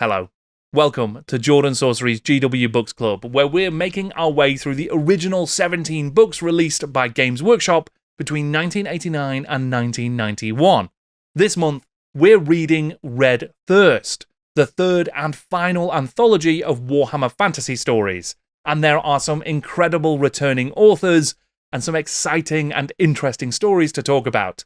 Hello. Welcome to Jordan Sorcery's GW Books Club, where we're making our way through the original 17 books released by Games Workshop between 1989 and 1991. This month, we're reading Red Thirst, the third and final anthology of Warhammer Fantasy stories, and there are some incredible returning authors and some exciting and interesting stories to talk about.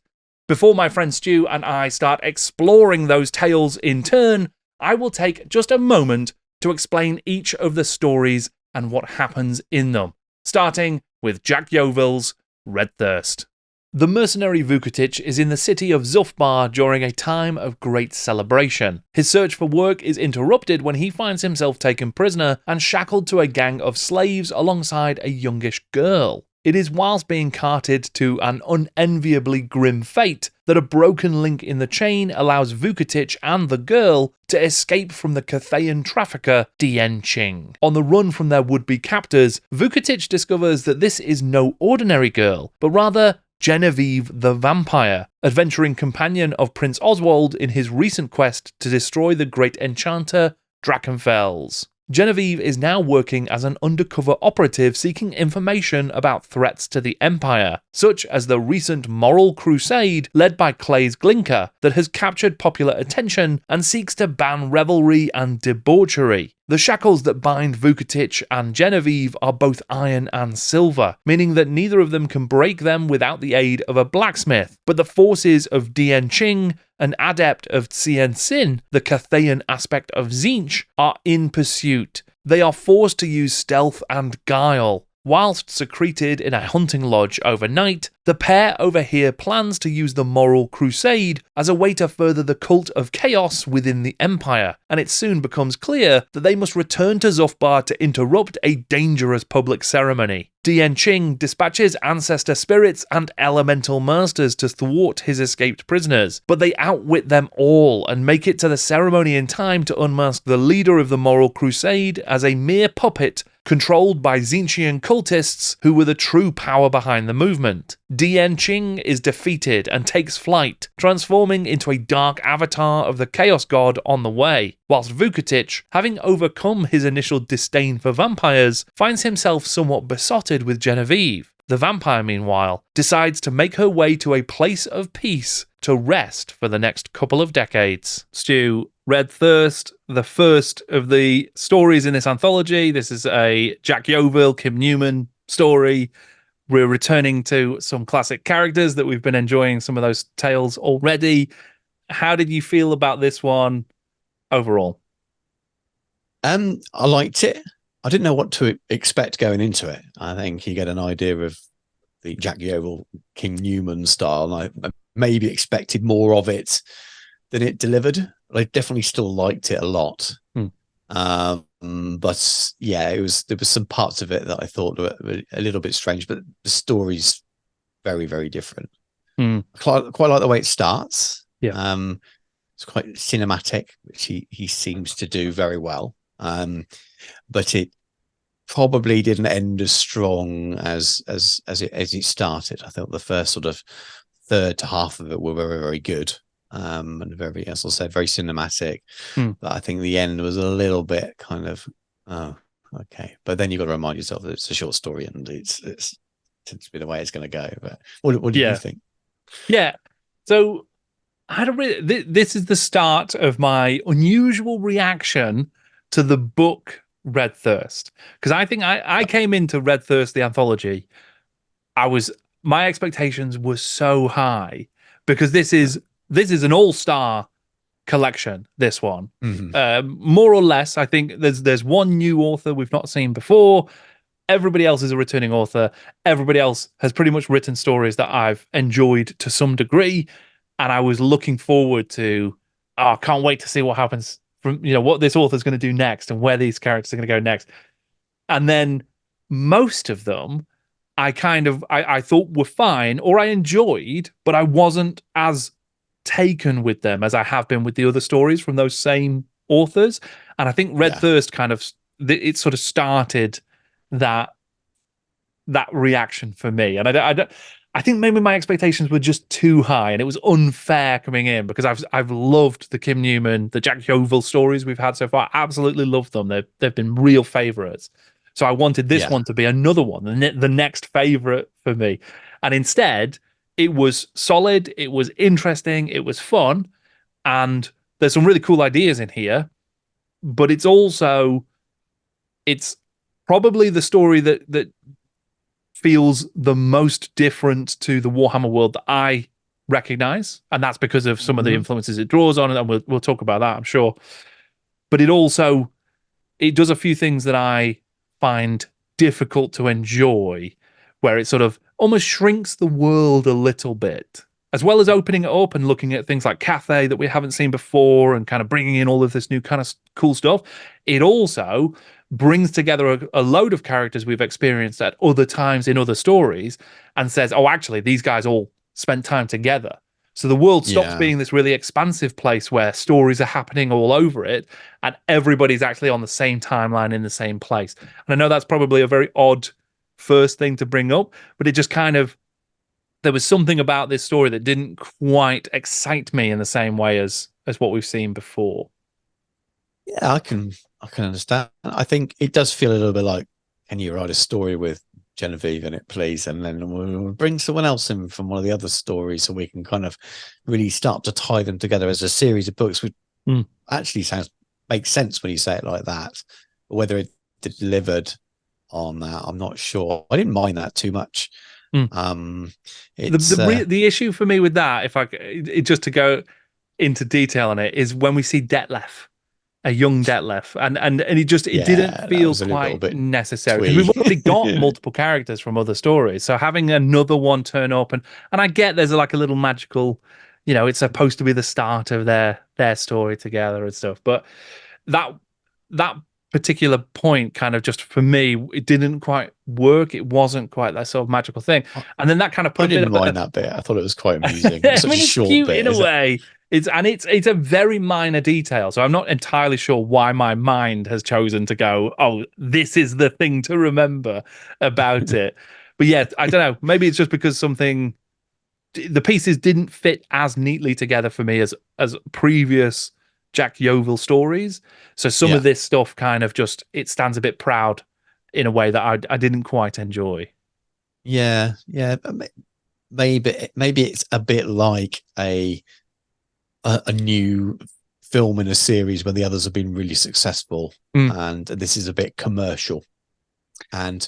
Before my friend Stu and I start exploring those tales in turn, I will take just a moment to explain each of the stories and what happens in them, starting with Jack Yeovil's Red Thirst. The mercenary Vukotic is in the city of Zufbar during a time of great celebration. His search for work is interrupted when he finds himself taken prisoner and shackled to a gang of slaves alongside a youngish girl. It is whilst being carted to an unenviably grim fate that a broken link in the chain allows Vukotic and the girl to escape from the Cathayan trafficker Dian Ching. On the run from their would-be captors, Vukotic discovers that this is no ordinary girl, but rather Genevieve the Vampire, adventuring companion of Prince Oswald in his recent quest to destroy the great enchanter Drakenfels. Genevieve is now working as an undercover operative seeking information about threats to the Empire, such as the recent moral crusade led by Claes Glinka that has captured popular attention and seeks to ban revelry and debauchery. The shackles that bind Vukotic and Genevieve are both iron and silver, meaning that neither of them can break them without the aid of a blacksmith, but the forces of Dian Ching, an adept of Tsien Sin, the Cathayan aspect of Tzeentch, are in pursuit. They are forced to use stealth and guile. Whilst secreted in a hunting lodge overnight, the pair overhear plans to use the moral crusade as a way to further the cult of chaos within the Empire, and it soon becomes clear that they must return to Zufbar to interrupt a dangerous public ceremony. Dian Ching dispatches ancestor spirits and elemental masters to thwart his escaped prisoners, but they outwit them all and make it to the ceremony in time to unmask the leader of the moral crusade as a mere puppet controlled by Tzeentchian cultists who were the true power behind the movement. Dian Ching is defeated and takes flight, transforming into a dark avatar of the Chaos God on the way, whilst Vukotic, having overcome his initial disdain for vampires, finds himself somewhat besotted with Genevieve. The vampire, meanwhile, decides to make her way to a place of peace to rest for the next couple of decades. Stu, Red Thirst, the first of the stories in this anthology. This is a Jack Yeovil, Kim Newman story. We're returning to some classic characters that we've been enjoying some of those tales already. How did you feel about this one overall? I liked it. I didn't know what to expect going into it. I think you get an idea of the Jack Yeovil, King Newman style, and I maybe expected more of it than it delivered. I definitely still liked it a lot. But yeah, there was some parts of it that I thought were a little bit strange, but the story's very, very different. I quite like the way it starts. Yeah. It's quite cinematic, which he seems to do very well. But it probably didn't end as strong as it started. I thought the first sort of third to half of it were very, very good. And very, as I said, very cinematic. But I think the end was a little bit kind of, oh, okay. But then you've got to remind yourself that it's a short story and it's tends to be the way it's going to go. But what do you think? Yeah. So this is the start of my unusual reaction to the book Red Thirst, because I think I came into Red Thirst, the anthology. My expectations were so high because this is an all-star collection, this one. More or less, I think there's one new author we've not seen before. Everybody else is a returning author. Everybody else has pretty much written stories that I've enjoyed to some degree. And I was looking forward to, I can't wait to see what happens from, what this author's going to do next and where these characters are going to go next. And then most of them, I thought were fine or I enjoyed, but I wasn't as taken with them as I have been with the other stories from those same authors. And I think Red Thirst it sort of started that reaction for me. And I think maybe my expectations were just too high, and it was unfair coming in because I've loved the Kim Newman, the Jack Yeovil stories we've had so far. Absolutely loved them. They've been real favorites. So I wanted this one to be another one, the next favorite for me. And instead, it was solid, it was interesting, it was fun, and there's some really cool ideas in here. But it's probably the story that feels the most different to the Warhammer world that I recognize, and that's because of some of the influences it draws on, and we'll talk about that, I'm sure. But it does a few things that I find difficult to enjoy, where it sort of almost shrinks the world a little bit, as well as opening it up and looking at things like Cathay that we haven't seen before and kind of bringing in all of this new kind of cool stuff. It also brings together a load of characters we've experienced at other times in other stories and says, oh, actually, these guys all spent time together. So the world stops being this really expansive place where stories are happening all over it and everybody's actually on the same timeline in the same place. And I know that's probably a very odd first thing to bring up, but it just kind of, there was something about this story that didn't quite excite me in the same way as what we've seen before. Yeah, I can understand. I think it does feel a little bit like, can you write a story with Genevieve in it, please? And then we'll bring someone else in from one of the other stories so we can kind of really start to tie them together as a series of books, which actually makes sense when you say it like that. But whether it delivered on that, I'm not sure. I didn't mind that too much. The issue for me with that, just to go into detail on it, is when we see Detlef, a young Detlef, and it didn't feel quite necessary because we've already got multiple characters from other stories. So having another one turn up, and I get there's like a little magical, it's supposed to be the start of their story together and stuff, but that particular point kind of just for me, it didn't quite work. It wasn't quite that sort of magical thing, and then that kind of put. I didn't mind that bit. I thought it was quite amusing. It's it's short cute bit, in a way. It's a very minor detail, so I'm not entirely sure why my mind has chosen to go, oh, this is the thing to remember about it. But yeah, I don't know. Maybe it's just because the pieces didn't fit as neatly together for me as previous Jack Yeovil stories. So some of this stuff kind of it stands a bit proud in a way that I didn't quite enjoy. Yeah. Maybe it's a bit like a new film in a series where the others have been really successful, and this is a bit commercial. And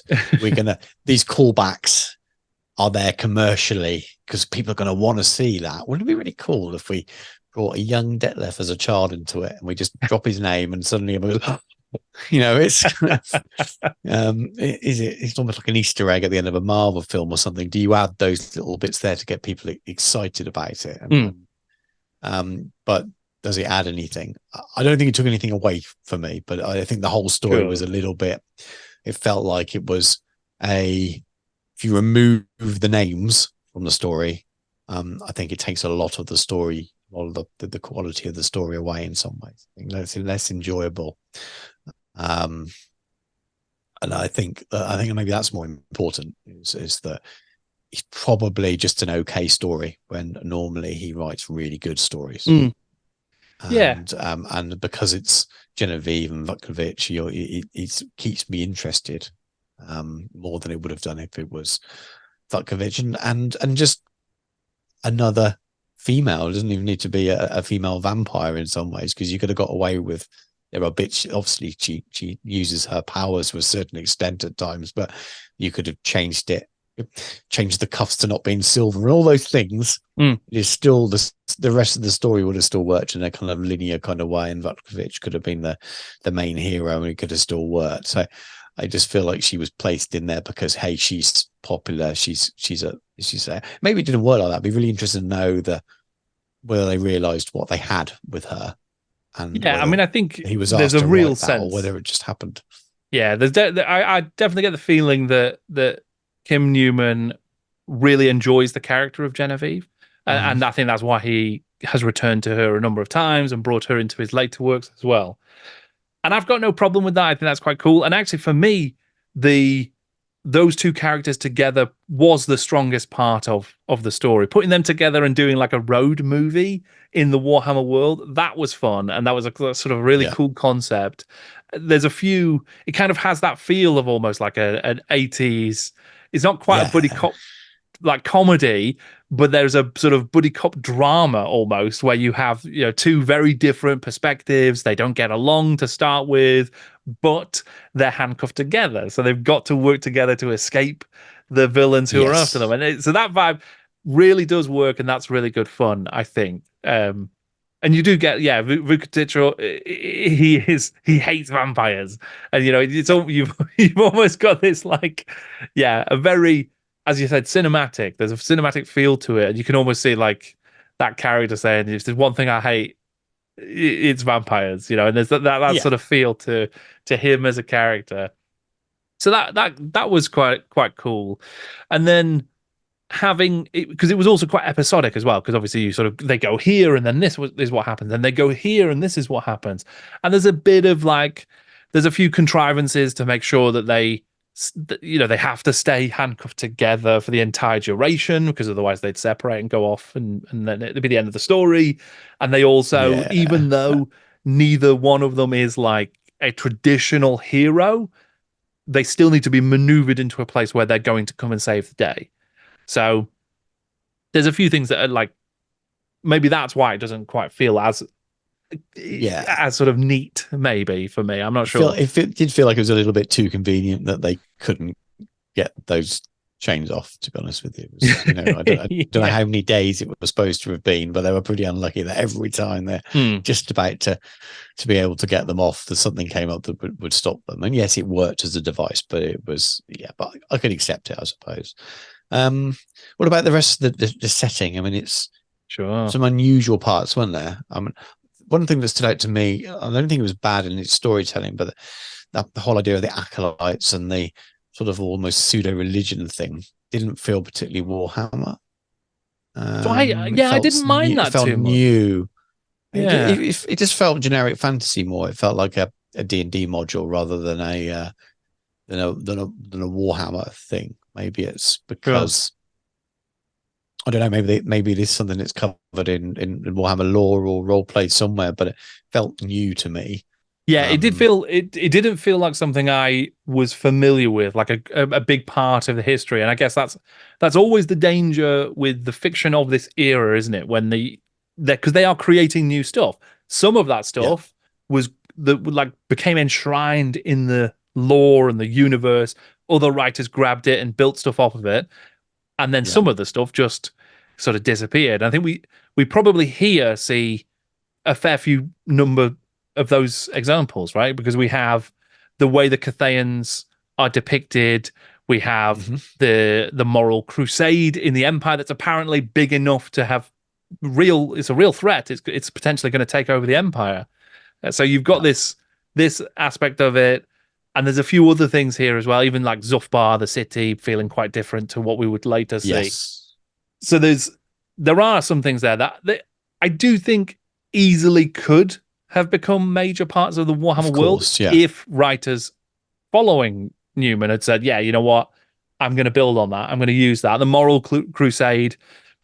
these callbacks are there commercially because people are going to want to see that. Wouldn't it be really cool if we brought a young Detlef as a child into it and we just drop his name and suddenly it's it's almost like an Easter egg at the end of a Marvel film or something. Do you add those little bits there to get people excited about it? But does it add anything? I don't think it took anything away for me, but I think the whole story was a little bit, it felt like it was if you remove the names from the story, I think it takes a lot of the story, all the quality of the story away in some ways. I think it's less enjoyable. And I think maybe that's more important is that it's probably just an okay story when normally he writes really good stories. And because it's Genevieve and Vukovic, it keeps me interested more than it would have done if it was Vukovic and just another female. It doesn't even need to be a female vampire in some ways, because you could have got away with, there are bits, obviously she uses her powers to a certain extent at times, but you could have changed the cuffs to not being silver and all those things. It is still the rest of the story would have still worked in a kind of linear kind of way, and Vukovic could have been the main hero and it could have still worked. So I just feel like she was placed in there because, hey, she's popular, she's maybe it didn't work like that. I'd be really interested to know whether they realized what they had with her. And I think he was there's asked a to real write that, sense, or whether it just happened. Yeah, I definitely get the feeling that Kim Newman really enjoys the character of Genevieve, and I think that's why he has returned to her a number of times and brought her into his later works as well. And I've got no problem with that. I think that's quite cool. And actually, for me, the those two characters together was the strongest part of the story. Putting them together and doing like a road movie in the Warhammer world, that was fun, and that was a sort of really cool concept. There's a few. It kind of has that feel of almost like an 80s. It's not quite a buddy cop like comedy, but there's a sort of buddy cop drama almost, where you have, you know, two very different perspectives. They don't get along to start with, but they're handcuffed together, so they've got to work together to escape the villains who are after them. And so that vibe really does work, and that's really good fun, I think. And you do get, Vukotic, he hates vampires, and you know, it's all you've almost got this like, a very, as you said, cinematic. There's a cinematic feel to it, and you can almost see like that character saying, "If there's one thing I hate, it's vampires," you know. And there's that sort of feel to him as a character. So that was quite cool. And then having it, because it was also quite episodic as well, because obviously you sort of, they go here and then this is what happens, and they go here and this is what happens, and there's a bit of like, there's a few contrivances to make sure that they, you know, they have to stay handcuffed together for the entire duration, because otherwise they'd separate and go off, and then it'd be the end of the story. And they also, even though neither one of them is like a traditional hero, they still need to be maneuvered into a place where they're going to come and save the day. So there's a few things that are like, maybe that's why it doesn't quite feel as sort of neat, maybe, for me. I'm not sure. It did feel like it was a little bit too convenient that they couldn't get those chains off, to be honest with you. It was, you know, I don't know how many days it was supposed to have been, but they were pretty unlucky that every time they're just about to be able to get them off, that something came up that would stop them. And yes, it worked as a device, but it was, but I could accept it, I suppose. What about the rest of the setting? I mean, it's some unusual parts, weren't there? I mean, one thing that stood out to me, I don't think it was bad in its storytelling, but the whole idea of the acolytes and the sort of almost pseudo-religion thing didn't feel particularly Warhammer. I didn't mind that too much. New. It just felt generic fantasy more. It felt like a D&D module rather than a Warhammer thing. Maybe it's because I don't know. Maybe it is something that's covered in Warhammer lore or role played somewhere, but it felt new to me. Yeah, it did feel. It didn't feel like something I was familiar with, like a big part of the history. And I guess that's always the danger with the fiction of this era, isn't it? When because they are creating new stuff. Some of that stuff became enshrined in the lore and the universe. Other writers grabbed it and built stuff off of it, and then some of the stuff just sort of disappeared. I think we probably here see a fair few number of those examples, right? Because we have the way the Cathayans are depicted. We have the moral crusade in the Empire that's apparently big enough to have it's a real threat. It's potentially going to take over the Empire. So you've got this aspect of it. And there's a few other things here as well, even like Zufbar, the city, feeling quite different to what we would later see. Yes. So there are some things there that I do think easily could have become major parts of the Warhammer world if writers following Newman had said, you know what, I'm going to build on that. I'm going to use that. The moral crusade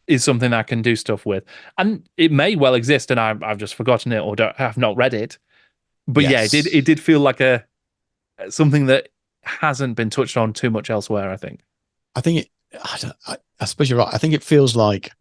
is something I can do stuff with. And it may well exist, and I've just forgotten it or have not read it. But it did feel like something that hasn't been touched on too much elsewhere, I think. I suppose you're right. I think it feels like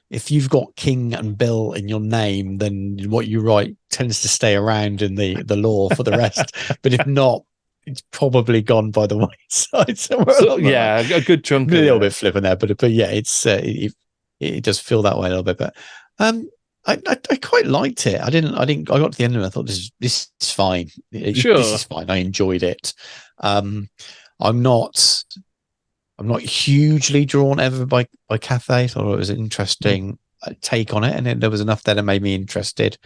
if you've got King and Bill in your name, then what you write tends to stay around in the lore for the rest. But if not, it's probably gone by the wayside somewhere. A good chunk. A little bit flippant there, but it does feel that way a little bit. But I quite liked it. I got to the end of it. I thought this is fine. This is fine. I enjoyed it. I'm not hugely drawn ever by Cathay. I thought it was an interesting take on it, and there was enough there that made me interested.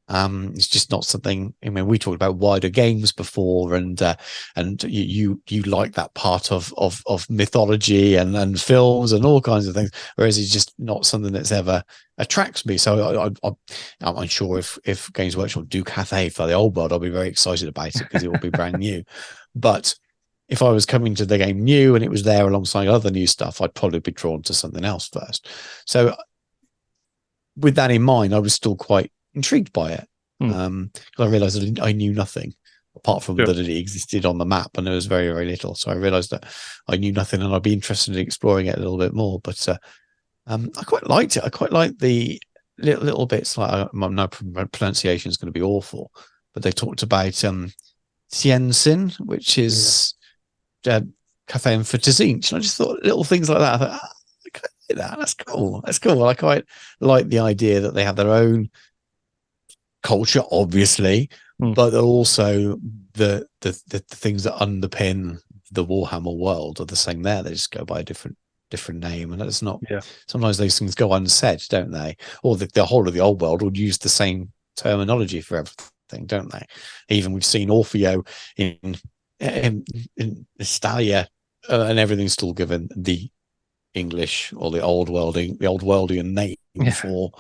It's just not something. I mean, we talked about wider games before, and you like that part of mythology and films and all kinds of things, whereas it's just not something that's ever attracts me. So I'm unsure if Games Workshop do Cathay for the old world, I'll be very excited about it because it will be brand new. But if I was coming to the game new and it was there alongside other new stuff, I'd probably be drawn to something else first. So with that in mind, I was still quite intrigued by it. Because I realized I knew nothing apart from that it existed on the map, and there was very, very little. So I realized that I knew nothing, and I'd be interested in exploring it a little bit more. But I quite liked it. I quite liked the little bits. Like my pronunciation is going to be awful, but they talked about Tianjin, which is cafe and fantasy. And I just thought little things like that. I thought, I quite like that. That's cool. That's cool. I quite like the idea that they have their own culture, obviously, but also the things that underpin the Warhammer world are the same there. They just go by a different name, and that's not. Yeah. Sometimes those things go unsaid, don't they? Or the whole of the old world would use the same terminology for everything, don't they? Even we've seen Orfeo in Stalia, and everything's still given the English or the old worldian name for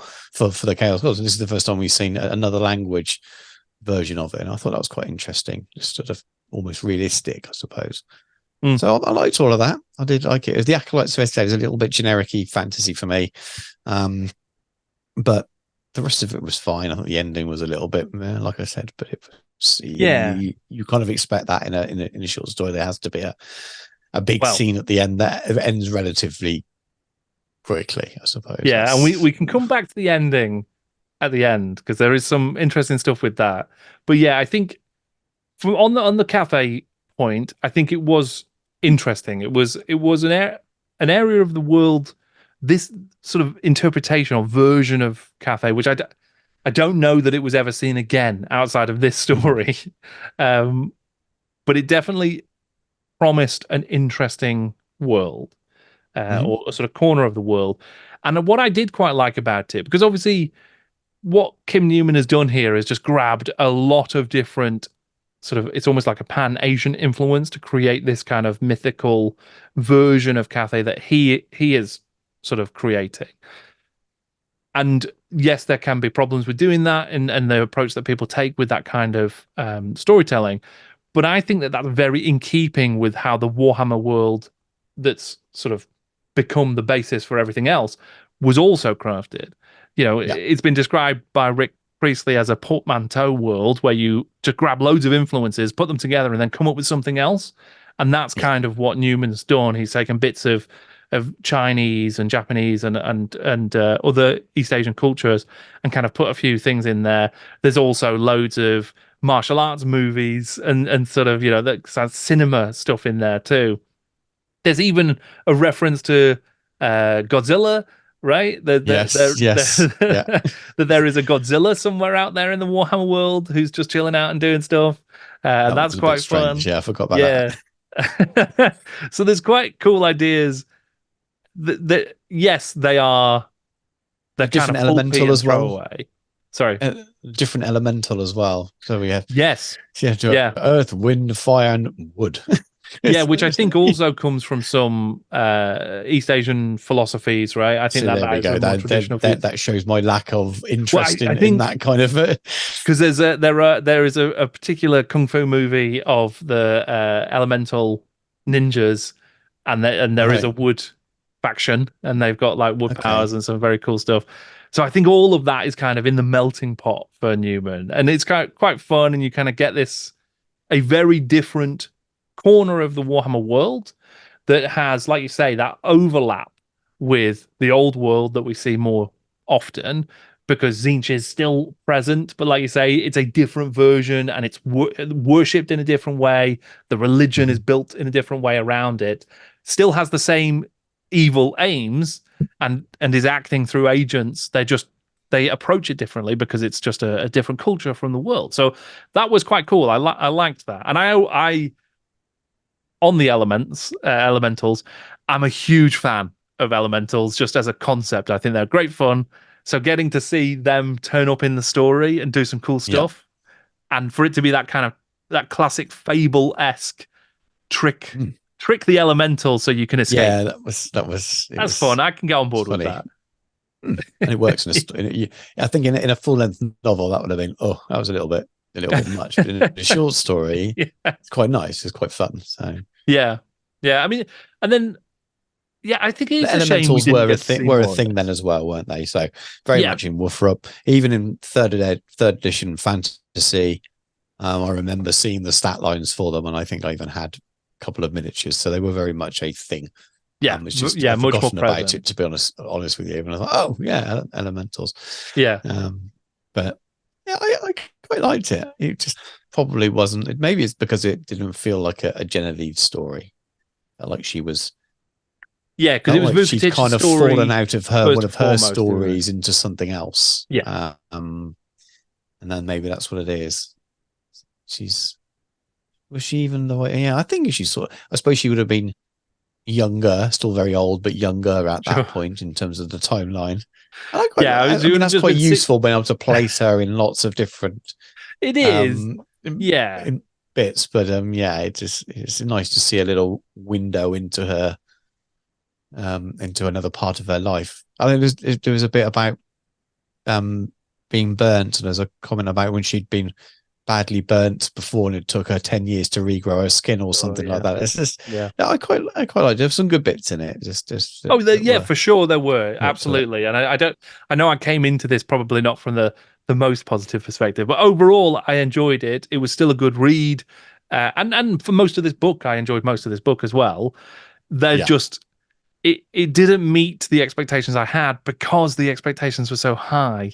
the Chaos Gods. And this is the first time we've seen another language version of it, and I thought that was quite interesting, just sort of almost realistic, I suppose. So I liked all of that. I did like it. The Acolytes of Estelle is a little bit generic-y fantasy for me, but the rest of it was fine. I thought the ending was a little bit, like I said, but it was, you kind of expect that in a short story. There has to be a big scene at the end that ends relatively quickly, I suppose. Yeah, and we can come back to the ending at the end, because there is some interesting stuff with that. But yeah, I think on the cafe point, I think it was interesting. It was an area of the world, this sort of interpretation or version of cafe, which I don't know that it was ever seen again outside of this story. But it definitely promised an interesting world, or a sort of corner of the world. And what I did quite like about it, because obviously what Kim Newman has done here is just grabbed a lot of different sort of, it's almost like a pan-Asian influence to create this kind of mythical version of Cathay that he is sort of creating. And yes, there can be problems with doing that and the approach that people take with that kind of storytelling. But I think that that's very in keeping with how the Warhammer world that's sort of become the basis for everything else was also crafted. You know, it's been described by Rick Priestley as a portmanteau world where you just grab loads of influences, put them together, and then come up with something else. And that's kind of what Newman's done. He's taken bits of Chinese and Japanese and other East Asian cultures and kind of put a few things in there. There's also loads of martial arts movies and sort of, you know, that cinema stuff in there too. There's even a reference to Godzilla, right? That there is a Godzilla somewhere out there in the Warhammer world who's just chilling out and doing stuff. That's quite fun. Yeah, I forgot about that. So there's quite cool ideas. That yes, they're different kind of elemental as well. Away. Sorry, different elemental as as So we have earth, wind, fire, and wood. Yeah, which I think also comes from some East Asian philosophies, right? I think that shows my lack of interest in that kind of. Because there is a particular kung fu movie of the elemental ninjas, and there is a wood faction, and they've got like wood powers and some very cool stuff. So I think all of that is kind of in the melting pot for Newman, and it's quite fun, and you kind of get a very different corner of the Warhammer world that has, like you say, that overlap with the old world that we see more often, because Tzeentch is still present, but like you say, it's a different version, and it's worshipped in a different way. The religion is built in a different way around it. Still has the same evil aims and is acting through agents. They approach it differently because it's just a different culture from the world. So that was quite cool. I liked that. And I on the elementals, I'm a huge fan of elementals just as a concept. I think they're great fun. So getting to see them turn up in the story and do some cool stuff, and for it to be that kind of that classic Fable-esque trick the elementals so you can escape. Yeah, that's fun. I can get on board with that. And it works I think in a full-length novel that would have been that was a little bit much. But in a short story, it's quite nice. It's quite fun. So Yeah, yeah. I mean, and then yeah, I think The it's a shame we elementals didn't were get to see were a more of thing then this. as well, weren't they? So very Yeah, much in Wolfrup, even in third edition fantasy. I remember seeing the stat lines for them, and I think I even had a couple of miniatures, so they were very much a thing. yeah, It's just yeah. I've Much more forgotten about it, present. to be honest with you. And I thought, oh yeah, elementals. Yeah, But yeah, I quite liked it. It just probably wasn't. Maybe it's because it didn't feel like a Genevieve story. Like she was, yeah, because it felt was like she'd Vucetic's kind of fallen story out of her first one and of her foremost, isn't it? stories into something else. Yeah, And then maybe that's what it is. She's Was she even the way? Yeah, I think she sort. I suppose she would have been younger, still very old, but younger at that sure. point in terms of the timeline. And Yeah, I she mean, would have that's just quite been useful being able to place her in lots of different It is. um Yeah, in bits. But yeah, it's nice to see a little window into another part of her life. I think there was a bit about being burnt, and there's a comment about when she'd been badly burnt before and it took her 10 years to regrow her skin or something like yeah, that. It's just, yeah. I quite like, there's some good bits in it. Just Oh, that yeah, were for sure there were brought to it. absolutely, and I don't. I know I came into this probably not from the most positive perspective, but overall I enjoyed it. It was still a good read, and for most of this book, I enjoyed most of this book as well. They're Yeah. just it didn't meet the expectations I had because the expectations were so high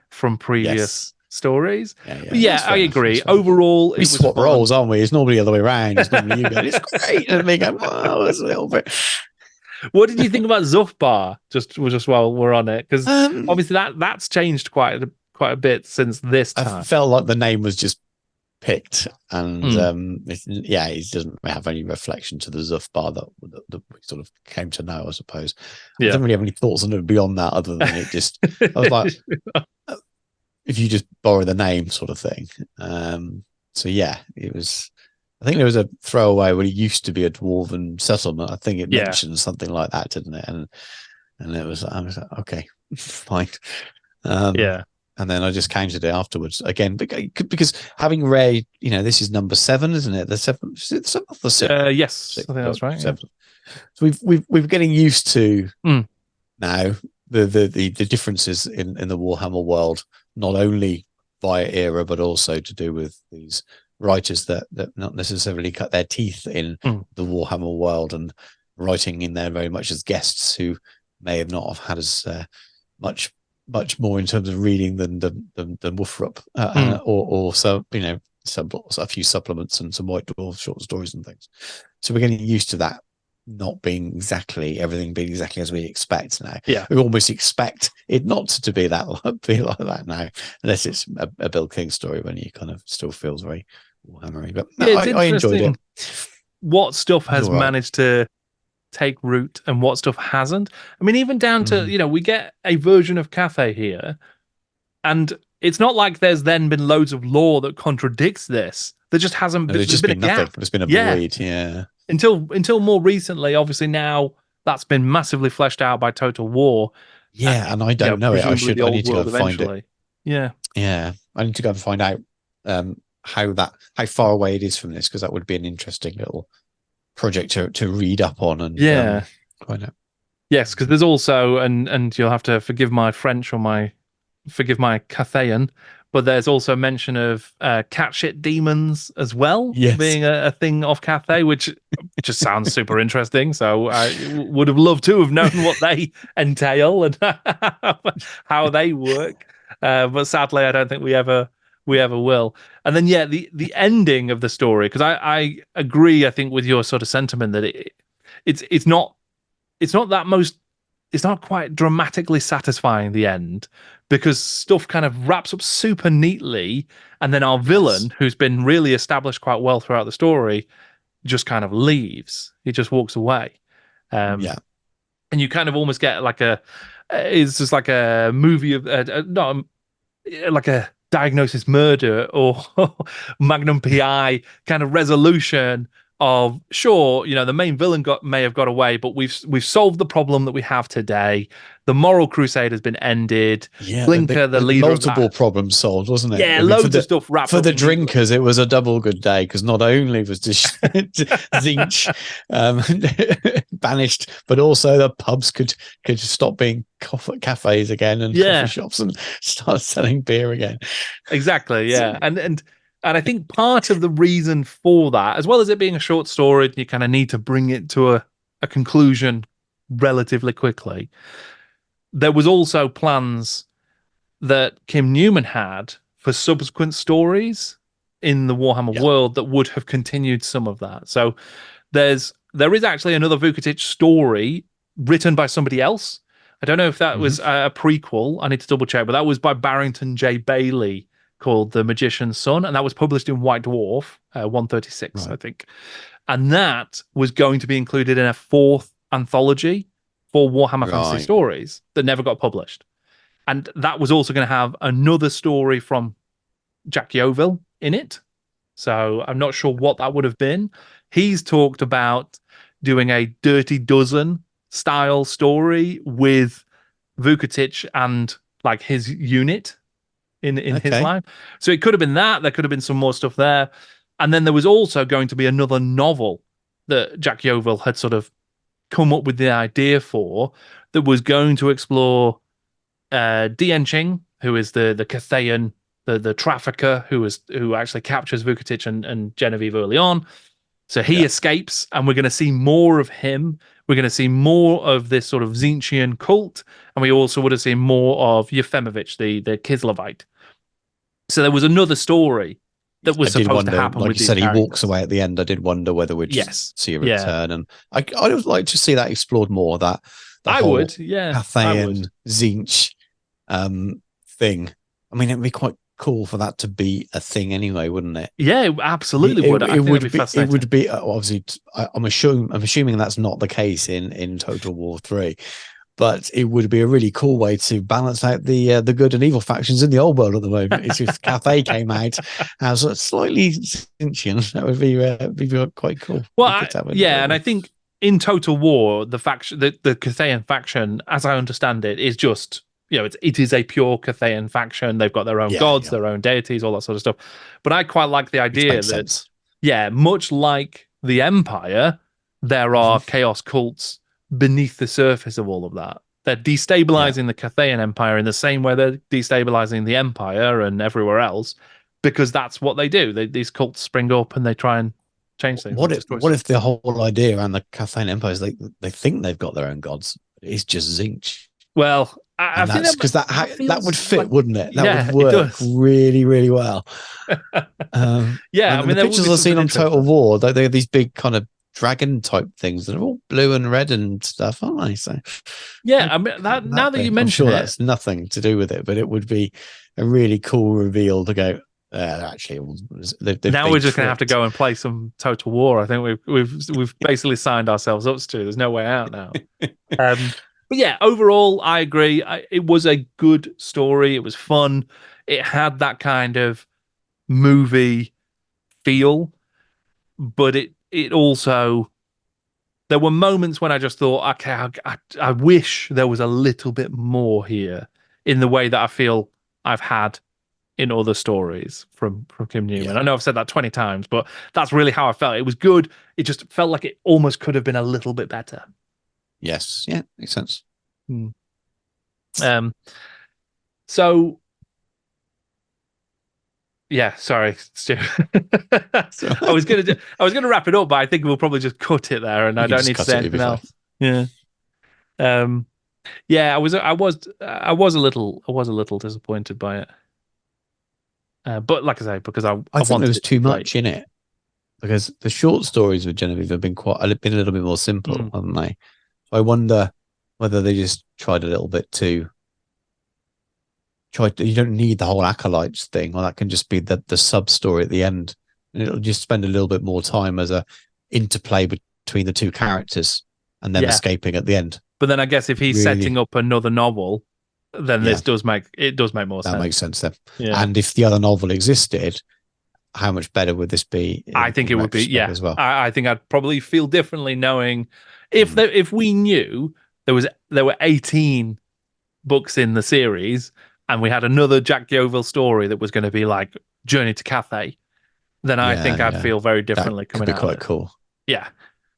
from previous Yes. stories. Yeah. But Yeah. yeah, That's I fair enough. That's agree. fair enough. Overall, We it was swap fun. roles, aren't we? It's normally the other way around. It's normally you going, it's great. And me going, well, it's a little bit. What did you think about Zufbar? Just while we're on it, because Um, obviously that's changed quite a bit since this I time. felt like the name was just picked, and Mm. yeah, it doesn't have any reflection to the Zuff bar that we sort of came to know, I suppose. I Yeah. don't really have any thoughts on it beyond that, other than it just, I was like, if you just borrow the name, sort of thing. So yeah, it was. I think there was a throwaway where it used to be a dwarven settlement. I think it Yeah. mentioned something like that, didn't it? And it was, I was like, okay, fine. Yeah. And then I just counted it afterwards again because having read, this is number 7, isn't it? The 7, is it 7 or the 6? Yes, I think that's right. Yeah. 7. So we're getting used to Mm. now the differences in the Warhammer world, not only via era but also to do with these writers that not necessarily cut their teeth in the Warhammer world and writing in there very much as guests who may have not have had as much more in terms of reading than Wolfrup, or so a few supplements and some White Dwarf short stories and things. So we're getting used to that not being everything being exactly as we expect now. Yeah. We almost expect it not to be be like that now, unless it's a Bill King story when he kind of still feels very Warhammery. But no, Yeah, it's I enjoyed interesting it. what stuff has All right. managed to take root and what stuff hasn't. I mean, even down to, we get a version of Cathay here, and it's not like there's then been loads of lore that contradicts this. There just hasn't been. There's just been a nothing. gap. There's been a void. Yeah. Until more recently, obviously now that's been massively fleshed out by Total War. Yeah, and I don't know it. I need to go and find it. Yeah. Yeah. I need to go and find out how far away it is from this, because that would be an interesting little project to read up on and find out. Yes, because there's also and you'll have to forgive my French or forgive my Cathayan, but there's also mention of cat shit demons as well, being a thing off Cathay, which just sounds super interesting. So I would have loved to have known what they entail and how they work. But sadly, I don't think we ever will. And then the ending of the story, because I agree, I think, with your sort of sentiment that it's not it's not quite dramatically satisfying, the end, because stuff kind of wraps up super neatly, and then our villain, who's been really established quite well throughout the story, just kind of leaves. He just walks away. And you kind of almost get it's just like a movie of not like a Diagnosis Murder or Magnum PI kind of resolution of, sure, the main villain may have got away, but we've solved the problem that we have today. The moral crusade has been ended. Yeah, Blinker, the leader multiple of that, problems solved, wasn't it? Yeah, loads of stuff wrapped for up the in drinkers. It was a double good day because not only was Zinch banished, but also the pubs could stop being cafes again and coffee shops and start selling beer again. Exactly, yeah, and I think part of the reason for that, as well as it being a short story, you kind of need to bring it to a conclusion relatively quickly. There was also plans that Kim Newman had for subsequent stories in the Warhammer world that would have continued some of that. So there is actually another Vukotic story written by somebody else. I don't know if that was a prequel. I need to double check, but that was by Barrington J. Bailey, called The Magician's Son, and that was published in White Dwarf 136, I think. And that was going to be included in a 4th anthology for Warhammer Fantasy stories that never got published. And that was also going to have another story from Jack Yeovil in it. So I'm not sure what that would have been. He's talked about doing a Dirty Dozen style story with Vukotic and like his unit in his line. So it could have been that. There could have been some more stuff there. And then there was also going to be another novel that Jack Yeovil had sort of come up with the idea for that was going to explore Dian Ching, who is the Cathayan, the trafficker who actually captures Vukotic and Genevieve early on. So he escapes, and we're going to see more of him. We're going to see more of this sort of Zinchian cult, and we also would have seen more of Yefimowitsch, the Kislevite. So there was another story that was supposed to happen. Like with you said, characters. He walks away at the end. I did wonder whether we'd see a return, and I would like to see that explored more. That I would, Cathayan Zinch thing. I mean, it'd be quite cool for that to be a thing anyway, wouldn't it? Yeah, it absolutely would. It would be obviously. I'm assuming that's not the case in Total War 3. But it would be a really cool way to balance out the good and evil factions in the old world at the moment. It's if Cathay came out as a slightly Zinchian, that would be quite cool. Well, and I think in Total War, the faction, the Cathayan faction, as I understand it, is just it is a pure Cathayan faction. They've got their own gods, their own deities, all that sort of stuff. But I quite like the idea that much like the Empire, there are chaos cults beneath the surface of all of that. They're destabilizing the Cathayan Empire in the same way they're destabilizing the Empire and everywhere else, because that's what they do. These cults spring up and they try and change things. What if the whole idea around the Cathayan Empire is they think they've got their own gods? It's just Zinch. Well, I think because that would fit, wouldn't it? That would work really, really well. I mean, the pictures I've seen on Total War, they're these big kind of dragon type things that are all blue and red and stuff, aren't they? So I mean, now that you mention it, that's nothing to do with it, but it would be a really cool reveal to go. Actually, now we're just going to have to go and play some Total War. I think we've basically signed ourselves up to. There's no way out now. But yeah, overall, I agree. It was a good story. It was fun. It had that kind of movie feel, but it also, there were moments when I just thought, okay, I wish there was a little bit more here, in the way that I feel I've had in other stories from Kim Newman. I know I've said that 20 times, but that's really how I felt. It was good. It just felt like it almost could have been a little bit better. Yes. Yeah, makes sense. So yeah, sorry, Stu. I was gonna wrap it up, but I think we'll probably just cut it there, and I don't need to say anything else. Yeah. I was a little disappointed by it. But like I say, because I think there was too much in it. Because the short stories with Genevieve have been a little bit more simple, haven't they? So I wonder whether they just tried a little bit too. You don't need the whole acolytes thing, or that can just be the sub story at the end, and it'll just spend a little bit more time as a interplay between the two characters and then escaping at the end. But then I guess if he's setting up another novel, then this does make more sense. That makes sense then. Yeah. And if the other novel existed, how much better would this be? I think it would be, yeah. As well. I think I'd probably feel differently knowing if we knew there were 18 books in the series and we had another Jack Yeovil story that was going to be like Journey to Cathay, then I think I'd feel very differently that coming could be out quite of it. cool. Yeah.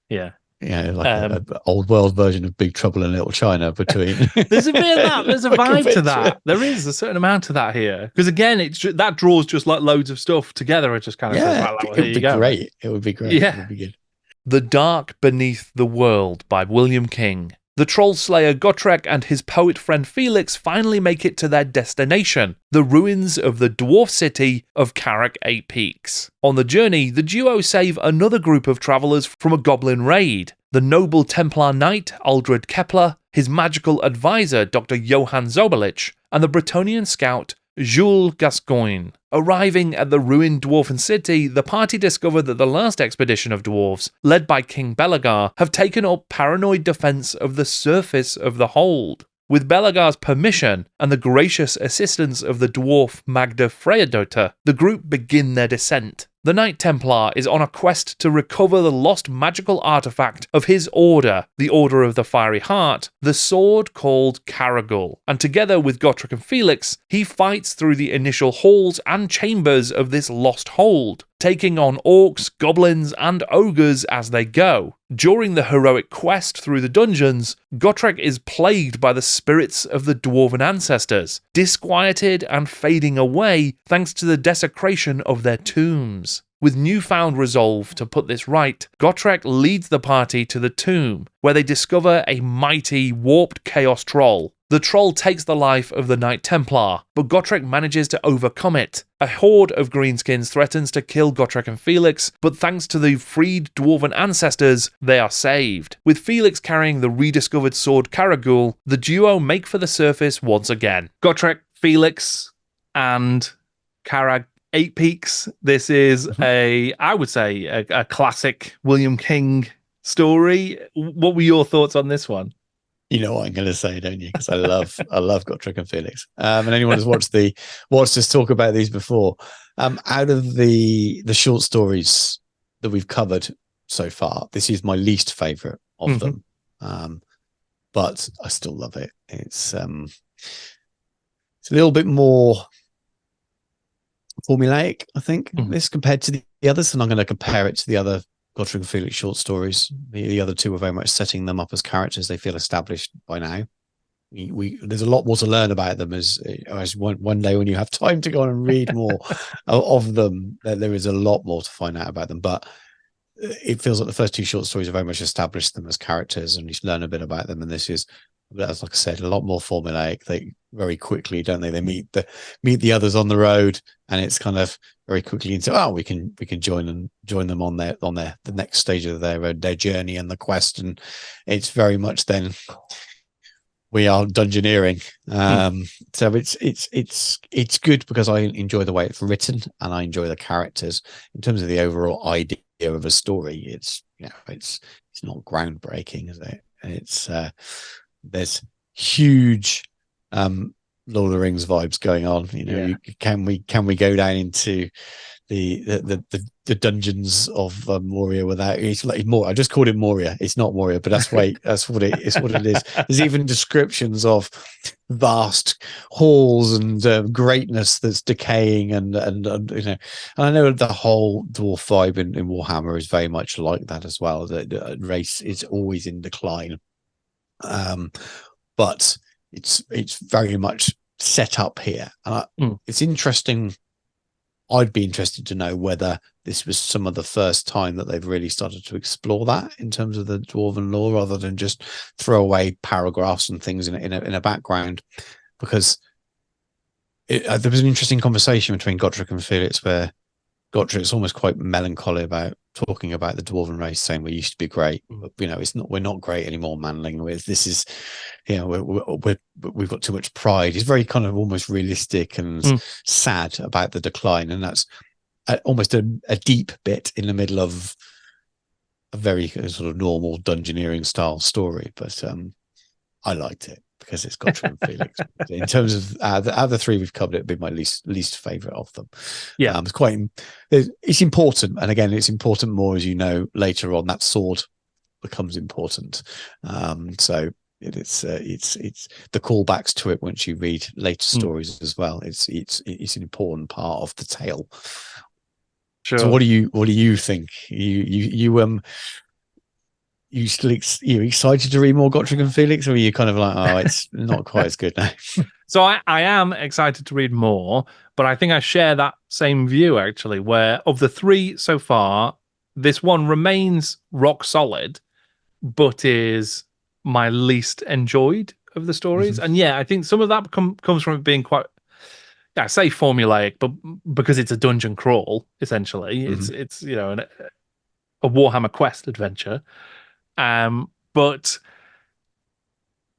Yeah, like an old world version of Big Trouble in Little China between. There's a bit of that. There's a vibe to that. There is a certain amount of that here. Because again, that draws just like loads of stuff together. It just kind of says, well, it would be great. It would be great. Yeah. It would be good. The Dark Beneath the World by William King. The troll slayer Gotrek and his poet friend Felix finally make it to their destination, the ruins of the dwarf city of Carrack 8 Peaks. On the journey, the duo save another group of travellers from a goblin raid. The noble Templar knight Aldred Kepler, his magical advisor Dr. Johann Zobelich, and the Bretonnian scout Jules Gascoigne. Arriving at the ruined dwarven city, the party discover that the last expedition of dwarves, led by King Belagar, have taken up paranoid defence of the surface of the hold. With Belagar's permission and the gracious assistance of the dwarf Magda Freyadotter, the group begin their descent. The Knight Templar is on a quest to recover the lost magical artifact of his order, the Order of the Fiery Heart, the sword called Caragul, and together with Gotrek and Felix, he fights through the initial halls and chambers of this lost hold, taking on orcs, goblins, and ogres as they go. During the heroic quest through the dungeons, Gotrek is plagued by the spirits of the dwarven ancestors, disquieted and fading away thanks to the desecration of their tombs. With newfound resolve to put this right, Gotrek leads the party to the tomb, where they discover a mighty, warped chaos troll. The troll takes the life of the Knight Templar, but Gotrek manages to overcome it. A horde of greenskins threatens to kill Gotrek and Felix, but thanks to the freed dwarven ancestors, they are saved. With Felix carrying the rediscovered sword Caragul, the duo make for the surface once again. Gotrek, Felix, and Carag 8 Peaks. This is I would say, a classic William King story. What were your thoughts on this one? You know what I'm going to say, don't you? Because I love Gotrek and Felix. And anyone who's watched us talk about these before, out of the short stories that we've covered so far, this is my least favorite of them. But I still love it. It's a little bit more formulaic, I think, this compared to the others, and I'm going to compare it to the other Gotrek and Felix short stories. The other two are very much setting them up as characters. They feel established by now. There's a lot more to learn about them as one day when you have time to go on and read more of them, there is a lot more to find out about them. But it feels like the first two short stories are very much established them as characters, and you learn a bit about them. And this is, as like I said, a lot more formulaic. They very quickly, don't they? They meet the others on the road, and it's kind of very quickly into we can join them on the next stage of their journey and the quest. And it's very much then we are dungeoneering. So it's good because I enjoy the way it's written and I enjoy the characters. In terms of the overall idea of a story, it's not groundbreaking, is it? It's there's huge Lord of the Rings vibes going on. Can we go down into the dungeons of Moria without? It's like more. I just called it Moria. It's not Moria, but that's what it is. There's even descriptions of vast halls and greatness that's decaying, and I know the whole dwarf vibe in Warhammer is very much like that as well. The race is always in decline, but it's very much set up here. It's interesting. I'd be interested to know whether this was some of the first time that they've really started to explore that in terms of the dwarven lore, rather than just throw away paragraphs and things in a background. Because there was an interesting conversation between Gotrek and Felix where Gotrek's almost quite melancholy about talking about the dwarven race, saying we used to be great, but we're not great anymore, manling. This is, we've got too much pride. He's very kind of almost realistic and sad about the decline, and that's almost a deep bit in the middle of a very sort of normal dungeoneering style story. But I liked it because it's Gotrek and Felix. In terms of the other three we've covered, it'd be my least favorite of them. Yeah, it's important, and again, it's important more as you know later on. That sword becomes important. So it's the callbacks to it once you read later stories as well. It's an important part of the tale. sure. So what do you think? You excited to read more Gotrek and Felix, or are you kind of like, oh, it's not quite as good now? So I am excited to read more, but I think I share that same view, actually, where of the three so far, this one remains rock solid, but is my least enjoyed of the stories. And yeah, I think some of that comes from it being quite, I say formulaic, but because it's a dungeon crawl, essentially. It's a Warhammer Quest adventure. But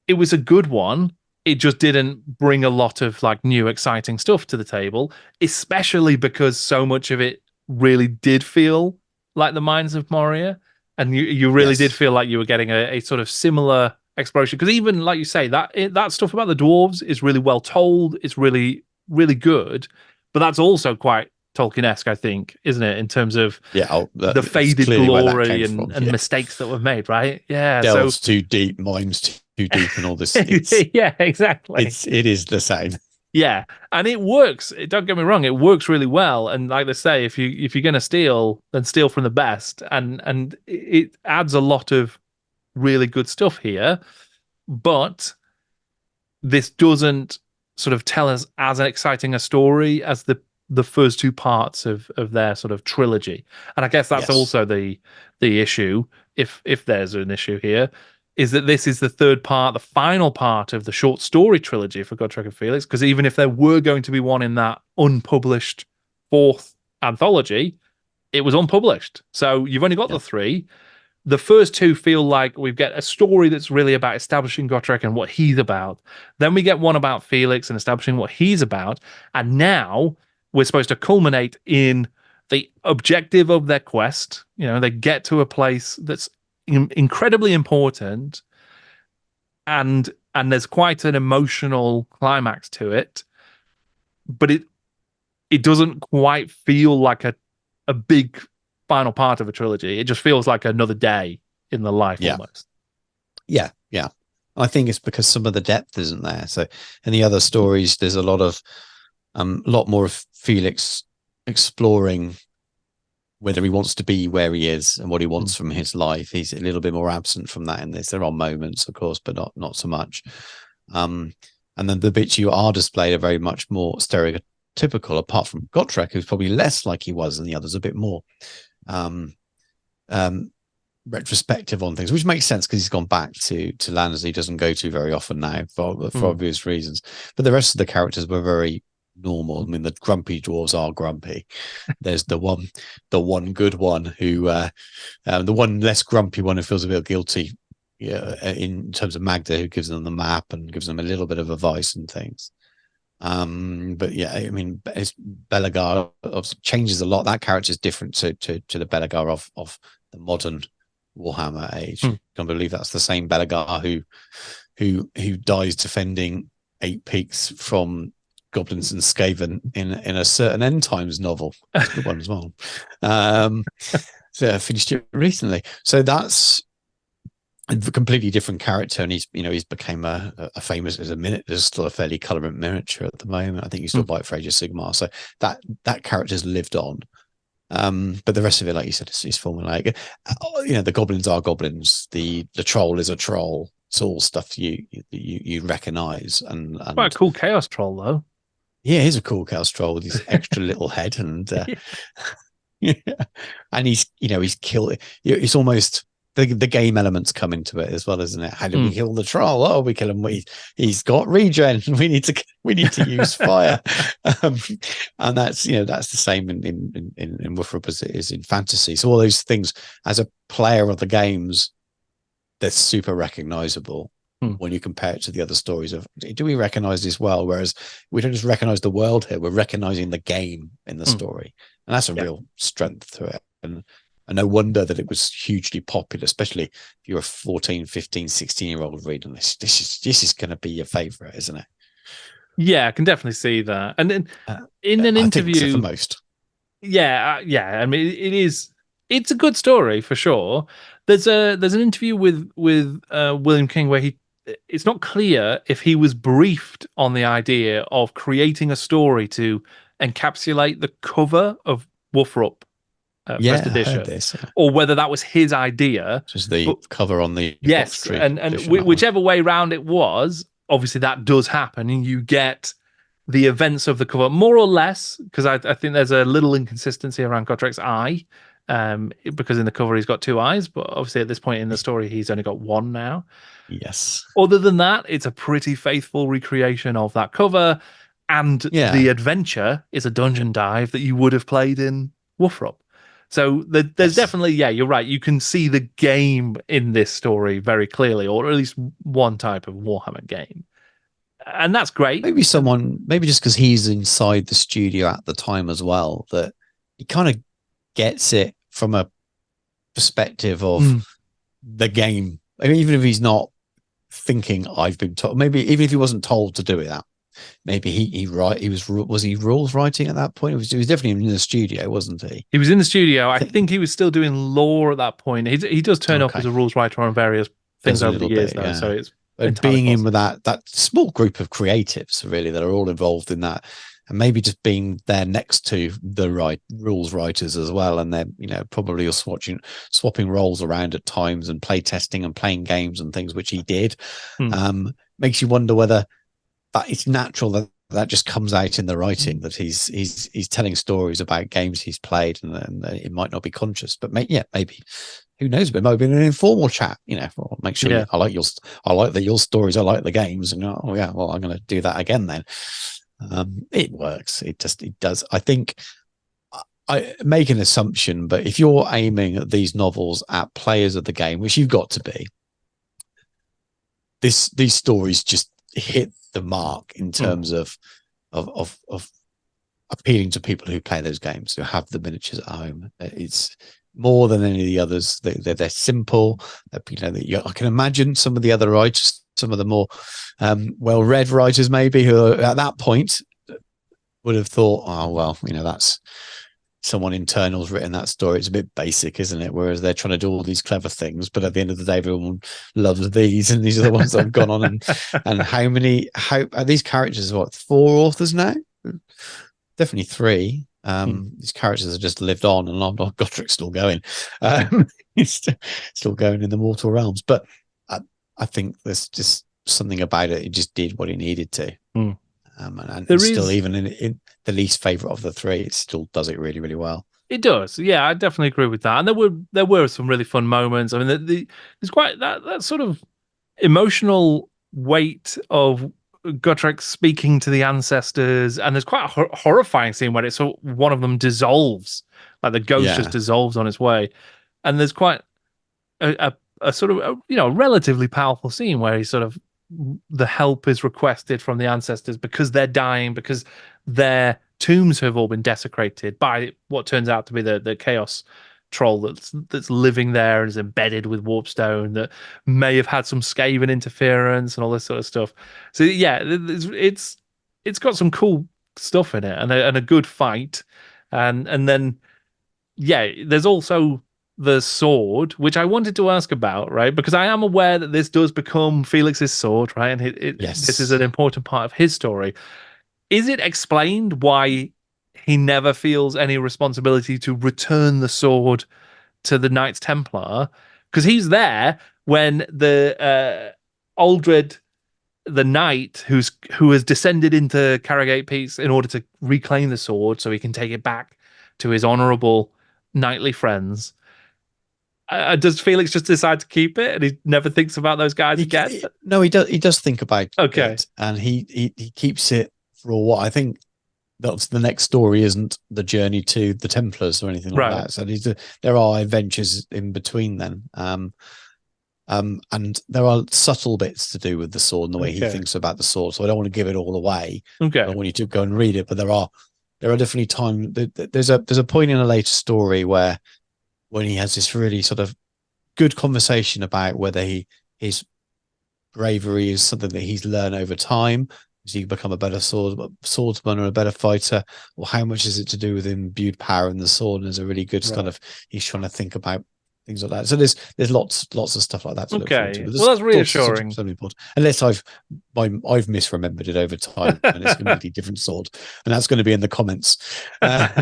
it was a good one. It just didn't bring a lot of like new exciting stuff to the table, especially because so much of it really did feel like the Mines of Moria, and you really did feel like you were getting a sort of similar exploration. Because even like you say, that stuff about the dwarves is really well told. It's really, really good, but that's also quite Tolkien-esque, I think, isn't it? In terms of the faded glory and mistakes that were made, right? Yeah, delves too deep, mines too deep, and all this. Yeah, exactly. It is the same. Yeah, and it works. Don't get me wrong; it works really well. And like they say, if you're gonna steal, then steal from the best. And it adds a lot of really good stuff here, but this doesn't sort of tell us as exciting a story as the first two parts of their sort of trilogy. And I guess that's also the issue, if there's an issue here, is that this is the third part, the final part of the short story trilogy for Gotrek and Felix, because even if there were going to be one in that unpublished fourth anthology, it was unpublished. So you've only got the three. The first two feel like we get a story that's really about establishing Gotrek and what he's about. Then we get one about Felix and establishing what he's about. And now we're supposed to culminate in the objective of their quest. They get to a place that's incredibly important, and there's quite an emotional climax to it, but it doesn't quite feel like a big final part of a trilogy. It just feels like another day in the life almost. Yeah. I think it's because some of the depth isn't there. So in the other stories, there's a lot more of Felix exploring whether he wants to be where he is and what he wants from his life. He's a little bit more absent from that in this. There are moments, of course, but not so much. And then the bits you are displayed are very much more stereotypical, apart from Gotrek, who's probably less like he was than the others, a bit more retrospective on things, which makes sense because he's gone back to lands he doesn't go to very often now for obvious reasons. But the rest of the characters were very normal. I mean, the grumpy dwarves are grumpy. There's the one good one who the one less grumpy one who feels a bit guilty in terms of Magda, who gives them the map and gives them a little bit of advice and things. But yeah, I mean, Belegar changes a lot. That character is different to the Belegar of the modern Warhammer age. I can't believe that's the same Belegar who dies defending Eight Peaks from Goblins and Skaven in a certain End Times novel. That's a good one as well. So I finished it recently. So that's a completely different character, and he's became a famous as a minute. There's still a fairly colorant miniature at the moment. I think you still buy it for Age of Sigmar. So that character's lived on. But the rest of it, like you said, is formulaic. The goblins are goblins. The troll is a troll. It's all stuff you recognize. And quite a cool chaos troll, though. Yeah, he's a cool chaos troll with his extra little head, and and he's killed. It's almost the game elements come into it as well, isn't it? How do we kill the troll? Oh, we kill him. He's got regen. We need to use fire, and that's the same in Wolfrup as it is in fantasy. So all those things, as a player of the games, they're super recognizable when you compare it to the other stories of, do we recognize this well? Whereas we don't just recognize the world here, we're recognizing the game in the story. And that's a real strength to it. And And no wonder that it was hugely popular, especially if you're a 14, 15, 16-year-old reading this. This is going to be your favorite, isn't it? Yeah, I can definitely see that. And then in an I interview, think so for most. yeah. I mean, it's a good story for sure. There's an interview with William King where it's not clear if he was briefed on the idea of creating a story to encapsulate the cover of Wolfrup first I edition, heard this. or whether that was his idea. Just the cover on the Yes, box tree and edition, whichever way round it was, obviously that does happen, and you get the events of the cover more or less, because I think there's a little inconsistency around Gotrek's eye, because in the cover he's got two eyes, but obviously at this point in the story he's only got one now. Yes. Other than that, it's a pretty faithful recreation of that cover, and the adventure is a dungeon dive that you would have played in Wolfrup. So there's definitely, you're right. You can see the game in this story very clearly, or at least one type of Warhammer game. And that's great. Maybe just because he's inside the studio at the time as well, that he kind of gets it from a perspective of the game. I mean, even if he's not thinking, I've been told, maybe even if he wasn't told to do it, maybe was he rules writing at that point? He was definitely in the studio, wasn't he? He was in the studio. I think he was still doing lore at that point. He does turn up as a rules writer on various things over the years, though. So it's being in with that small group of creatives really that are all involved in that, and maybe just being there next to the rules writers as well, and they're probably swapping roles around at times and play testing and playing games and things, which he did. Makes you wonder whether that it's natural that just comes out in the writing, that he's telling stories about games he's played, and it might not be conscious, but maybe. Who knows? But it might have been an informal chat, make sure I like your stories. I like the games. And I'm going to do that again then. It works. It does. I think I make an assumption, but if you're aiming at these novels at players of the game, which you've got to be, these stories just hit the mark in terms of appealing to people who play those games, who have the miniatures at home. It's more than any of the others. They're simple. I can imagine some of the other writers, some of the more well-read writers, maybe, who at that point would have thought, oh well, that's someone internal's written that story. It's a bit basic, isn't it? Whereas they're trying to do all these clever things, but at the end of the day, everyone loves these, and these are the ones that have gone on. And how are these characters? What, 4 authors now? Definitely 3. These characters have just lived on, and Gotrek's still going. He's still going in the mortal realms. But I think there's just something about it. It just did what it needed to. And it's still, even in the least favorite of the 3, it still does it really, really well. It does. Yeah, I definitely agree with that. And there were some really fun moments. I mean, there's quite that sort of emotional weight of Gotrek speaking to the ancestors, and there's quite a horrifying scene where one of them dissolves, like the ghost just dissolves on its way, and there's quite a sort of relatively powerful scene where he sort of, the help is requested from the ancestors because they're dying, because their tombs have all been desecrated by what turns out to be the chaos troll that's living there and is embedded with warpstone, that may have had some Skaven interference and all this sort of stuff. So it's got some cool stuff in it, and a good fight, and then there's also the sword, which I wanted to ask about, right? Because I am aware that this does become Felix's sword, right? And this is an important part of his story. Is it explained why he never feels any responsibility to return the sword to the Knights Templar? Because he's there when the Aldred, the knight who has descended into Carragate Peaks in order to reclaim the sword so he can take it back to his honourable knightly friends. Does Felix just decide to keep it, and he never thinks about those guys again? No, he does. He does think about it, and he keeps it for what I think. That's the next story, isn't the journey to the Templars or anything like that. So there are adventures in between then, and there are subtle bits to do with the sword and the way he thinks about the sword. So I don't want to give it all away. I want you to go and read it, but there are definitely times. There's a point in a later story where when he has this really sort of good conversation about whether his bravery is something that he's learned over time, as he become a better swordsman or a better fighter, or how much is it to do with him imbued power in the sword? And there's a really good kind of, he's trying to think about things like that. So there's lots of stuff like that to look forward to. Well, that's reassuring. So important. Unless I've misremembered it over time, and it's a completely different sword, and that's going to be in the comments. But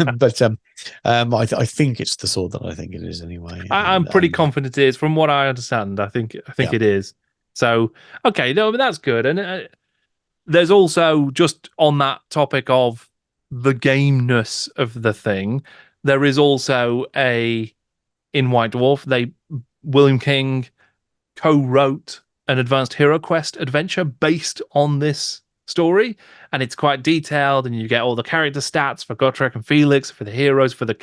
I think it's the sword that I think it is anyway. I'm pretty confident it is, from what I understand. I think it is. So okay, no, but that's good. And there's also, just on that topic of the gameness of the thing, there is also in White Dwarf, William King co-wrote an Advanced Hero Quest adventure based on this story, and it's quite detailed, and you get all the character stats for Gotrek and Felix, for the heroes, for the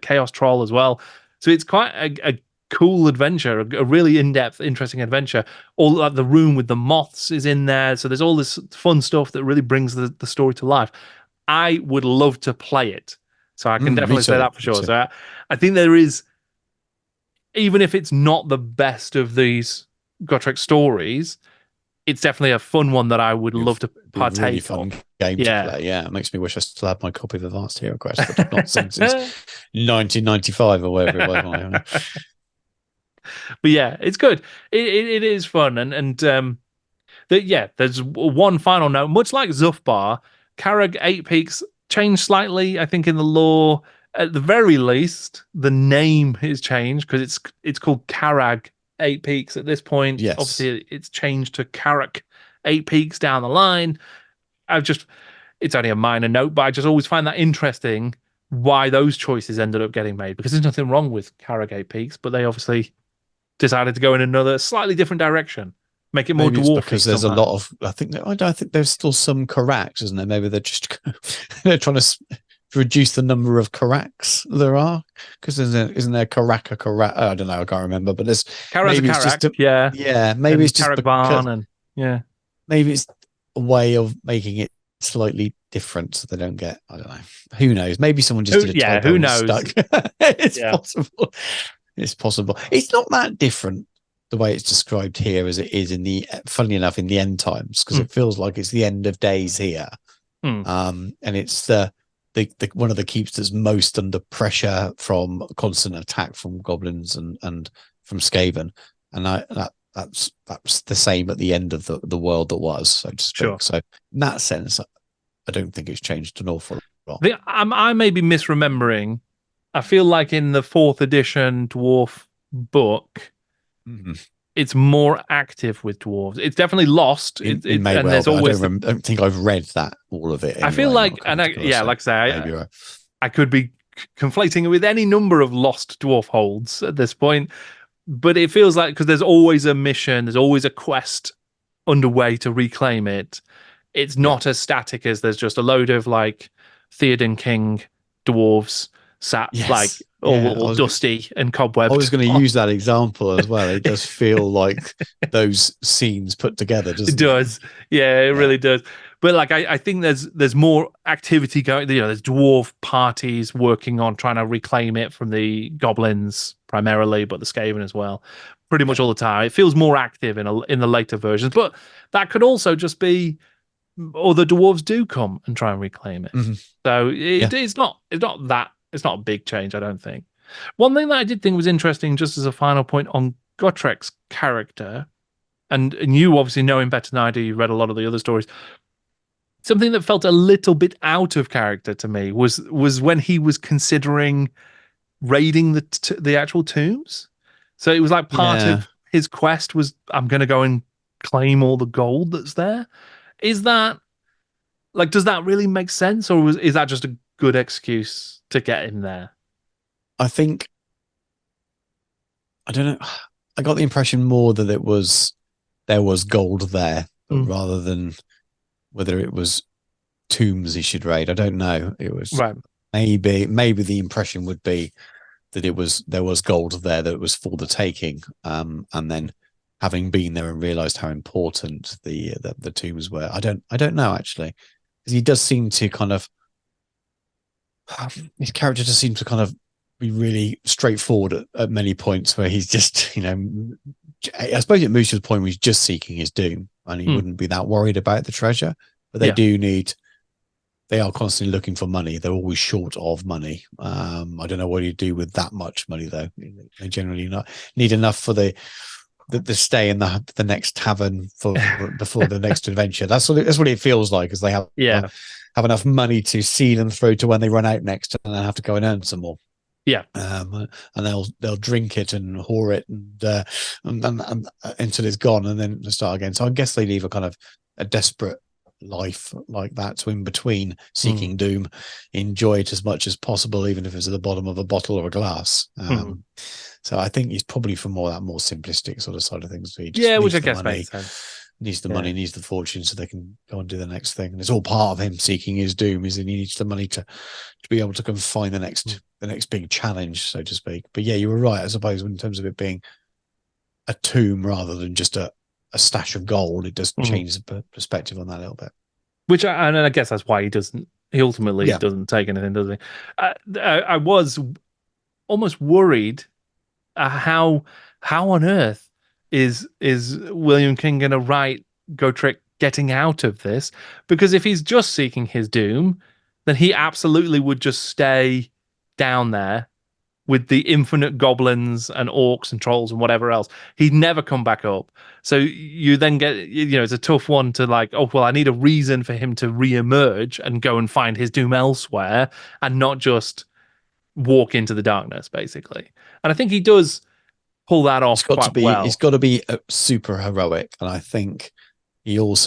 Chaos Troll as well. So it's quite a cool adventure, a really in-depth, interesting adventure. All like the room with the moths is in there, so there's all this fun stuff that really brings the story to life. I would love to play it, so I can definitely say that for sure. So I think there is, even if it's not the best of these Gotrek stories, it's definitely a fun one that I would love to partake really fun game to play. Yeah, it makes me wish I still had my copy of Advanced Hero Quest, but I've not seen since 1995 or whatever it was. But yeah, it's good. It is fun, and there's one final note. Much like Zufbar, Carrag Eight Peaks changed slightly, I think, in the lore. At the very least, the name is changed, because it's called Carrag Eight Peaks at this point. Yes. Obviously, it's changed to Carrack Eight Peaks down the line. It's only a minor note, but I just always find that interesting why those choices ended up getting made, because there's nothing wrong with Carrag Eight Peaks, but they obviously decided to go in another slightly different direction, make it more dwarfy. Because there's a lot of, I think there's still some Carracks, isn't there? Maybe they're trying to reduce the number of Carracks there are, because isn't there Carrack? I don't know, I can't remember, but there's maybe it's just maybe it's just maybe it's a way of making it slightly different so they don't get, I don't know, who knows, maybe someone just did a typo, who knows, it's possible. It's possible. It's not that different the way it's described here as it is funnily enough, in the end times, because it feels like it's the end of days here. And it's the one of the keeps that's most under pressure from constant attack from goblins and from Skaven, and that's the same at the end of the world that was, so to speak. Sure. So in that sense, I don't think it's changed an awful lot. I may be misremembering. I feel like in the 4th edition dwarf book, it's more active with dwarves. It's definitely lost. There's always. I don't think I've read that, all of it. Anyway. I feel like, like I say, I could be conflating it with any number of lost dwarf holds at this point, but it feels like, because there's always a mission, there's always a quest underway to reclaim it. It's not as static as there's just a load of like Theoden King dwarves sat all dusty and cobwebbed. I was going to use that example as well. It does feel like those scenes put together, doesn't it? It does. Yeah, it really does. But like, I think there's more activity going. There's dwarf parties working on trying to reclaim it from the goblins primarily, but the Skaven as well. Pretty much all the time. It feels more active in the later versions, but that could also just be, or the dwarves do come and try and reclaim it. So it's not a big change, I don't think. One thing that I did think was interesting, just as a final point on Gotrek's character, and you obviously know him better than I do, you read a lot of the other stories. Something that felt a little bit out of character to me was when he was considering raiding the actual tombs. So it was like part of his quest was, I'm going to go and claim all the gold that's there. Is that, like, does that really make sense, or is that just a good excuse to get him there? I think, I don't know, I got the impression more that there was gold there, rather than whether it was tombs he should raid. I don't know. It was maybe the impression would be that there was gold there that was for the taking, and then having been there and realized how important the tombs were. I don't know, actually, because he does seem to kind of, his character just seems to kind of be really straightforward at many points where he's just, I suppose it moves to the point where he's just seeking his doom and he wouldn't be that worried about the treasure. But they are constantly looking for money. They're always short of money. I don't know what you do with that much money, though. They generally not need enough for the stay in the next tavern before the next adventure. That's what it feels like, because they have enough money to see them through to when they run out next, and then have to go and earn some more. Yeah, and they'll drink it and whore it and until it's gone, and then start again. So I guess they leave a kind of a desperate life like that. So in between seeking doom, enjoy it as much as possible, even if it's at the bottom of a bottle or a glass. So I think he's probably from more simplistic sort of side of things. So which I guess makes sense. Needs the money, needs the fortune, so they can go and do the next thing. And it's all part of him seeking his doom. Is that he needs the money to be able to go and find the next big challenge, so to speak. But yeah, you were right, I suppose, in terms of it being a tomb rather than just a stash of gold. It does change the perspective on that a little bit. Which I guess that's why he ultimately doesn't take anything, does he? I was almost worried how on earth is William King going to write Gotrek getting out of this? Because if he's just seeking his doom, then he absolutely would just stay down there with the infinite goblins and orcs and trolls and whatever else. He'd never come back up. So you then get, it's a tough one to I need a reason for him to re-emerge and go and find his doom elsewhere and not just walk into the darkness, basically. And I think he does pull that off quite well. It's got to be super heroic. And I think he's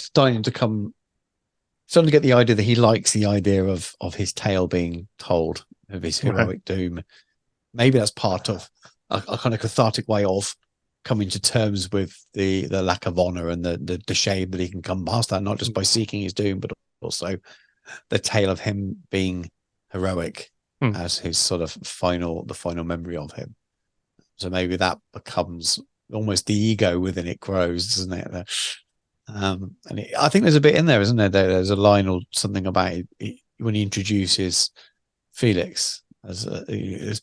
starting to get the idea that he likes the idea of his tale being told, of his heroic doom. Maybe that's part of a kind of cathartic way of coming to terms with the lack of honor and the shame that he can come past that, not just by seeking his doom, but also the tale of him being heroic as his sort of the final memory of him. So maybe that becomes almost the ego within it grows, doesn't it? I think there's a bit in there, isn't there? There's a line or something about it when he introduces Felix as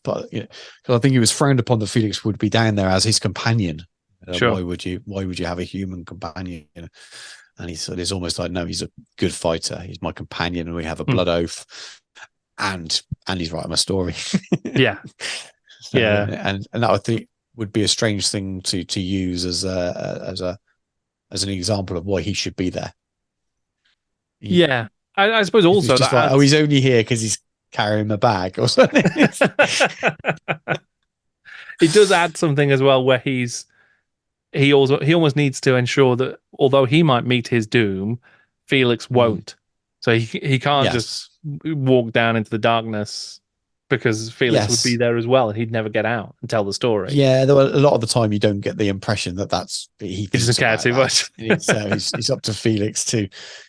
part. Because I think he was frowned upon that Felix would be down there as his companion. Sure. Why would you have a human companion? And it's almost like, no, he's a good fighter. He's my companion, and we have a blood oath, and he's writing my story. Yeah. So, and that I think would be a strange thing to use as an example of why he should be there. I suppose also that he's only here because he's carrying a bag or something. It does add something as well, where he almost needs to ensure that although he might meet his doom, Felix won't. So he can't just walk down into the darkness, because Felix would be there as well, and he'd never get out and tell the story. Yeah, a lot of the time you don't get the impression that he doesn't care too much. It's up to Felix to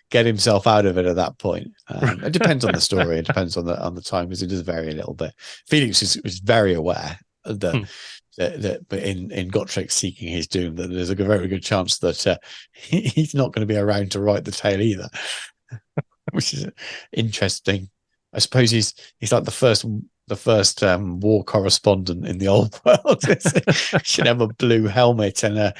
get himself out of it at that point. It depends on the story. It depends on the time, because it does vary a little bit. Felix is very aware that but in Gotrek seeking his doom, that there's a very good chance that he's not going to be around to write the tale either, which is interesting. I suppose he's like the first war correspondent in the old world. Should have a blue helmet and a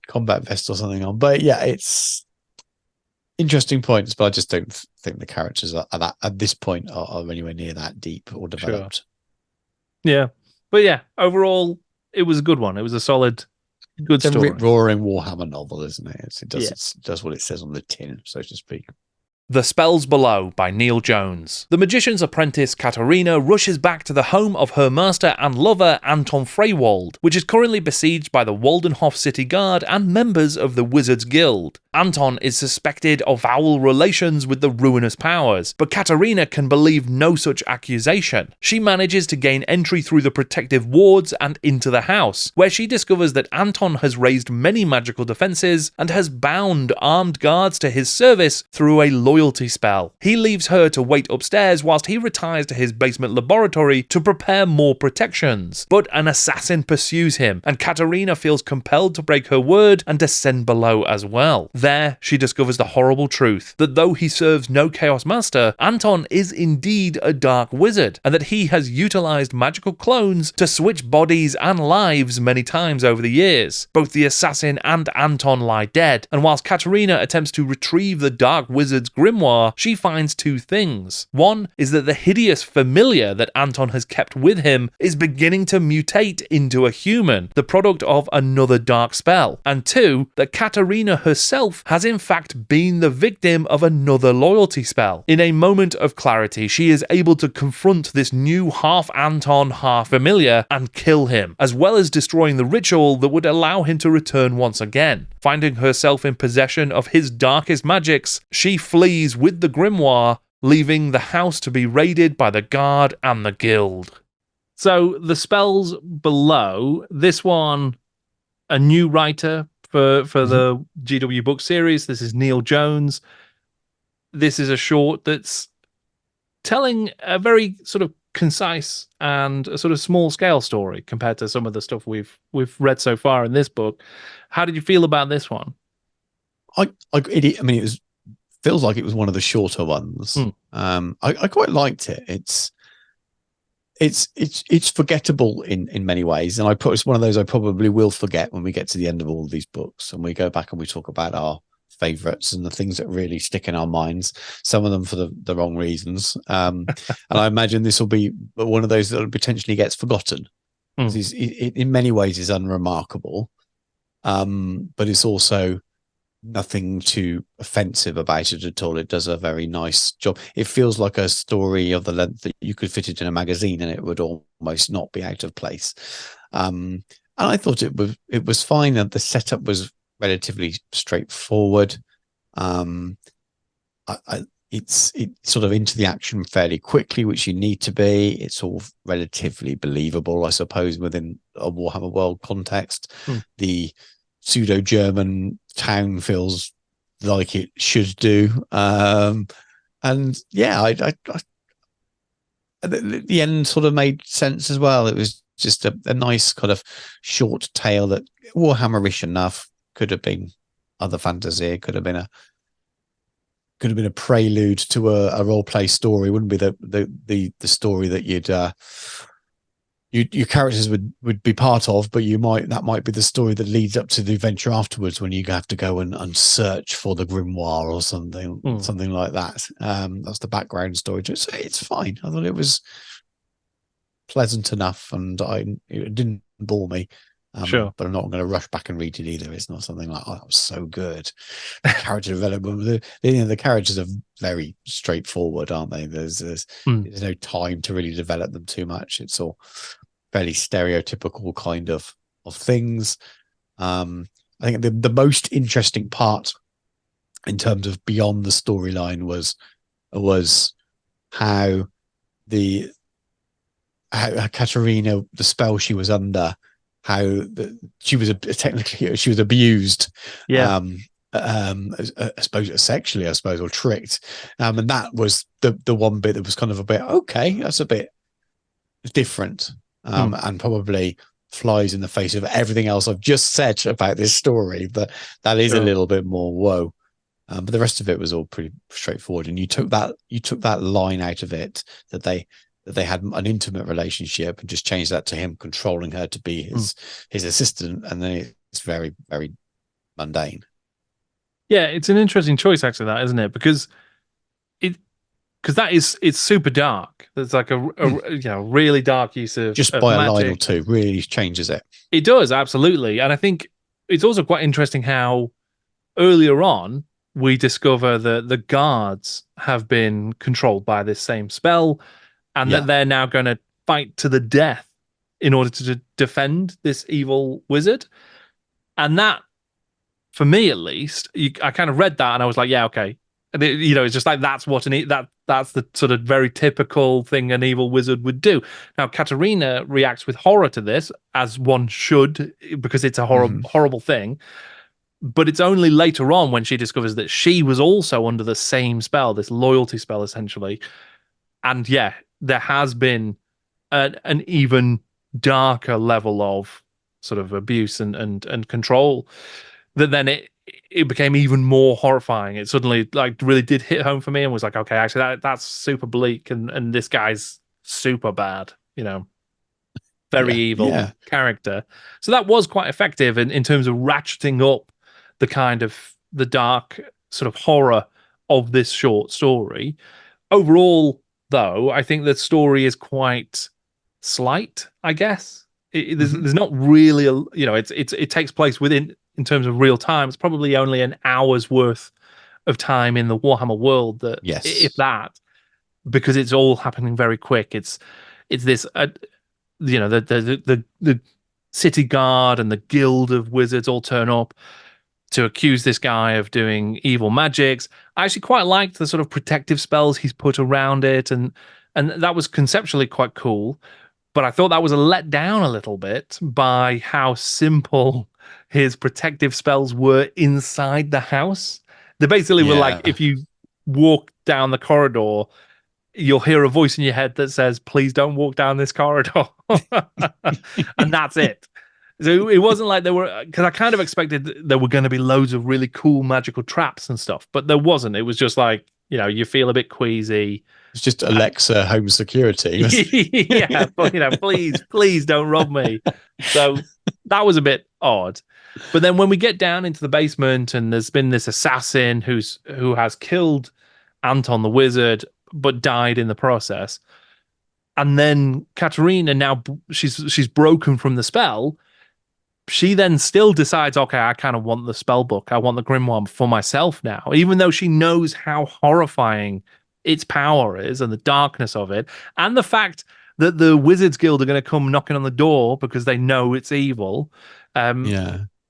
combat vest or something on. But yeah, it's interesting points. But I just don't think the characters at this point are anywhere near that deep or developed. Sure. Yeah, but yeah, overall, it was a good one. It was a solid, good story. It's a rip-roaring Warhammer novel, isn't it? It does what it says on the tin, so to speak. The Spells Below by Neil Jones. The magician's apprentice Katarina rushes back to the home of her master and lover Anton Freywald, which is currently besieged by the Waldenhof City Guard and members of the Wizards Guild. Anton is suspected of foul relations with the ruinous powers, but Katarina can believe no such accusation. She manages to gain entry through the protective wards and into the house, where she discovers that Anton has raised many magical defences and has bound armed guards to his service through a loyal loyalty spell. He leaves her to wait upstairs whilst he retires to his basement laboratory to prepare more protections. But an assassin pursues him, and Katerina feels compelled to break her word and descend below as well. There, she discovers the horrible truth that though he serves no Chaos Master, Anton is indeed a dark wizard, and that he has utilized magical clones to switch bodies and lives many times over the years. Both the assassin and Anton lie dead, and whilst Katerina attempts to retrieve the dark wizard's grimoire, she finds two things. One is that the hideous familiar that Anton has kept with him is beginning to mutate into a human, the product of another dark spell. And two, that Katerina herself has in fact been the victim of another loyalty spell. In a moment of clarity, she is able to confront this new half Anton, half familiar and kill him, as well as destroying the ritual that would allow him to return once again. Finding herself in possession of his darkest magics, she flees with the grimoire, leaving the house to be raided by the guard and the guild. So the spells below, this one, a new writer for the GW book series. This is Neil Jones. This is a short that's telling a very sort of concise and a sort of small scale story compared to some of the stuff we've read so far in this book. How did you feel about this one? It feels like it was one of the shorter ones. I quite liked it. It's forgettable in many ways, and it's one of those I probably will forget when we get to the end of all of these books and we go back and we talk about our favorites and the things that really stick in our minds, some of them for the wrong reasons. And I imagine this will be one of those that potentially gets forgotten. It in many ways is unremarkable, but it's also nothing too offensive about it at all. It does a very nice job. It feels like a story of the length that you could fit it in a magazine and it would almost not be out of place. And I thought it was fine, and the setup was relatively straightforward. It's sort of into the action fairly quickly, which you need to be. It's all relatively believable, I suppose, within a Warhammer world context. The pseudo-German town feels like it should do. And yeah, the end sort of made sense as well. It was just a nice kind of short tale that Warhammer-ish enough. Could have been other fantasy. It could have been a prelude to a role play story. It wouldn't be the story that your characters would be part of, but that might be the story that leads up to the adventure afterwards when you have to go and search for the grimoire or something like that. That's the background story to it. So it's fine. I thought it was pleasant enough, and it didn't bore me. Sure. But I'm not going to rush back and read it either. It's not something like, oh, that was so good. The character development, the characters are very straightforward, aren't they? There's no time to really develop them too much. It's all fairly stereotypical kind of things. I think the most interesting part in terms of beyond the storyline was how Katerina, the spell she was under, how she was abused, I suppose sexually, or tricked, and that was the one bit that was kind of a bit okay. That's a bit different, and probably flies in the face of everything else I've just said about this story. But that is a little bit more whoa. But the rest of it was all pretty straightforward, and you took that line out of it that they had an intimate relationship and just changed that to him controlling her to be his assistant, and then it's very, very mundane. Yeah, it's an interesting choice, actually, that, isn't it? Because it's super dark. There's like a really dark use of just by magic. A line or two really changes it. It does, absolutely. And I think it's also quite interesting how earlier on we discover that the guards have been controlled by this same spell, and that they're now going to fight to the death in order to defend this evil wizard. And that, for me at least, I kind of read that and I was like, yeah, okay. And it's just like that's the sort of very typical thing an evil wizard would do. Now, Katerina reacts with horror to this, as one should, because it's a horrible thing. But it's only later on when she discovers that she was also under the same spell, this loyalty spell, essentially. And yeah, there has been an even darker level of sort of abuse and control that then it became even more horrifying. It suddenly like really did hit home for me and was like, okay, actually that's super bleak and this guy's super bad, very evil character. So that was quite effective in terms of ratcheting up the kind of the dark sort of horror of this short story. Overall, though, I think the story is quite slight, I guess. There's not really it takes place within, in terms of real time, it's probably only an hour's worth of time in the Warhammer world, that if that, because it's all happening very quick. It's this the city guard and the guild of wizards all turn up to accuse this guy of doing evil magics. I actually quite liked the sort of protective spells he's put around it, and that was conceptually quite cool. But I thought that was let down a little bit by how simple his protective spells were inside the house. They basically were like, if you walk down the corridor, you'll hear a voice in your head that says, please don't walk down this corridor. And that's it. So it wasn't like there were, because I kind of expected there were going to be loads of really cool magical traps and stuff, but there wasn't. It was just like, you feel a bit queasy. It's just Alexa home security. Yeah, but please don't rob me. So that was a bit odd. But then when we get down into the basement and there's been this assassin who has killed Anton the wizard, but died in the process. And then Katerina, now she's broken from the spell. She then still decides, okay, I kind of want the spell book. I want the grimoire for myself now, even though she knows how horrifying its power is and the darkness of it. And the fact that the Wizards Guild are going to come knocking on the door because they know it's evil.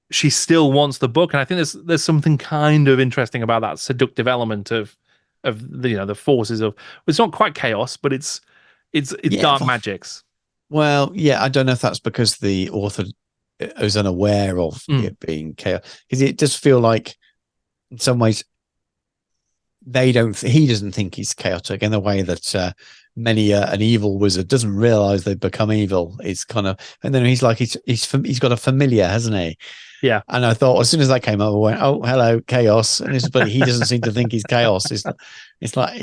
She still wants the book. And I think there's something kind of interesting about that seductive element of the forces of, it's not quite chaos, but it's dark magics. Well, yeah, I don't know if that's because the author is unaware of it being chaos, because it does feel like in some ways he doesn't think he's chaotic in the way that many an evil wizard doesn't realize they've become evil. It's kind of, and then he's like he's got a familiar, hasn't he? Yeah. And I thought as soon as that came up, I went, "Oh, hello, chaos." And but he doesn't seem to think he's chaos. It's like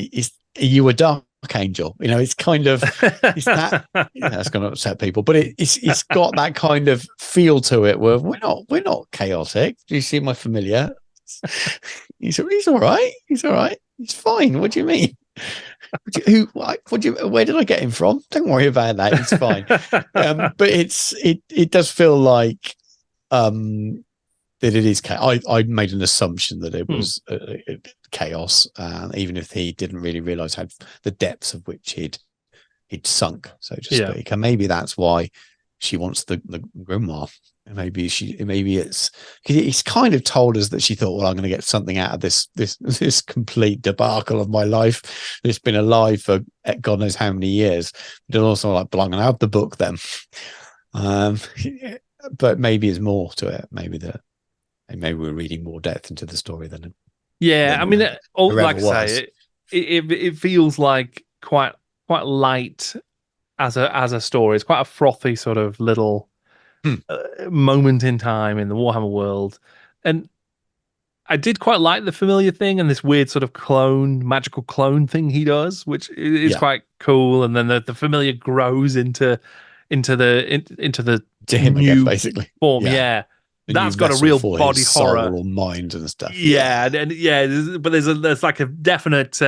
are you a dark angel? It's kind of it's that. That's going to upset people, but it's got that kind of feel to it where we're not chaotic. Do you see my familiar? He's all right. He's all right. He's fine. What do you mean? Where did I get him from? Don't worry about that. It's fine. But it does feel like that it is chaos. I made an assumption that it was chaos, even if he didn't really realize how the depths of which he'd sunk, so to speak. And maybe that's why she wants the grimoire. Maybe it's because he's kind of told us that she thought, well, I'm going to get something out of this complete debacle of my life. It's been alive for God knows how many years. But also like, but I'm going to have the book then. But maybe there's more to it. Maybe we're reading more depth into the story than. Yeah, I mean, like I say, it feels like quite light as a story. It's quite a frothy sort of little moment in time in the Warhammer world, and I did quite like the familiar thing and this weird sort of magical clone thing he does, which is quite cool. And then the familiar grows into the to him new again, basically form. Yeah. That's got a real body horror, or mind and stuff. But there's like a definite.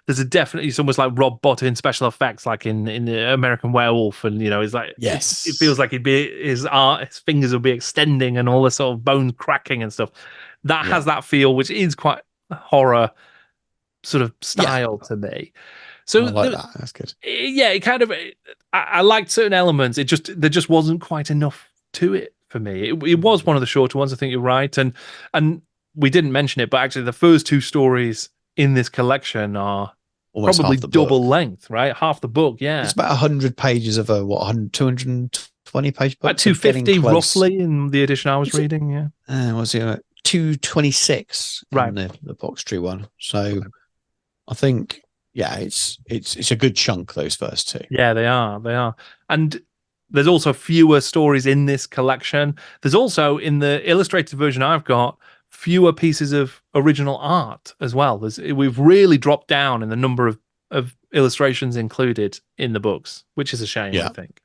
There's a definite. It's almost like Rob Bottin in special effects, like in the American Werewolf, and it's like it feels like his fingers will be extending and all this sort of bones cracking and stuff. That has that feel, which is quite horror sort of style to me. So I like that. That's good. Yeah, it kind of. I liked certain elements. There just wasn't quite enough to it for me. It was one of the shorter ones. I think you're right, and we didn't mention it, but actually the first two stories in this collection are almost probably double length, right? Half the book, yeah. It's about 100 pages of a 220 page book. About 250 roughly in the edition I was reading, yeah. Was it 226 Right. in the box tree one. So I think, it's a good chunk, those first two. Yeah, they are. And there's also fewer stories in this collection. There's also, in the illustrated version I've got, fewer pieces of original art as well. We've really dropped down in the number of illustrations included in the books, which is a shame, I think.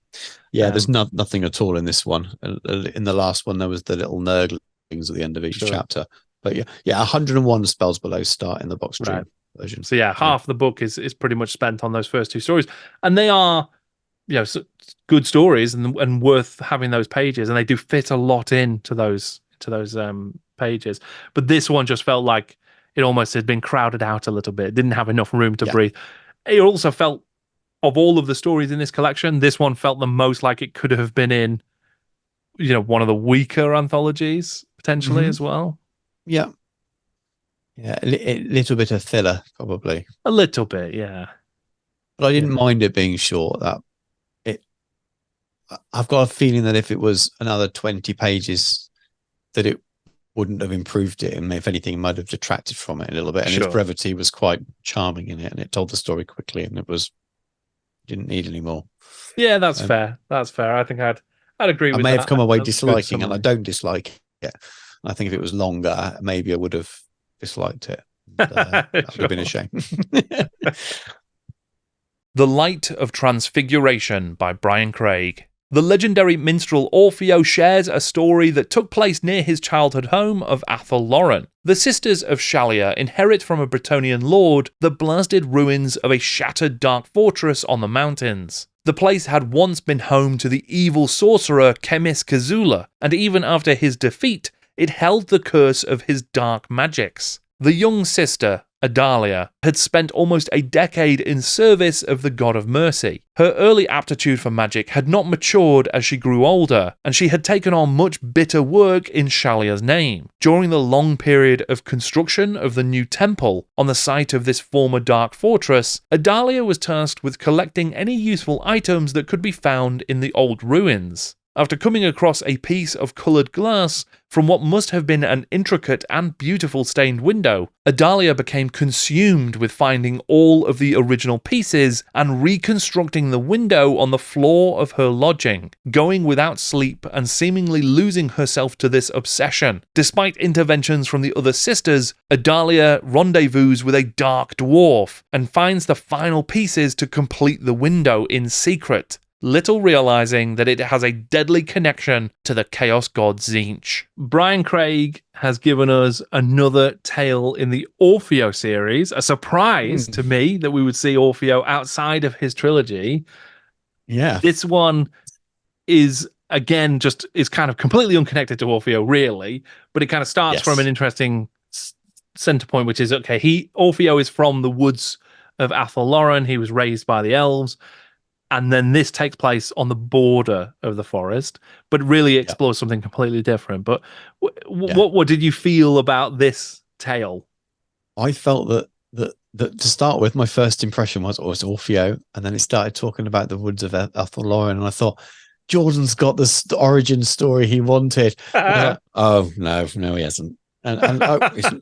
Yeah, there's nothing at all in this one. In the last one, there was the little nurglings at the end of each chapter. But 101 spells below start in the box tree version. So half the book is pretty much spent on those first two stories, and they are, good stories and worth having those pages, and they do fit a lot into those pages. But this one just felt like it almost had been crowded out a little bit. It didn't have enough room to breathe. It also felt, of all of the stories in this collection, this one felt the most like it could have been in, one of the weaker anthologies potentially as well. Yeah, a little bit of filler, probably. A little bit, yeah. But I didn't mind it being short. I've got a feeling that if it was another 20 pages, that it wouldn't have improved it, and if anything, might have detracted from it a little bit. And its brevity was quite charming in it, and it told the story quickly, and didn't need any more. Yeah, that's fair. That's fair. I think I'd agree with that. I may have come away disliking, and I don't dislike it. I think if it was longer, maybe I would have disliked it. That would have been a shame. The Light of Transfiguration by Brian Craig. The legendary minstrel Orfeo shares a story that took place near his childhood home of Atholloran. The sisters of Shalia inherit from a Bretonnian lord the blasted ruins of a shattered dark fortress on the mountains. The place had once been home to the evil sorcerer Chemis Kazula, and even after his defeat, it held the curse of his dark magics. The young sister, Adalia, had spent almost a decade in service of the God of Mercy. Her early aptitude for magic had not matured as she grew older, and she had taken on much bitter work in Shalia's name. During the long period of construction of the new temple on the site of this former dark fortress, Adalia was tasked with collecting any useful items that could be found in the old ruins. After coming across a piece of coloured glass from what must have been an intricate and beautiful stained window, Adalia became consumed with finding all of the original pieces and reconstructing the window on the floor of her lodging, going without sleep and seemingly losing herself to this obsession. Despite interventions from the other sisters, Adalia rendezvous with a dark dwarf and finds the final pieces to complete the window in secret, little realizing that it has a deadly connection to the Chaos God Tzeentch. Brian Craig has given us another tale in the Orfeo series, a surprise to me that we would see Orfeo outside of his trilogy. Yeah. This one is, again, is kind of completely unconnected to Orfeo, really, but it kind of starts from an interesting center point, which is, Orfeo is from the woods of Atholloran. He was raised by the elves. And then this takes place on the border of the forest, but really explores something completely different. But what did you feel about this tale? I felt that to start with, my first impression was Orfeo, and then it started talking about the woods of Atholloran, and I thought, Jordan's got the origin story he wanted. Oh no, he hasn't. And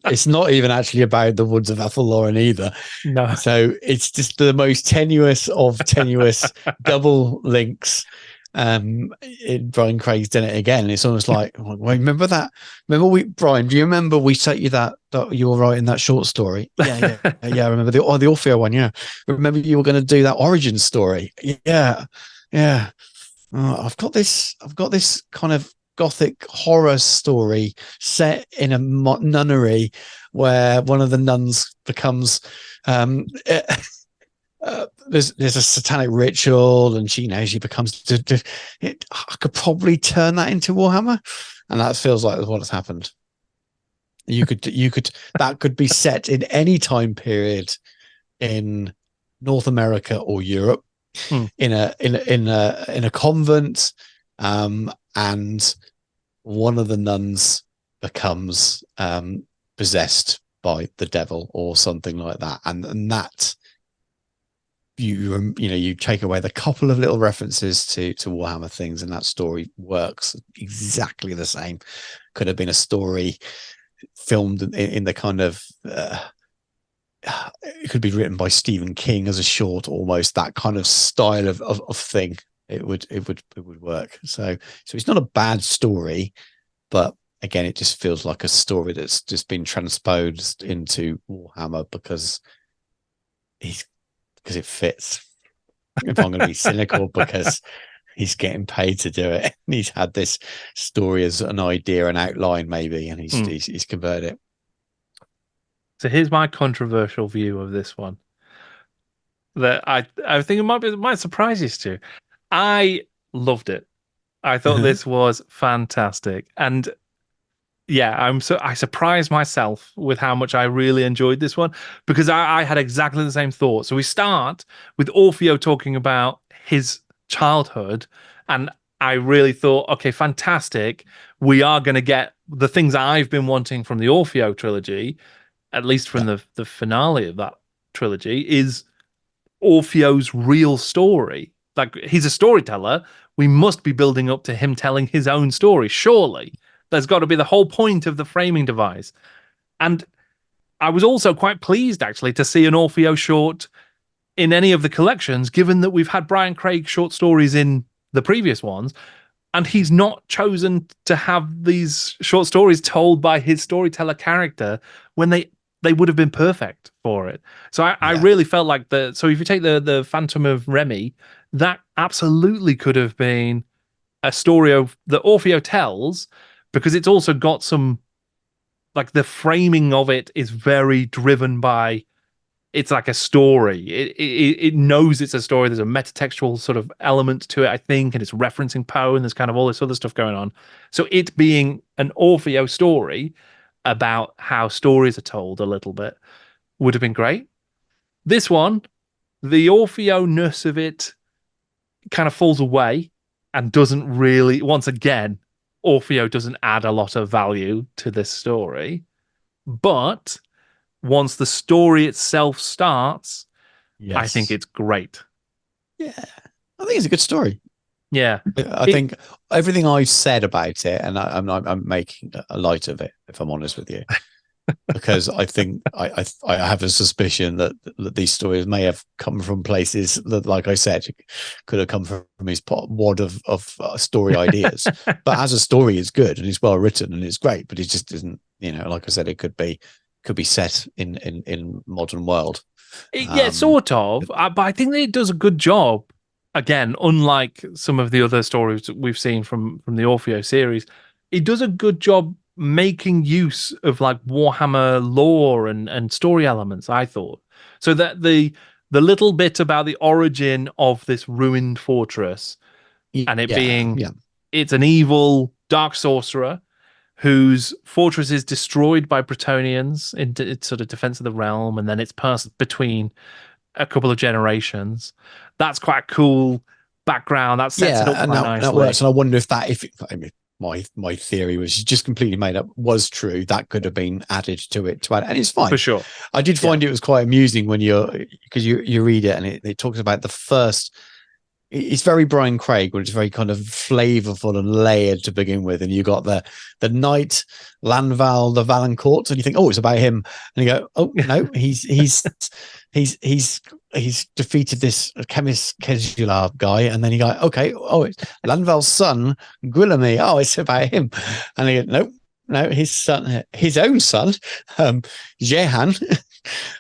it's not even actually about the woods of Atholloran either. No. So it's just the most tenuous of tenuous double links. Brian Craig's done it again. It's almost like, remember that? Brian, do you remember we sent you that you were writing that short story? Yeah. I remember the Orfeo one. Yeah. Remember you were going to do that origin story. Yeah. I've got this kind of Gothic horror story set in a nunnery where one of the nuns becomes there's a satanic ritual, and she becomes I could probably turn that into Warhammer, and that feels like what has happened. You could that could be set in any time period in North America or Europe, in a convent, and one of the nuns becomes possessed by the devil or something like that, and that you take away the couple of little references to Warhammer things, and that story works exactly the same. Could have been a story filmed in the kind of it could be written by Stephen King as a short, almost that kind of style of thing. It would work. So it's not a bad story, but again, it just feels like a story that's just been transposed into Warhammer because it fits. If I'm going to be cynical, because he's getting paid to do it. And he's had this story as an idea, an outline maybe, and he's converted it. So here's my controversial view of this one. That I think it might surprise you, Stu. I loved it. I thought this was fantastic. And yeah, I surprised myself with how much I really enjoyed this one, because I had exactly the same thought. So we start with Orfeo talking about his childhood, and I really thought, okay, fantastic. We are going to get the things I've been wanting from the Orfeo trilogy, at least from the finale of that trilogy, is Orfeo's real story. Like, he's a storyteller. We must be building up to him telling his own story, surely. There's got to be the whole point of the framing device. And I was also quite pleased, actually, to see an Orfeo short in any of the collections, given that we've had Brian Craig short stories in the previous ones, and he's not chosen to have these short stories told by his storyteller character when they would have been perfect for it. So I really felt like so if you take the Phantom of Remy, that absolutely could have been a story that Orfeo tells, because it's also got some, like, the framing of it is very driven by, it's like a story. It knows it's a story. There's a metatextual sort of element to it, I think, and it's referencing Poe, and there's kind of all this other stuff going on. So it being an Orfeo story about how stories are told a little bit would have been great. This one, the Orfeo-ness of it kind of falls away and doesn't really, once again, Orfeo doesn't add a lot of value to this story. But once the story itself starts, I think it's great. Yeah, I think it's a good story. Yeah, I think everything I've said about it, and I'm making a light of it, if I'm honest with you, because I think I have a suspicion that these stories may have come from places that, like I said, could have come from his wad of story ideas. But as a story, it's good and it's well written and it's great. But it just isn't, like I said, it could be set in modern world. Yeah, sort of. But I think that it does a good job. Again, unlike some of the other stories we've seen from the Orfeo series, it does a good job making use of, like, Warhammer lore and story elements, I thought. So that the little bit about the origin of this ruined fortress, and it being it's an evil dark sorcerer whose fortress is destroyed by Bretonnians in sort of defense of the realm, and then it's passed between a couple of generations. That's quite a cool background. That sets it up quite nicely. That works. And I wonder if my theory was just completely made up, was true, that could have been added to it and it's fine. For sure. I did find it was quite amusing when because you read it and it talks about the first. It's very Brian Craig, but it's very kind of flavorful and layered to begin with. And you got the knight Lanval the Valancourt, and you think, oh, it's about him. And you go, oh no, he's defeated this chemist Kedular guy, and then you go, okay, oh, it's Lanval's son Guillaume. Oh, it's about him. And you go, no, his son, his own son, Jehan.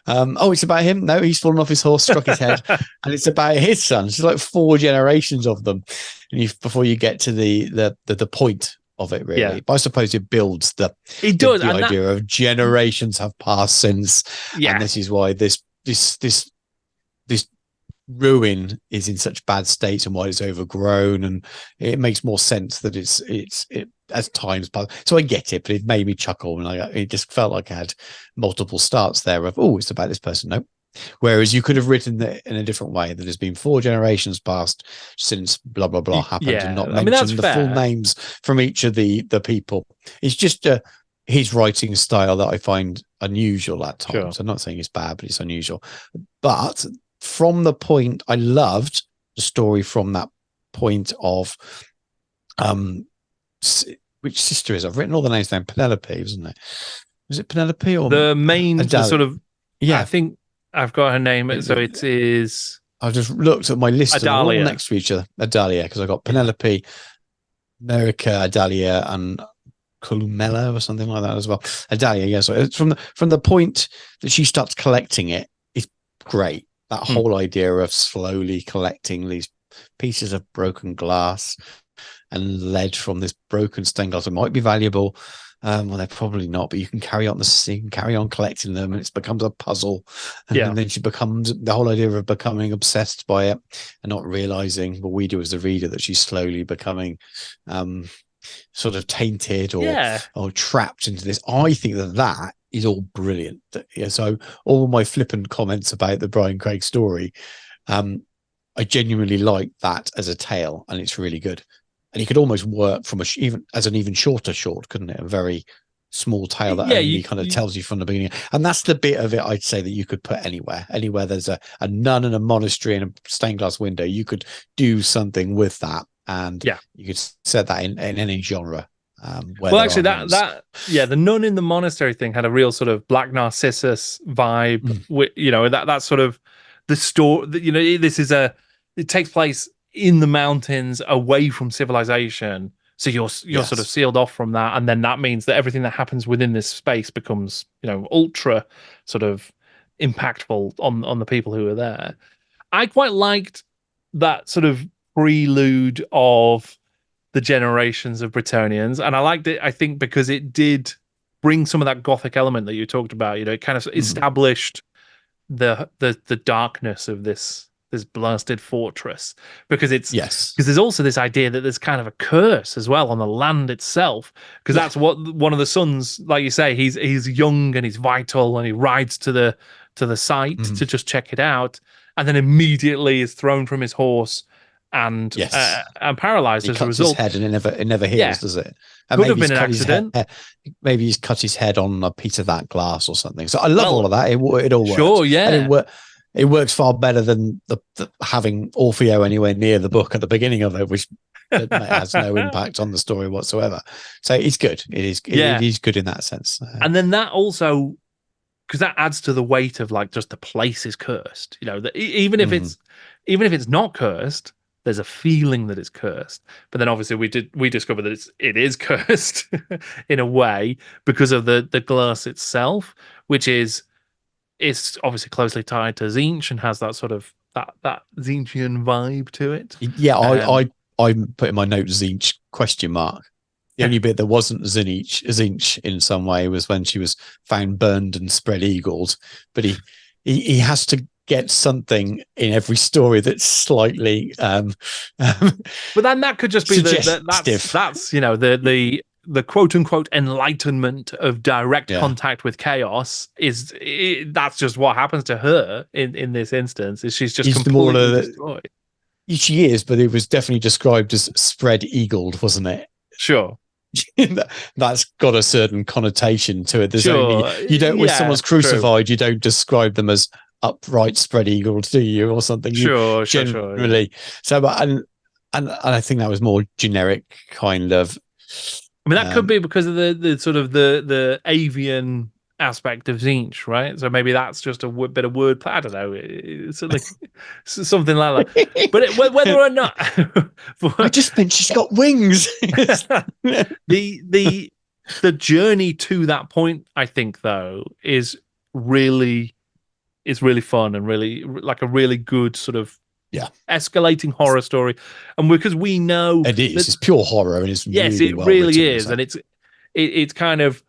Oh, it's about him. No, he's fallen off his horse, struck his head, and it's about his son. It's like 4 generations of them, and before you get to the point of it, really. Yeah. But I suppose it builds the idea of generations have passed since, and this is why this ruin is in such bad state and why it's overgrown, and it makes more sense that it as times pass. So I get it, but it made me chuckle, and it just felt like I had multiple starts there of, oh, it's about this person. No, whereas you could have written it in a different way, that there's been 4 generations passed since blah blah blah happened, and not mention the full names from each of the people. It's just his writing style that I find unusual at times. Sure. I'm not saying it's bad, but it's unusual. But from the point, I loved the story from that point of which sister is? I've written all the names down. Penelope, wasn't it? Was it Penelope or The main, the Adalia? sort of, Yeah, I think I've got her name. So it is I just looked at my list and they're all Adalia. next to each other. Adalia, because I got Penelope, America, Adalia, and Columella or something like that as well. Adalia, yeah. So it's from the point that she starts collecting it, it's great. That whole idea of slowly collecting these pieces of broken glass and lead from this broken stained glass. It might be valuable. Well, they're probably not, but you can carry on the scene, carry on collecting them, and it becomes a puzzle. And then she becomes the whole idea of becoming obsessed by it and not realizing what we do as the reader that she's slowly becoming sort of tainted or trapped into this. I think that is all brilliant. Yeah, so all my flippant comments about the Brian Craig story, I genuinely like that as a tale, and it's really good. And it could almost work from even shorter short, couldn't it? A very small tale that only kind of tells you from the beginning. And that's the bit of it I'd say that you could put anywhere. Anywhere there's a nun in a monastery and a stained glass window, you could do something with that. And you could set that in any genre. Well, actually, the nun in the monastery thing had a real sort of Black Narcissus vibe. That sort of the story. It takes place in the mountains, away from civilization. So you're sort of sealed off from that, and then that means that everything that happens within this space becomes ultra sort of impactful on the people who are there. I quite liked that sort of prelude of the generations of Bretonians, and I liked it, I think, because it did bring some of that gothic element that you talked about. It kind of established the darkness of this blasted fortress, because there's also this idea that there's kind of a curse as well on the land itself, because that's what one of the sons, like you say, he's young and he's vital, and he rides to the site to just check it out, and then immediately is thrown from his horse and paralyzed as a result. His head, and it never heals, does it? And could have been an accident. Maybe he's cut his head on a piece of that glass or something. So I love all of that. It all works. Sure, yeah. And it works far better than the having Orfeo anywhere near the book at the beginning of it, which has no impact on the story whatsoever. So it's good. It is good in that sense. And then that also, because that adds to the weight of like just the place is cursed. That even if it's not cursed, there's a feeling that it's cursed. But then obviously we discovered that it is cursed in a way because of the glass itself, which is. It's obviously closely tied to Tzeentch and has that sort of that Tzeentchian vibe to it. Yeah, I put in my note Tzeentch ? The only bit that wasn't Tzeentch in some way was when she was found burned and spread eagled. But he has to get something in every story that's slightly. But then that could just be the quote unquote enlightenment of direct contact with chaos that's just what happens to her in this instance. Is she's just completely destroyed. She is, but it was definitely described as spread eagled, wasn't it? Sure. That's got a certain connotation to it. There's when someone's crucified, you don't describe them as upright spread eagled, do you, or something? Sure. So, and I think that was more generic kind of. I mean, that could be because of the sort of the avian aspect of Tzeentch, right? So maybe that's just a bit of wordplay. I don't know. It's like something like that. But whether or not, I just think she's got wings. the journey to that point, I think, though, is really fun and really like a really good sort of escalating horror story. And because we know it's pure horror, and it's really is, and it's kind of,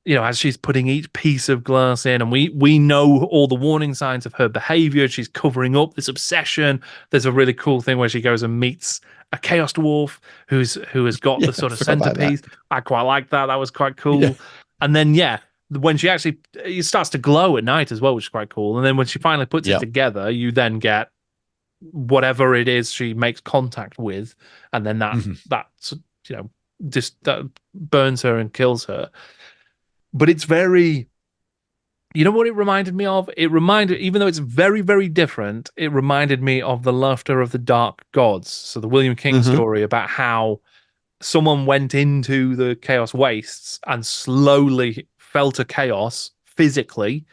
as she's putting each piece of glass in, and we know all the warning signs of her behavior. She's covering up this obsession. There's a really cool thing where she goes and meets a chaos dwarf who has got the sort of centerpiece. I quite like that. That was quite cool. And then when she actually, it starts to glow at night as well, which is quite cool. And then when she finally puts it together, you then get whatever it is she makes contact with, and then that burns her and kills her. But it's very, what it reminded me of? Even though it's very, very different, it reminded me of The Laughter of the Dark Gods. So the William King story about how someone went into the Chaos Wastes and slowly fell to chaos physically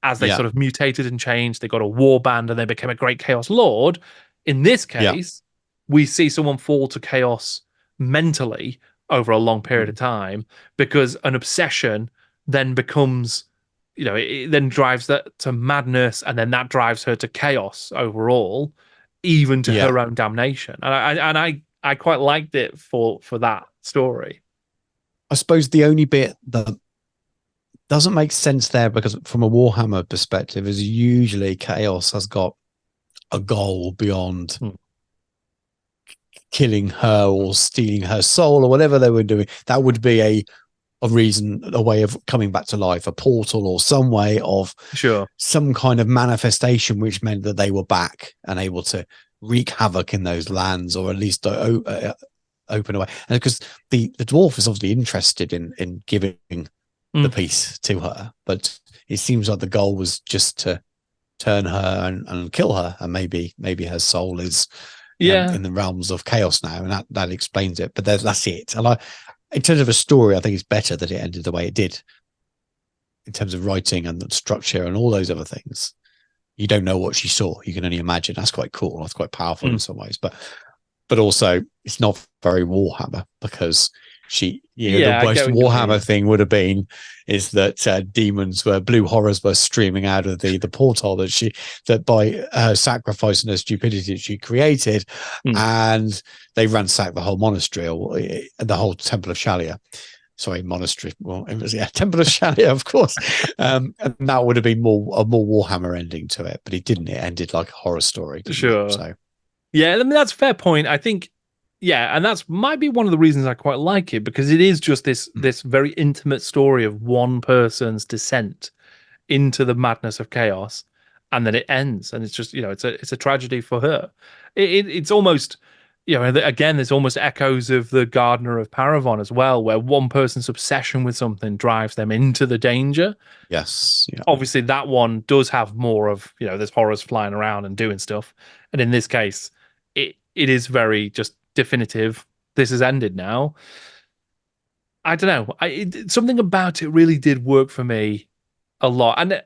as they sort of mutated and changed. They got a war band and they became a great chaos lord. In this case, we see someone fall to chaos mentally over a long period of time because an obsession then becomes, it then drives that to madness, and then that drives her to chaos overall, even to her own damnation. And I quite liked it for that story. I suppose the only bit that doesn't make sense there, because from a Warhammer perspective, is usually chaos has got a goal beyond killing her or stealing her soul or whatever they were doing. That would be a reason, a way of coming back to life, a portal or some way of some kind of manifestation, which meant that they were back and able to wreak havoc in those lands, or at least open away. And because the dwarf is obviously interested in giving the piece to her, but it seems like the goal was just to turn her and kill her, and maybe her soul is in the realms of chaos now, and that explains it. But that's it. And in terms of a story, I think it's better that it ended the way it did. In terms of writing and the structure and all those other things, you don't know what she saw. You can only imagine. That's quite cool. That's quite powerful in some ways, but also it's not very Warhammer, because the most Warhammer thing would have been is that demons blue horrors were streaming out of the portal that by her sacrifice and her stupidity she created, and they ransacked the whole monastery, or the whole Temple of Shalia. Sorry, monastery. Well, it was Temple of Shalia, of course. And that would have been a more Warhammer ending to it, but it didn't. It ended like a horror story. Sure. So yeah, I mean, that's a fair point. I think. Yeah, and that's might be one of the reasons I quite like it, because it is just this very intimate story of one person's descent into the madness of chaos, and then it ends, and it's just it's a tragedy for her. It's almost again, there's almost echoes of the Gardener of Paravon as well, where one person's obsession with something drives them into the danger. Yes, obviously that one does have more of there's horrors flying around and doing stuff, and in this case, it is very just definitive. This has ended now. I don't know. Something about it really did work for me a lot, and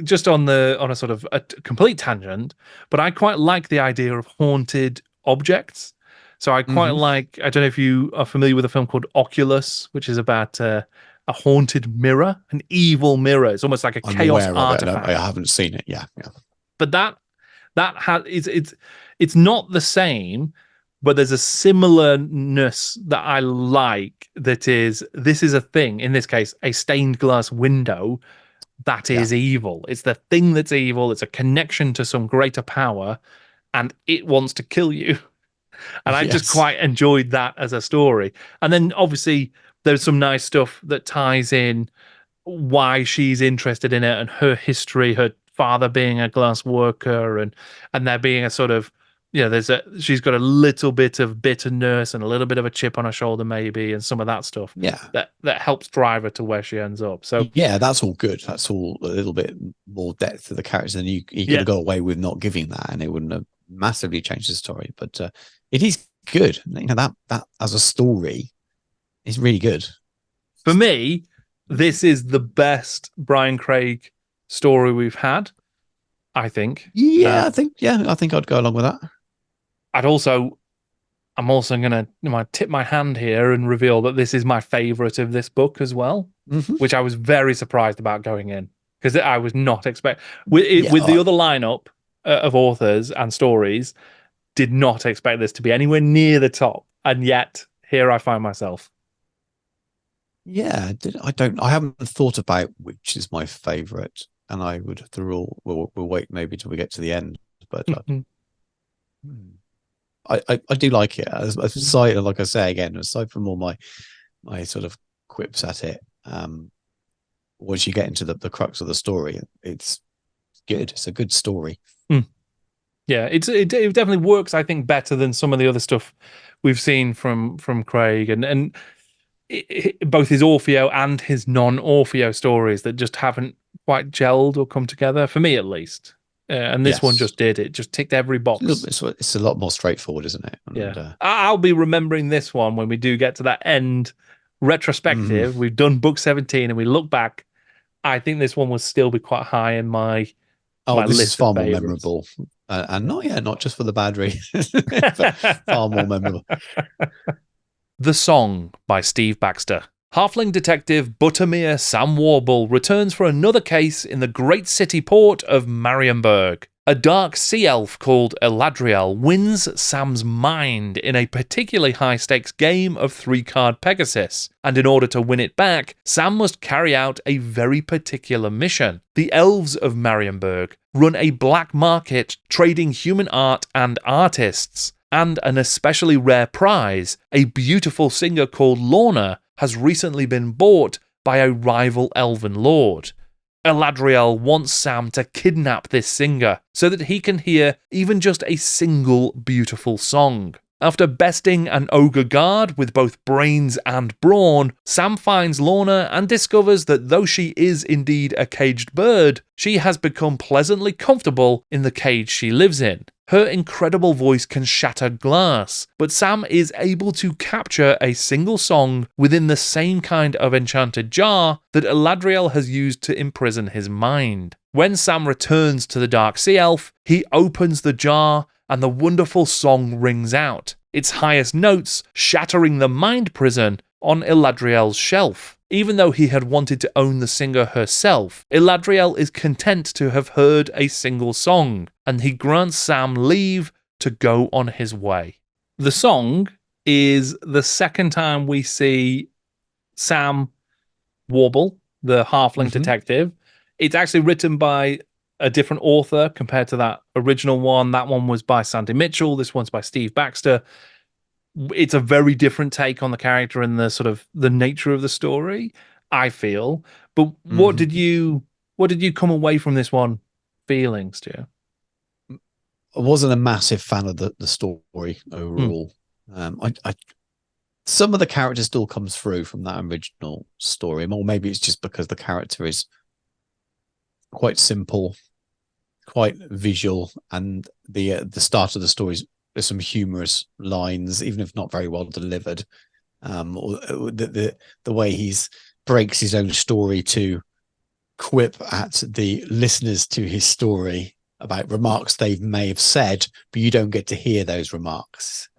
just on a sort of a complete tangent, but I quite like the idea of haunted objects. So I quite like. I don't know if you are familiar with a film called Oculus, which is about a haunted mirror, an evil mirror. It's almost like a chaos artifact. I haven't seen it. Yeah. But that has it's not the same. But there's a similarness that I like. This is a thing, in this case, a stained glass window that is evil. It's the thing that's evil. It's a connection to some greater power, and it wants to kill you. And I just quite enjoyed that as a story. And then obviously there's some nice stuff that ties in why she's interested in it and her history, her father being a glass worker, and there being a sort of, she's got a little bit of bitterness and a little bit of a chip on her shoulder, maybe, and some of that stuff. Yeah, that helps drive her to where she ends up. So yeah, that's all good. That's all a little bit more depth to the characters, and you could have got away with not giving that, and it wouldn't have massively changed the story. But it is good. That as a story is really good. For me, this is the best Brian Craig story we've had, I think. Yeah, I think I'd go along with that. I'm also going to tip my hand here and reveal that this is my favorite of this book as well, which I was very surprised about going in, because I was not expecting with the other lineup of authors and stories, did not expect this to be anywhere near the top, and yet here I find myself. Yeah, I haven't thought about which is my favorite, and I would we'll wait maybe till we get to the end, but I do like it. Aside, like I say again, aside from all my sort of quips at it, once you get into the crux of the story, it's good. It's a good story. Yeah, it definitely works, I think, better than some of the other stuff we've seen from Craig, and both his Orfeo and his non-Orfeo stories that just haven't quite gelled or come together, for me at least. And this one just did. It just ticked every box. It's a lot more straightforward, isn't it? And, I'll be remembering this one when we do get to that end retrospective, we've done book 17 and we look back, I think this one will still be quite high in my this list is far of more favorites. memorable. And not just for the bad reasons, but far more memorable. The Song by Steve Baxter. Halfling detective Buttermere Sam Warble returns for another case in the great city port of Marienburg. A dark sea elf called Eladriel wins Sam's mind in a particularly high-stakes game of 3-card Pegasus, and in order to win it back, Sam must carry out a very particular mission. The elves of Marienburg run a black market trading human art and artists, and an especially rare prize, a beautiful singer called Lorna, has recently been bought by a rival elven lord. Eladriel wants Sam to kidnap this singer so that he can hear even just a single beautiful song. After besting an ogre guard with both brains and brawn, Sam finds Lorna and discovers that though she is indeed a caged bird, she has become pleasantly comfortable in the cage she lives in. Her incredible voice can shatter glass, but Sam is able to capture a single song within the same kind of enchanted jar that Eladriel has used to imprison his mind. When Sam returns to the Dark Sea Elf, he opens the jar and the wonderful song rings out, its highest notes shattering the mind prison on Eladriel's shelf. Even though he had wanted to own the singer herself, Eladriel is content to have heard a single song, and he grants Sam leave to go on his way. The song is the second time we see Sam Warble, the halfling detective. It's actually written by a different author compared to that original one. That one was by Sandy Mitchell. This one's by Steve Baxter. It's a very different take on the character and the sort of the nature of the story, I feel. But what did you come away from this one feeling, Stu? I wasn't a massive fan of the story overall. Some of the character still comes through from that original story, or maybe it's just because the character is quite simple, quite visual, and the start of the story is there's some humorous lines, even if not very well delivered. Or the way he's breaks his own story to quip at the listeners to his story about remarks they may have said, but you don't get to hear those remarks,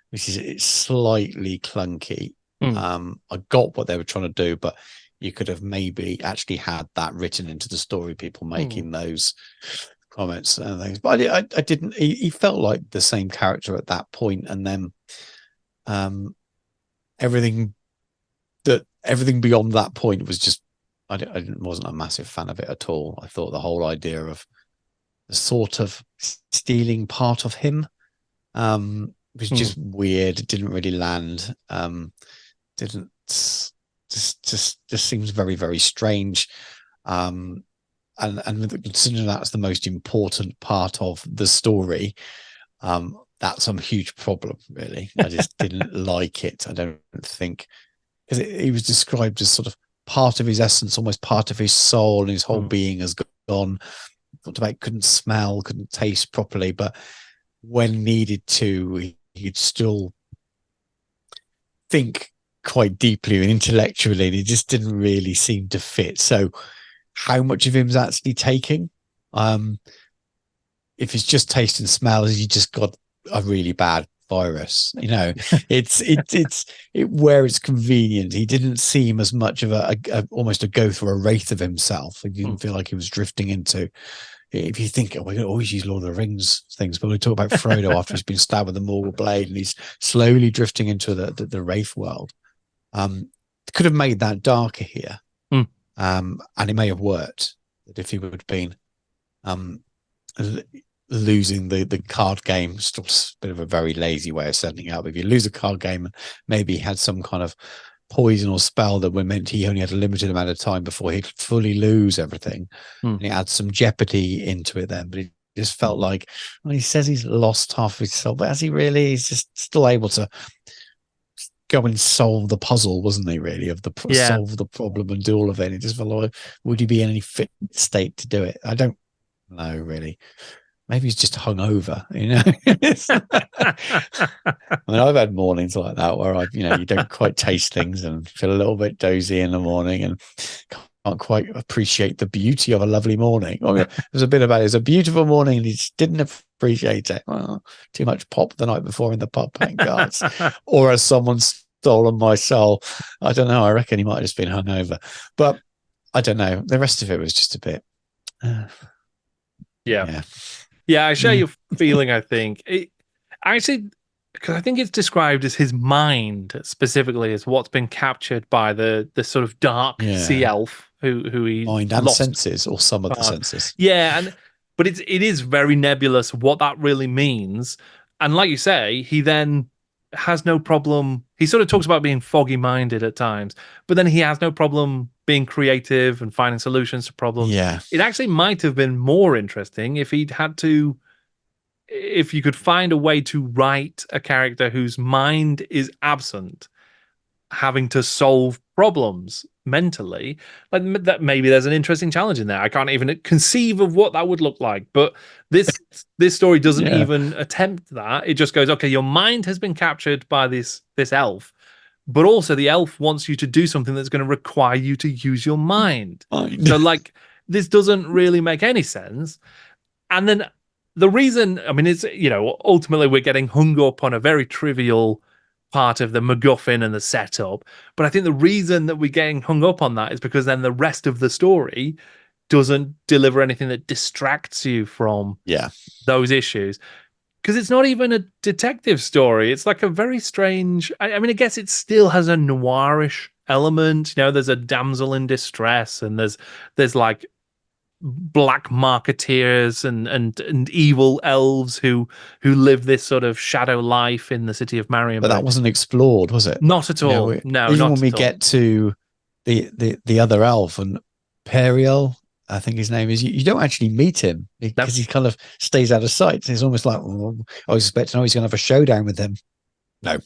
which is it's slightly clunky. I got what they were trying to do, but you could have maybe actually had that written into the story, people making those comments and things. But I didn't. He felt like the same character at that point, and then everything beyond that point was just I wasn't a massive fan of it at all. I thought the whole idea of the sort of stealing part of him was just weird. It didn't really land. Just seems very, very strange. And considering that's the most important part of the story, that's a huge problem, really. I just didn't like it. I don't think, because he was described as sort of part of his essence, almost part of his soul, and his whole being has gone. Talked about couldn't smell, couldn't taste properly, but when needed to, he'd still think quite deeply and intellectually, and it just didn't really seem to fit. So how much of him's actually taking? If it's just taste and smell, has he just got a really bad virus? You know, it's where it's convenient. He didn't seem as much of a almost a go through a wraith of himself. He didn't feel like he was drifting into. If you think, we can always use Lord of the Rings things, but we talk about Frodo after he's been stabbed with the Morgul blade, and he's slowly drifting into the wraith world. Could have made that darker here, and it may have worked. That if he would have been losing the card game, still a bit of a very lazy way of setting it up. If you lose a card game, maybe he had some kind of poison or spell that meant he only had a limited amount of time before he'd fully lose everything, and he had some jeopardy into it then. But it just felt like, well, he says he's lost half his soul, but has he really? He's just still able to go and solve the puzzle, wasn't he, really, of the solve the problem and do all of it. It just felt like, would he be in any fit state to do it? I don't know, really. maybe he's just hungover, you know. I mean, I've had mornings like that where you don't quite taste things and feel a little bit dozy in the morning and can't quite appreciate the beauty of a lovely morning. I mean, there's a bit about it. It's a beautiful morning and he just didn't appreciate it. Well, too much pop the night before in the pub playing cards. Or has someone stolen my soul? I don't know. I reckon he might have just been hungover. But I don't know. The rest of it was just a bit. Yeah, I share your feeling, I think. Actually, because I think it's described as his mind specifically as what's been captured by the sort of dark sea elf who he mind and lost. Senses, or some of the senses. Yeah, but it is very nebulous what that really means. And like you say, he then has no problem. He sort of talks about being foggy-minded at times, but then he has no problem being creative and finding solutions to problems. Yeah. It actually might have been more interesting if you could find a way to write a character whose mind is absent, having to solve problems mentally. Like that, maybe there's an interesting challenge in there. I can't even conceive of what that would look like. But this story doesn't even attempt that. It just goes, okay, your mind has been captured by this elf, but also the elf wants you to do something that's going to require you to use your mind. So like, this doesn't really make any sense. And then the reason, I mean, it's, ultimately we're getting hung up on a very trivial part of the MacGuffin and the setup. But I think the reason that we're getting hung up on that is because then the rest of the story doesn't deliver anything that distracts you from those issues. Because it's not even a detective story. It's like a very strange, I mean, I guess it still has a noirish element. There's a damsel in distress and there's like black marketeers and evil elves who live this sort of shadow life in the city of Marienburg. But that wasn't explored, was it? Not at all. No, even not when we get to the other elf and Periel, I think his name is, you don't actually meet him because he kind of stays out of sight. It's almost like, I was expecting, he's going to have a showdown with him. No,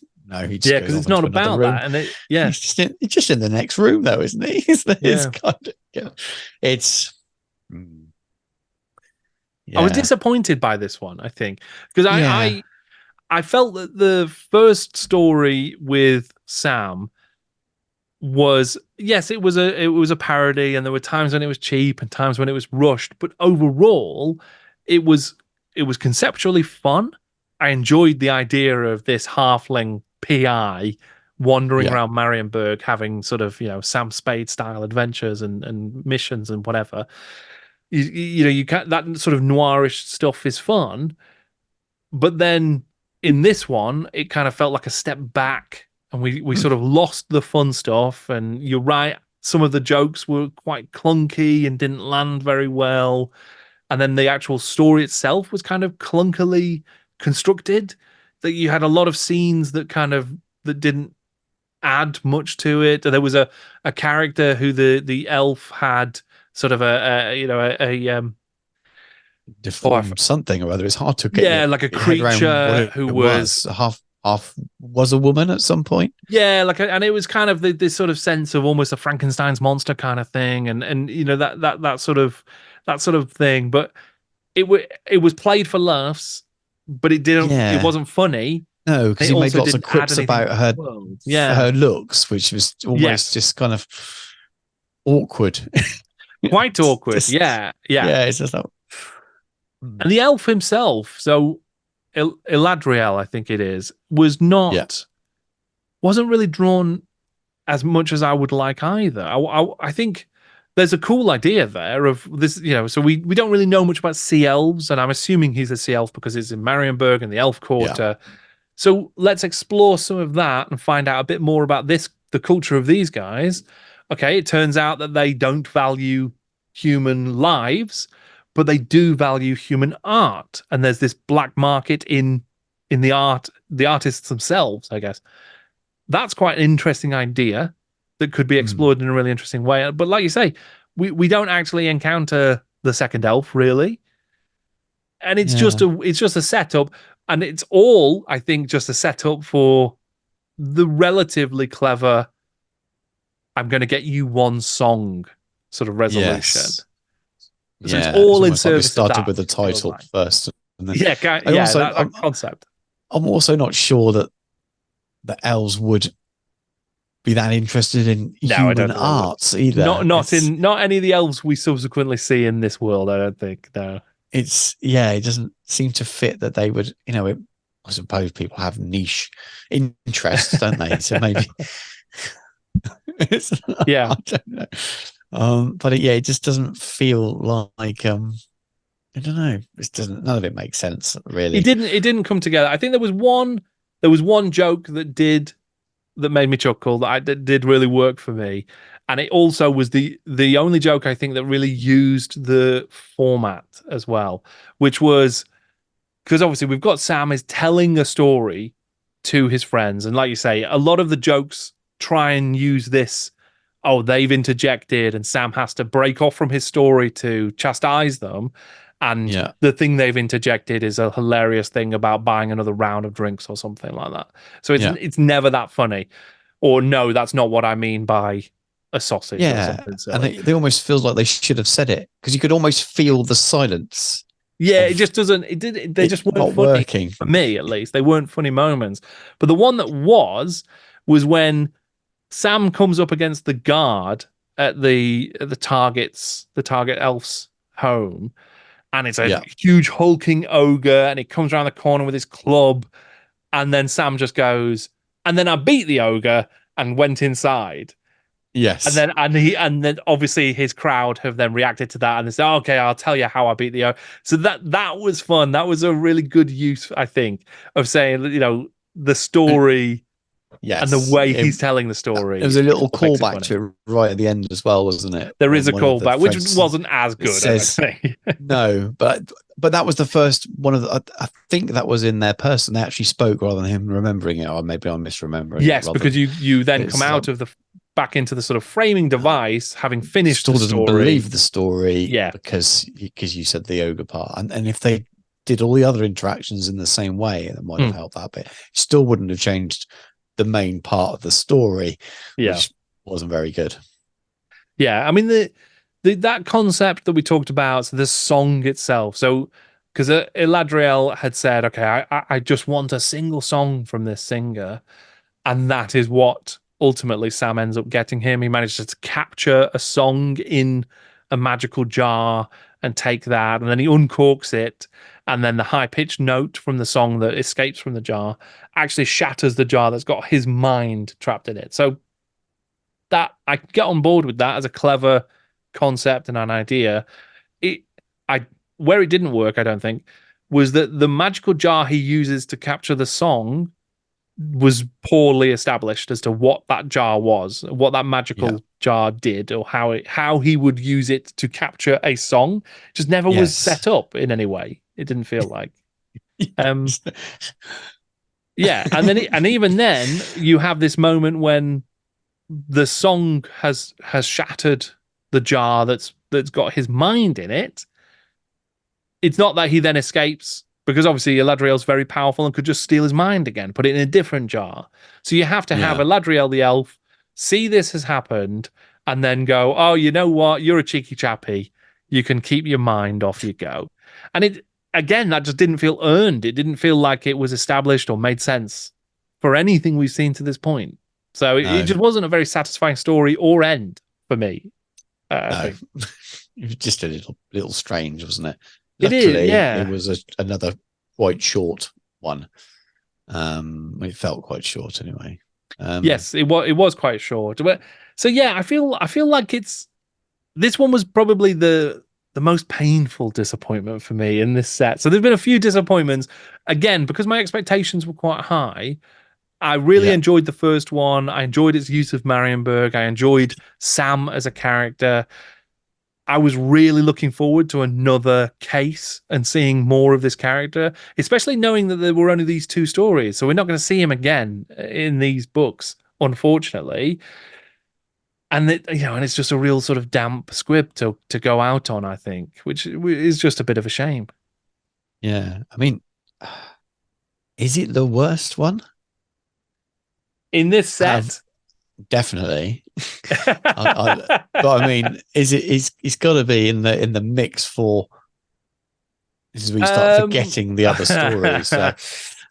he just because it's not about that. And he's just in the next room though, isn't he? It's kind of, it's. I was disappointed by this one, I think, because I felt that the first story with Sam was, yes, it was a parody, and there were times when it was cheap and times when it was rushed, but overall it was conceptually fun. I enjoyed the idea of this halfling PI wandering around Marienburg, having sort of Sam Spade style adventures and missions and whatever. You can't, that sort of noirish stuff is fun, but then in this one it kind of felt like a step back, and we sort of lost the fun stuff. And you're right, some of the jokes were quite clunky and didn't land very well, and then the actual story itself was kind of clunkily constructed, that you had a lot of scenes that didn't add much to it. There was a character who the elf had sort of a deformed something or other. It's hard to get like a creature who was half was a woman at some point. And it was kind of this sort of sense of almost a Frankenstein's monster kind of thing, and that sort of thing. But it was played for laughs, but it didn't. It wasn't funny. No, because he made lots of quips about her looks, which was almost just kind of awkward. Quite awkward. It's just like, and the elf himself, so Eladriel, I think it is, wasn't really drawn as much as I would like either. I think there's a cool idea there of this, so we don't really know much about sea elves, and I'm assuming he's a sea elf because it's in Marienburg and the elf quarter. So let's explore some of that and find out a bit more about the culture of these guys. Okay, it turns out that they don't value human lives, but they do value human art. And there's this black market in the artists themselves, I guess. That's quite an interesting idea that could be explored in a really interesting way. But like you say, we don't actually encounter the second elf, really. And it's just a setup. And it's all, I think, just a setup for the relatively clever, I'm going to get you one song sort of resolution. So it's Yeah, it's all in almost like they service of started that. with the It feels title like. first. And then Yeah, that concept. I'm also not sure that the elves would be that interested in No, I don't human think they would. arts either. Not any of the elves we subsequently see in this world. I don't think. No. It doesn't seem to fit that they would, I suppose people have niche interests, don't they? So maybe it's, Yeah. I don't know. But it just doesn't feel like, I don't know. None of it makes sense, really. It didn't come together. I think there was one joke that made me chuckle that did really work for me, and it also was the only joke I think that really used the format as well, which was because obviously we've got Sam is telling a story to his friends, and like you say, a lot of the jokes try and use this. Oh, they've interjected, and Sam has to break off from his story to chastise them. And Yeah. the thing they've interjected is a hilarious thing about buying another round of drinks or something like that. So it's never that funny. Or no, that's not what I mean by a sausage or Yeah. something And silly. they almost feels like they should have said it because you could almost feel the silence Yeah, it of just doesn't. They it just weren't not funny working. for me, at least. They weren't funny moments. But the one that was when Sam comes up against the guard at the target elf's home, and it's a Yeah. huge hulking ogre, and he comes around the corner with his club, and then Sam just goes, and then I beat the ogre and went inside. Yes. And then obviously his crowd have then reacted to that and they say, oh, okay, I'll tell you how I beat the ogre. So that was fun. That was a really good use, I think, of saying, the story and the Yes. way he's telling the story. There was a Is little what makes it callback funny. to it right at the end as well, wasn't it? There is When a one of the callback, which friends wasn't as good, says, I don't think. no, but that was the first one of the. I think that was in their person. They actually spoke rather than him remembering it, or maybe I'm misremembering it. Yes, because you then come out like, of back into the sort of framing device, having finished still the doesn't story. believe the story, Yeah, because you said the ogre part, and if they did all the other interactions in the same way, that might have helped that bit. Still wouldn't have changed the main part of the story, which wasn't very good. Yeah, I mean that concept that we talked about, so the song itself. So because Eladriel had said, okay, I just want a single song from this singer, and that is what ultimately Sam ends up getting him. He manages to capture a song in a magical jar and take that, and then he uncorks it, and then the high-pitched note from the song that escapes from the jar actually shatters the jar that's got his mind trapped in it. So that I get on board with that as a clever concept and an idea. Where it didn't work, I don't think, was that the magical jar he uses to capture the song was poorly established as to what that jar was, what that magical jar did, or how he would use it to capture a song. Just never was set up in any way. It didn't feel like. Yeah, and even then, you have this moment when the song has shattered the jar that's got his mind in it. It's not that he then escapes, because obviously Eladriel's very powerful and could just steal his mind again, put it in a different jar. So you have to have Eladriel the elf see this has happened and then go, oh, you know what? You're a cheeky chappy. You can keep your mind, off you go. And that just didn't feel earned. It didn't feel like it was established or made sense for anything we've seen to this point. So it just wasn't a very satisfying story or end for me. No, it was just a little strange, wasn't it? Luckily, it was another quite short one. It felt quite short anyway. Yes, it was quite short. But so yeah, I feel like this one was probably the most painful disappointment for me in this set. So there's been a few disappointments again because my expectations were quite high. I really enjoyed the first one. I enjoyed its use of Marienburg. I enjoyed Sam as a character. I was really looking forward to another case and seeing more of this character, especially knowing that there were only these two stories. So we're not going to see him again in these books, unfortunately. And and it's just a real sort of damp squib to go out on, I think, which is just a bit of a shame. Yeah, I mean, is it the worst one in this set? definitely. But I mean, he's got to be in the mix for. This is where you start forgetting the other stories. So,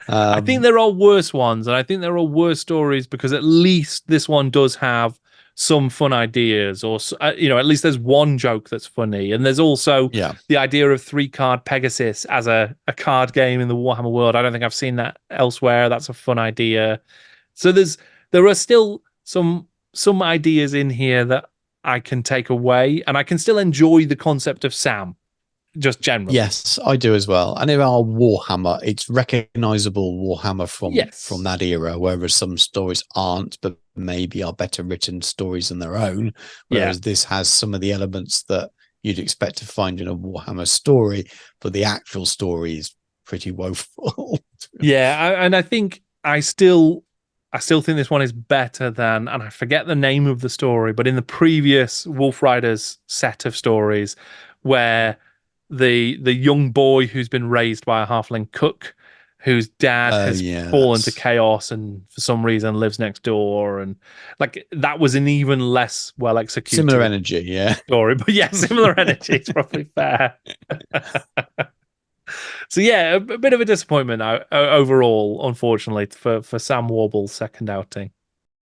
I think there are worse ones, and I think there are worse stories because at least this one does have some fun ideas, or at least there's one joke that's funny, and there's also the idea of 3-card Pegasus as a card game in the Warhammer world. I don't think I've seen that elsewhere. That's a fun idea. So there are still some ideas in here that I can take away, and I can still enjoy the concept of Sam. Just generally. Yes, I do as well. And there are Warhammer. It's recognizable Warhammer from that era, whereas some stories aren't, but maybe are better written stories than their own. Whereas this has some of the elements that you'd expect to find in a Warhammer story, but the actual story is pretty woeful. And I think I still think this one is better than, and I forget the name of the story, but in the previous Wolf Riders set of stories where the young boy who's been raised by a halfling cook, whose dad has fallen to chaos and for some reason lives next door, and like that was an even less well executed similar energy story, but similar energy. It's probably fair. So a bit of a disappointment overall, unfortunately, for Sam Warble's second outing.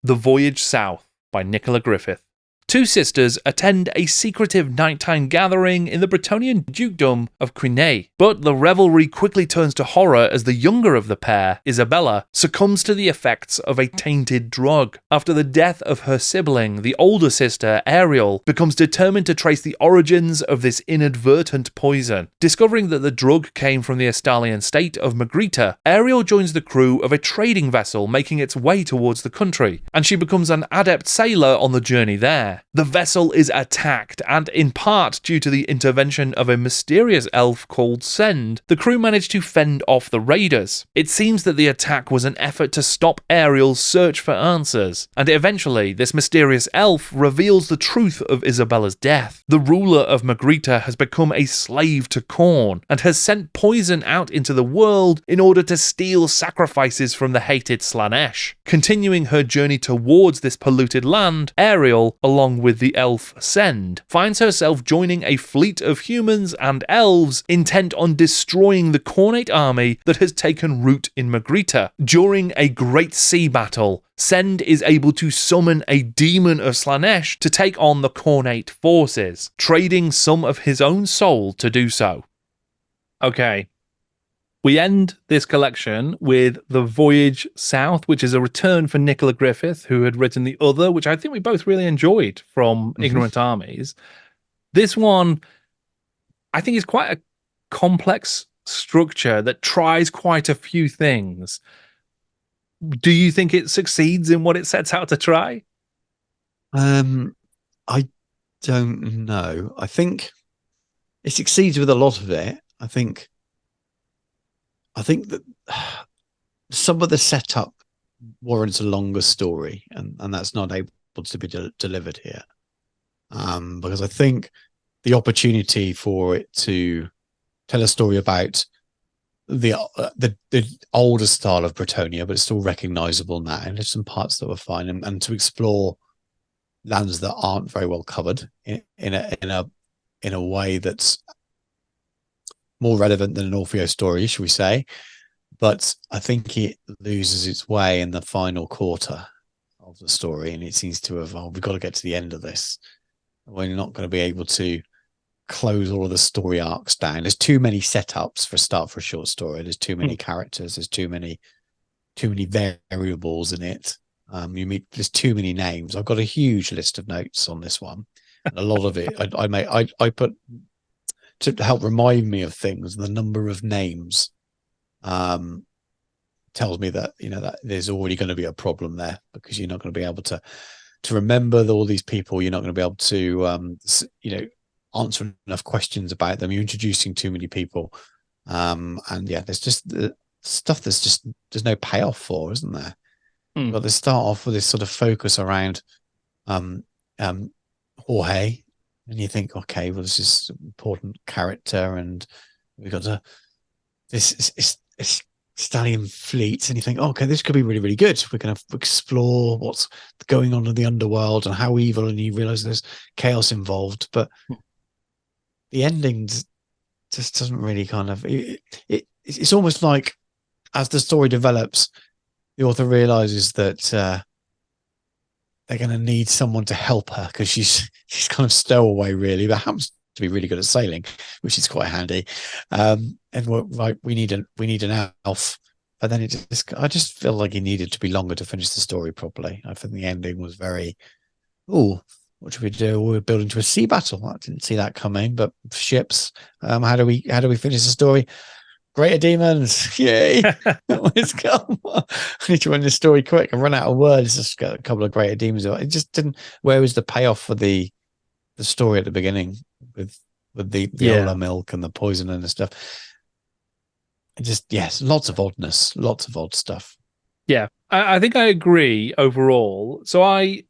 The Voyage South by Nicola Griffith. Two sisters attend a secretive nighttime gathering in the Bretonnian dukedom of Quinet, but the revelry quickly turns to horror as the younger of the pair, Isabella, succumbs to the effects of a tainted drug. After the death of her sibling, the older sister, Ariel, becomes determined to trace the origins of this inadvertent poison. Discovering that the drug came from the Estalian state of Magritta, Ariel joins the crew of a trading vessel making its way towards the country, and she becomes an adept sailor on the journey there. The vessel is attacked, and in part due to the intervention of a mysterious elf called Send, the crew managed to fend off the raiders. It seems that the attack was an effort to stop Ariel's search for answers, and eventually this mysterious elf reveals the truth of Isabella's death. The ruler of Magritta has become a slave to Khorne, and has sent poison out into the world in order to steal sacrifices from the hated Slaanesh. Continuing her journey towards this polluted land, Ariel, along with the elf Send, finds herself joining a fleet of humans and elves intent on destroying the Khornate army that has taken root in Magritta. During a great sea battle, Send is able to summon a demon of Slaanesh to take on the Khornate forces, trading some of his own soul to do so. Okay. We end this collection with The Voyage South, which is a return for Nicola Griffith, who had written the other, which I think we both really enjoyed, from Ignorant Armies. This one, I think, is quite a complex structure that tries quite a few things. Do you think it succeeds in what it sets out to try? I don't know. I think it succeeds with a lot of it. I think that some of the setup warrants a longer story, and that's not able to be delivered here. Because I think the opportunity for it to tell a story about the older style of Bretonnia, but it's still recognizable now, and there's some parts that were fine, and to explore lands that aren't very well covered in a way that's more relevant than an Orfeo story, should we say. But I think it loses its way in the final quarter of the story, and it seems to have, we've got to get to the end of this. We're not going to be able to close all of the story arcs down. There's too many setups for a short story. There's too many characters. There's too many variables in it. There's too many names. I've got a huge list of notes on this one, and a lot of it I put to help remind me of things. The number of names tells me that that there's already going to be a problem there, because you're not going to be able to remember all these people. You're not going to be able to answer enough questions about them. You're introducing too many people, and there's just the stuff there's no payoff for, isn't there? But they start off with this sort of focus around Jorge. And you think, okay, well, this is an important character, and we've got to. It's stallion fleets, and you think, okay, this could be really, really good. We're going to explore what's going on in the underworld and how evil, and you realize there's chaos involved. But the ending just doesn't really kind of. It's almost like as the story develops, the author realizes that they're going to need someone to help her because she's kind of stowaway, really, but happens to be really good at sailing, which is quite handy. And we're like, we need an elf, but then I just feel like he needed to be longer to finish the story properly. I think the ending was very, what should we do? We're building to a sea battle. I didn't see that coming, but ships. How do we finish the story? Greater demons, yay! Let's go. I need to run this story quick and run out of words. Just got a couple of greater demons. It just didn't. Where was the payoff for the story at the beginning with the Ola milk and the poison and the stuff? It just lots of oddness, lots of odd stuff. Yeah, I think I agree overall. So I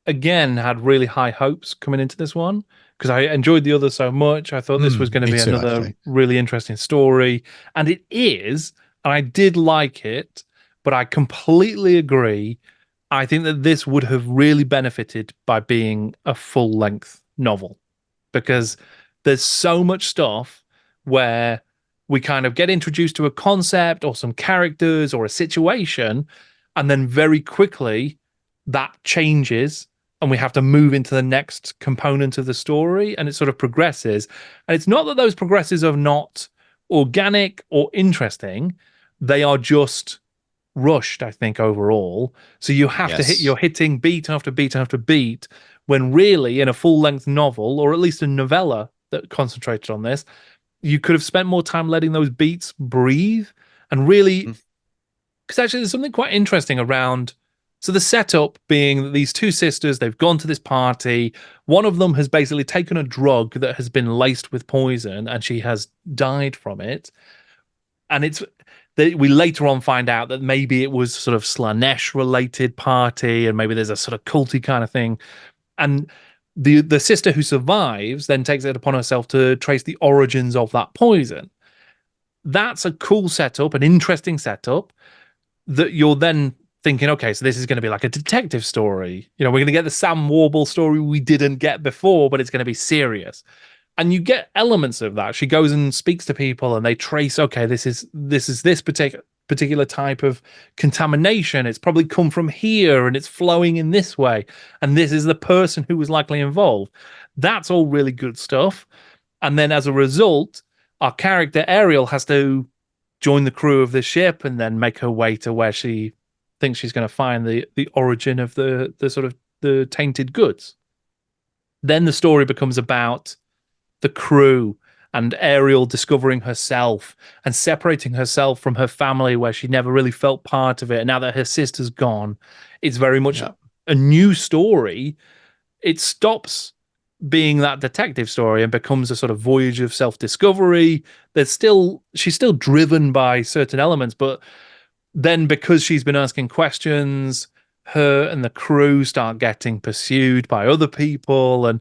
again had really high hopes coming into this one, because I enjoyed the other so much. I thought this was going to be another really interesting story. And it is, and I did like it, but I completely agree. I think that this would have really benefited by being a full-length novel, because there's so much stuff where we kind of get introduced to a concept or some characters or a situation, and then very quickly that changes and we have to move into the next component of the story, and it sort of progresses. And it's not that those progresses are not organic or interesting. They are just rushed, I think, overall. So you have to you're hitting beat after beat after beat, when really in a full-length novel, or at least a novella that concentrated on this, you could have spent more time letting those beats breathe and really, because actually there's something quite interesting around. So the setup being that these two sisters, they've gone to this party. One of them has basically taken a drug that has been laced with poison, and she has died from it. And we later on find out that maybe it was sort of Slanesh-related party, and maybe there's a sort of culty kind of thing. And the sister who survives then takes it upon herself to trace the origins of that poison. That's a cool setup, an interesting setup, that you're then thinking, okay, so this is going to be like a detective story. We're going to get the Sam Warble story we didn't get before, but it's going to be serious. And you get elements of that. She goes and speaks to people, and they trace, okay, this is this particular type of contamination. It's probably come from here, and it's flowing in this way. And this is the person who was likely involved. That's all really good stuff. And then as a result, our character Ariel has to join the crew of the ship and then make her way to where she thinks she's going to find the origin of the sort of the tainted goods. Then the story becomes about the crew and Ariel discovering herself and separating herself from her family, where she never really felt part of it. And now that her sister's gone, it's very much a new story. It stops being that detective story and becomes a sort of voyage of self-discovery. She's still driven by certain elements, but then because she's been asking questions, her and the crew start getting pursued by other people. And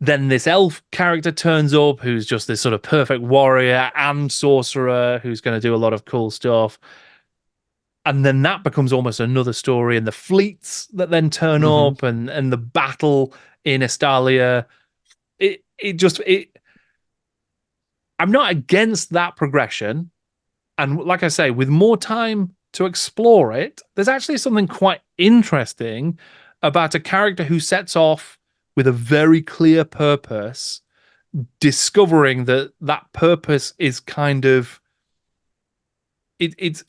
then this elf character turns up, who's just this sort of perfect warrior and sorcerer who's going to do a lot of cool stuff. And then that becomes almost another story, and the fleets that then turn up, and the battle in Estalia. I'm not against that progression. And like I say, with more time to explore it, there's actually something quite interesting about a character who sets off with a very clear purpose, discovering that purpose is kind of it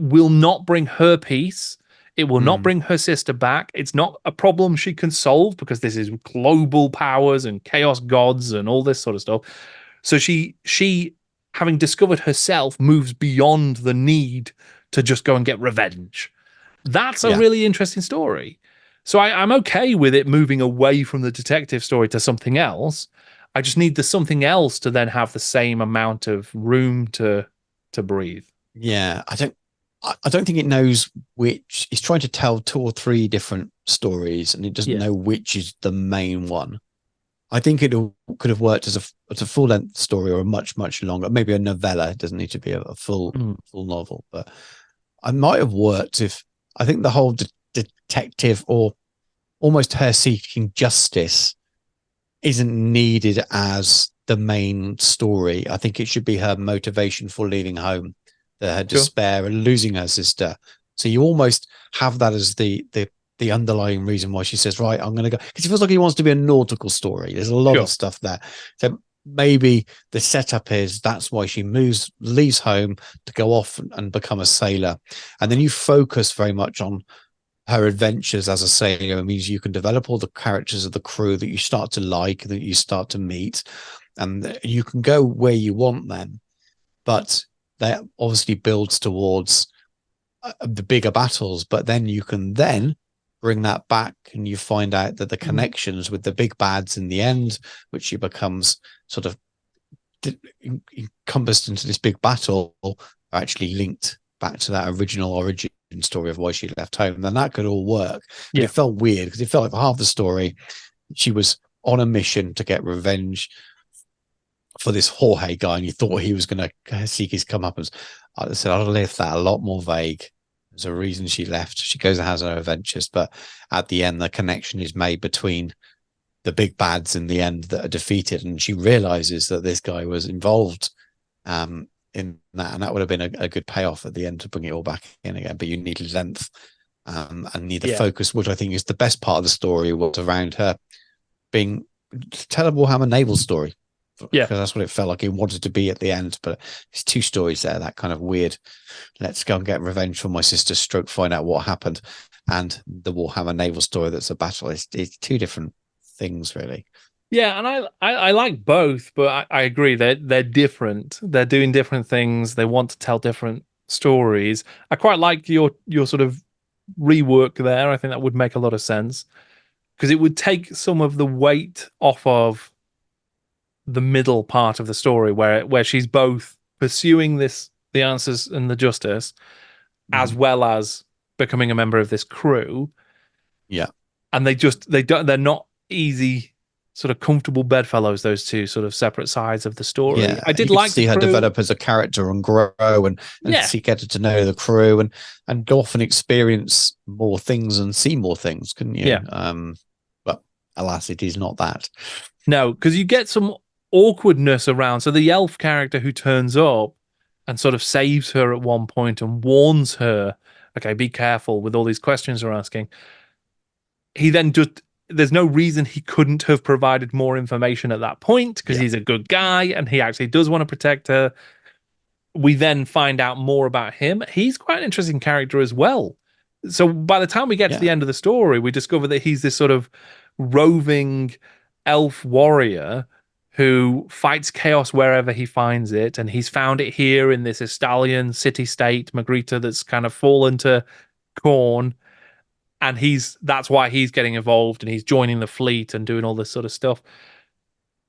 will not bring her peace. It will not bring her sister back. It's not a problem she can solve, because this is global powers and chaos gods and all this sort of stuff. So she having discovered herself, moves beyond the need to just go and get revenge. That's a really interesting story. So I'm okay with it moving away from the detective story to something else. I just need the something else to then have the same amount of room to breathe. Yeah, I don't think it knows which. It's trying to tell 2 or 3 different stories, and it doesn't know which is the main one. I think it could have worked as a full length story or a much longer, maybe a novella. It doesn't need to be a full novel, but I might have worked if I think the whole detective or almost her seeking justice isn't needed as the main story. I think it should be her motivation for leaving home, her despair and losing her sister. So you almost have that as the underlying reason why she says, right, I'm going to go, because it feels like he wants to be a nautical story. There's a lot of stuff there. So maybe the setup is that's why she leaves home to go off and become a sailor. And then you focus very much on her adventures as a sailor. It means you can develop all the characters of the crew that you start to like, that you start to meet, and you can go where you want them. But that obviously builds towards the bigger battles, but then you can then bring that back and you find out that the connections with the big bads in the end, which she becomes sort of encompassed into this big battle, are actually linked back to that original origin story of why she left home. And then that could all work. But it felt weird because it felt like for half the story, she was on a mission to get revenge for this Jorge guy, and you thought he was going to seek his comeuppance. I said, I'd left that a lot more vague. There's a reason she left. She goes and has her adventures, but at the end, the connection is made between the big bads in the end that are defeated, and she realizes that this guy was involved in that, and that would have been a good payoff at the end to bring it all back in again. But you need length and need the focus, which I think is the best part of the story, was around her being tell a Warhammer naval story. Because that's what it felt like it wanted to be at the end. But there's two stories there, that kind of weird, let's go and get revenge for my sister, stroke find out what happened, and the Warhammer naval story that's a battle. It's two different things, really. Yeah, and I like both, but I agree they're different. They're doing different things. They want to tell different stories. I quite like your sort of rework there. I think that would make a lot of sense, because it would take some of the weight off of the middle part of the story where she's both pursuing the answers and the justice, as well as becoming a member of this crew. Yeah. And they're not easy, sort of comfortable bedfellows, those two sort of separate sides of the story. Yeah. I did you like see her develop as a character and grow and see, get to know the crew and go off and experience more things and see more things, couldn't you? Yeah. But alas, it is not that. No, because you get some awkwardness around. So the elf character who turns up and sort of saves her at one point and warns her, okay, be careful with all these questions they're asking. He then there's no reason he couldn't have provided more information at that point, because he's a good guy and he actually does want to protect her. We then find out more about him. He's quite an interesting character as well. So by the time we get to the end of the story, we discover that he's this sort of roving elf warrior who fights chaos wherever he finds it, and he's found it here in this Estalian city-state, Magritta, that's kind of fallen to Khorne, and that's why he's getting involved, and he's joining the fleet and doing all this sort of stuff.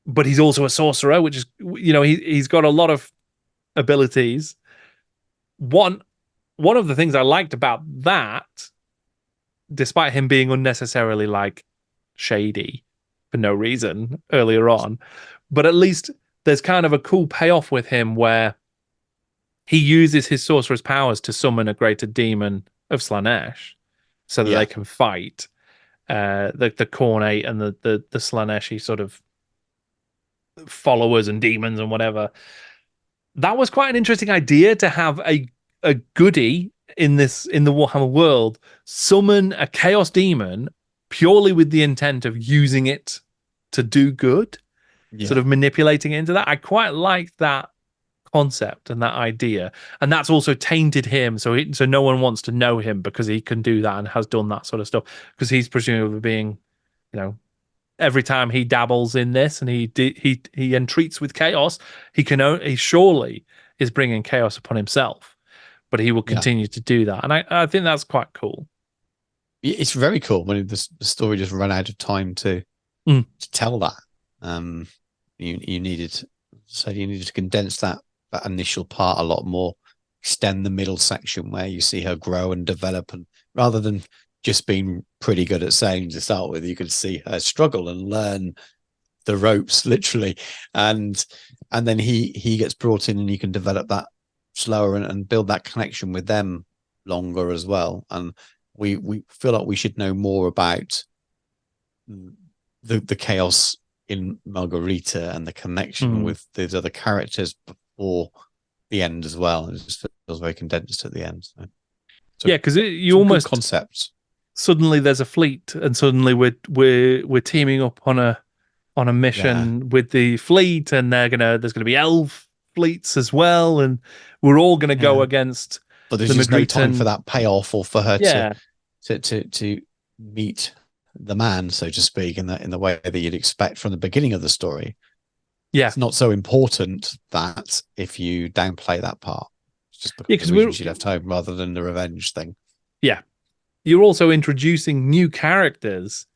But he's also a sorcerer, which is, he's got a lot of abilities. One of the things I liked about that, despite him being unnecessarily like shady for no reason earlier on, but at least there's kind of a cool payoff with him where he uses his sorcerer's powers to summon a greater demon of Slaanesh so that they can fight the Khornate and the Slaaneshi sort of followers and demons and whatever. That was quite an interesting idea, to have a goodie in the Warhammer world summon a chaos demon purely with the intent of using it to do good, sort of manipulating it into that. I quite liked that concept and that idea, and that's also tainted him. So no one wants to know him because he can do that and has done that sort of stuff, because he's presumably being, every time he dabbles in this and he entreats with chaos, he surely is bringing chaos upon himself, but he will continue to do that, and I think that's quite cool. It's very cool when the story just ran out of time to tell that. You needed to condense that initial part a lot more, extend the middle section where you see her grow and develop, and rather than just being pretty good at sailing to start with, you could see her struggle and learn the ropes, literally, and then he gets brought in, and you can develop that slower and build that connection with them longer as well. And we feel like we should know more about the chaos in Margarita and the connection with these other characters before the end as well. It just feels very condensed at the end. So yeah, because you almost concepts. Suddenly there's a fleet, and suddenly we're teaming up on a mission with the fleet, and there's gonna be elf fleets as well, and we're all gonna go against. But there's just no time for that payoff, or for her to meet the man, so to speak, in the way that you'd expect from the beginning of the story. Yeah, it's not so important that if you downplay that part, it's just because she left home rather than the revenge thing. Yeah, you're also introducing new characters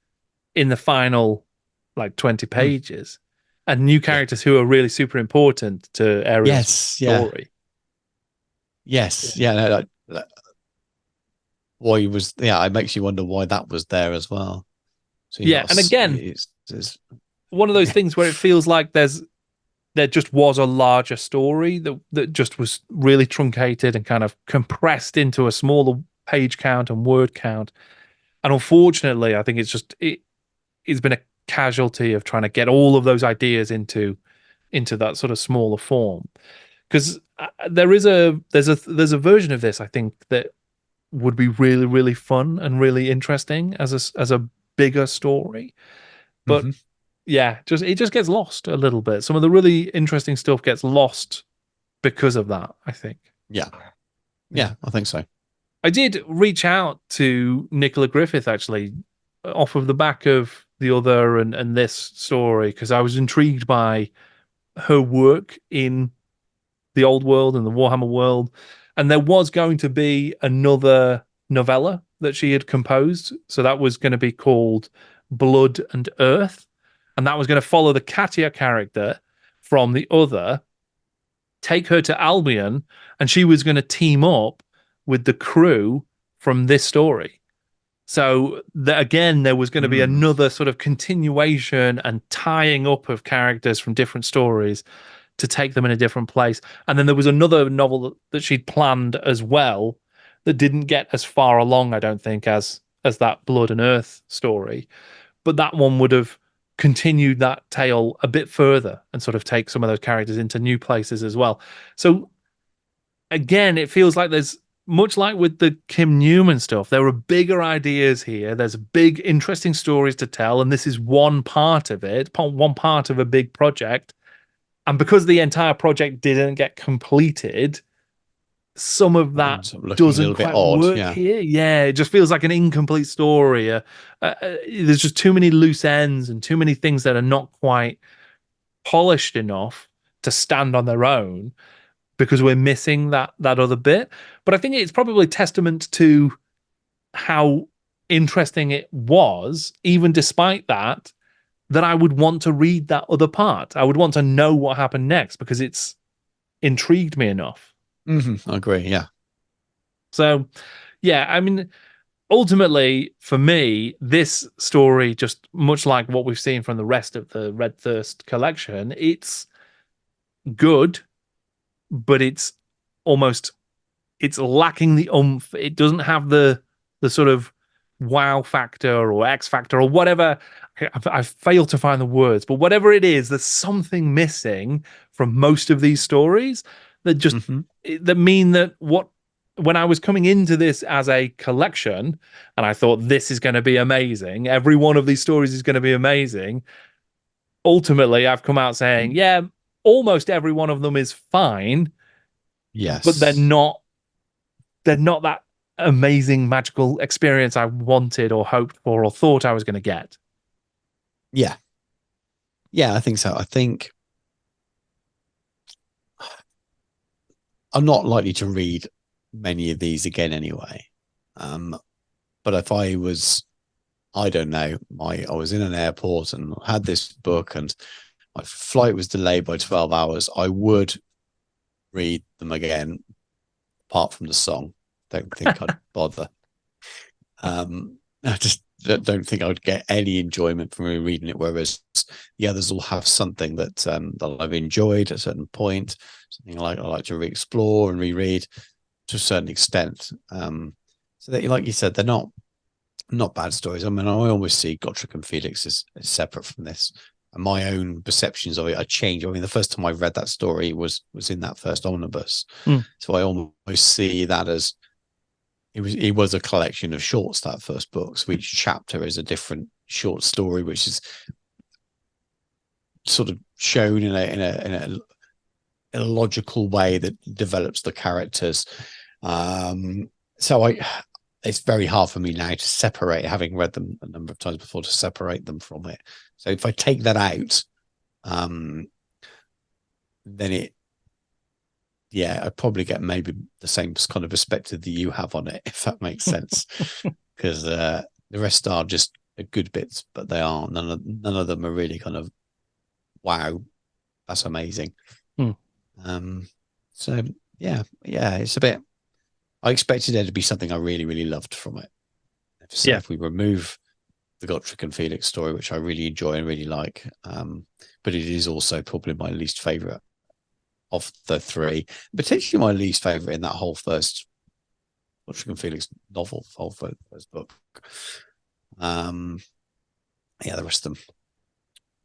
in the final 20 pages, and new characters who are really super important to Ariel's story. Why it makes you wonder why that was there as well. So and again, it's one of those things where it feels like there just was a larger story that just was really truncated and kind of compressed into a smaller page count and word count. And unfortunately, I think it's been a casualty of trying to get all of those ideas into that sort of smaller form. Because there's a version of this, I think, that would be really, really fun and really interesting as a bigger story. But it just gets lost a little bit. Some of the really interesting stuff gets lost because of that, I think. Yeah, I think so. I did reach out to Nicola Griffith, actually, off of the back of the other and this story, because I was intrigued by her work in the old world and the Warhammer world. And there was going to be another novella that she had composed. So that was going to be called Blood and Earth. And that was going to follow the Katia character from the other, take her to Albion, and she was going to team up with the crew from this story. So again, there was going to be another sort of continuation and tying up of characters from different stories to take them in a different place. And then there was another novel that she'd planned as well that didn't get as far along, I don't think, as that Blood and Earth story. But that one would have continued that tale a bit further and sort of take some of those characters into new places as well. So again, it feels like there's, much like with the Kim Newman stuff, there are bigger ideas here. There's big, interesting stories to tell, and this is one part of it, one part of a big project. And because the entire project didn't get completed, some of that doesn't quite work here. Yeah, it just feels like an incomplete story. There's just too many loose ends and too many things that are not quite polished enough to stand on their own, because we're missing that other bit. But I think it's probably testament to how interesting it was, even despite that I would want to read that other part. I would want to know what happened next because it's intrigued me enough. I agree, yeah. So, yeah, I mean, ultimately, for me, this story, just much like what we've seen from the rest of the Red Thirst collection, it's good, but it's lacking the oomph. It doesn't have the sort of wow factor or X factor or whatever. I failed to find the words, but whatever it is, there's something missing from most of these stories that just that mean that when I was coming into this as a collection and I thought this is going to be amazing, every one of these stories is going to be amazing. Ultimately, I've come out saying, yeah, almost every one of them is fine. Yes. But they're not that amazing magical experience I wanted or hoped for or thought I was going to get. Yeah. Yeah, I think so. I think I'm not likely to read many of these again anyway. But if I was, I don't know, I was in an airport and had this book and my flight was delayed by 12 hours, I would read them again, apart from the song. Don't think I'd bother. I just don't think I would get any enjoyment from rereading it, whereas the others will have something that I've enjoyed at a certain point, something I like to re-explore and reread to a certain extent. So that, like you said, they're not bad stories. I mean, I always see Gotrek and Felix as separate from this. And my own perceptions of it are changed. I mean, the first time I read that story was in that first omnibus. So I almost see that as it was a collection of shorts, that first book. So each chapter is a different short story, which is sort of shown in a logical way that develops the characters. So it's very hard for me now to separate, having read them a number of times before, to separate them from it. So if I take that out, then I'd probably get maybe the same kind of perspective that you have on it, if that makes sense. Because the rest are just good bits, but they are none of them are really kind of, wow, that's amazing. So it's a bit. I expected there to be something I really, really loved from it. So if we remove the Gotrek and Felix story, which I really enjoy and really like, but it is also probably my least favorite of the three, potentially my least favorite in that whole first Gotrek and Felix novel, whole first book. The rest of them,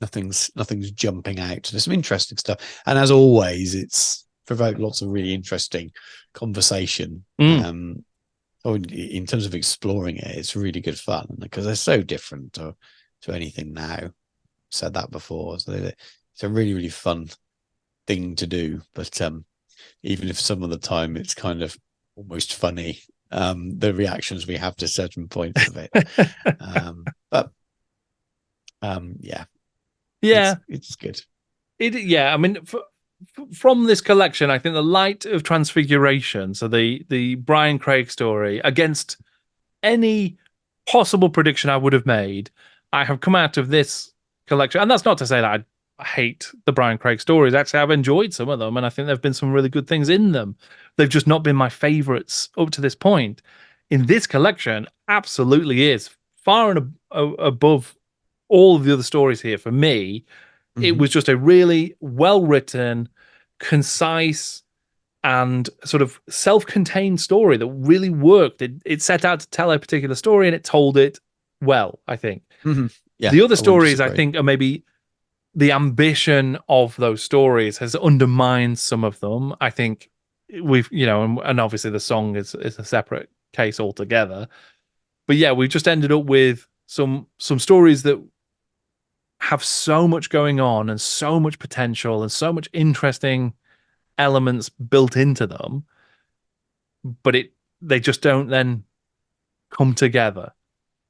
nothing's jumping out. There's some interesting stuff, and as always, it's provoked lots of really interesting conversation. In terms of exploring it, it's really good fun because they're so different to anything now. I've said that before. So it's a really, really fun thing to do. But even if some of the time it's kind of almost funny, the reactions we have to certain points of it. It's good. I mean, from this collection, I think the Light of Transfiguration, so the Brian Craig story, against any possible prediction I would have made, I have come out of this collection, and that's not to say that I hate the Brian Craig stories. Actually, I've enjoyed some of them, and I think there have been some really good things in them. They've just not been my favorites up to this point. In this collection, absolutely is far and above all of the other stories here for me. It was just a really well-written, concise, and sort of self-contained story that really worked. It set out to tell a particular story, and it told it well, I think. The other stories, I think, are maybe the ambition of those stories has undermined some of them. I think we've, and obviously the song is a separate case altogether. But yeah, we've just ended up with some stories that have so much going on and so much potential and so much interesting elements built into them, but they just don't then come together.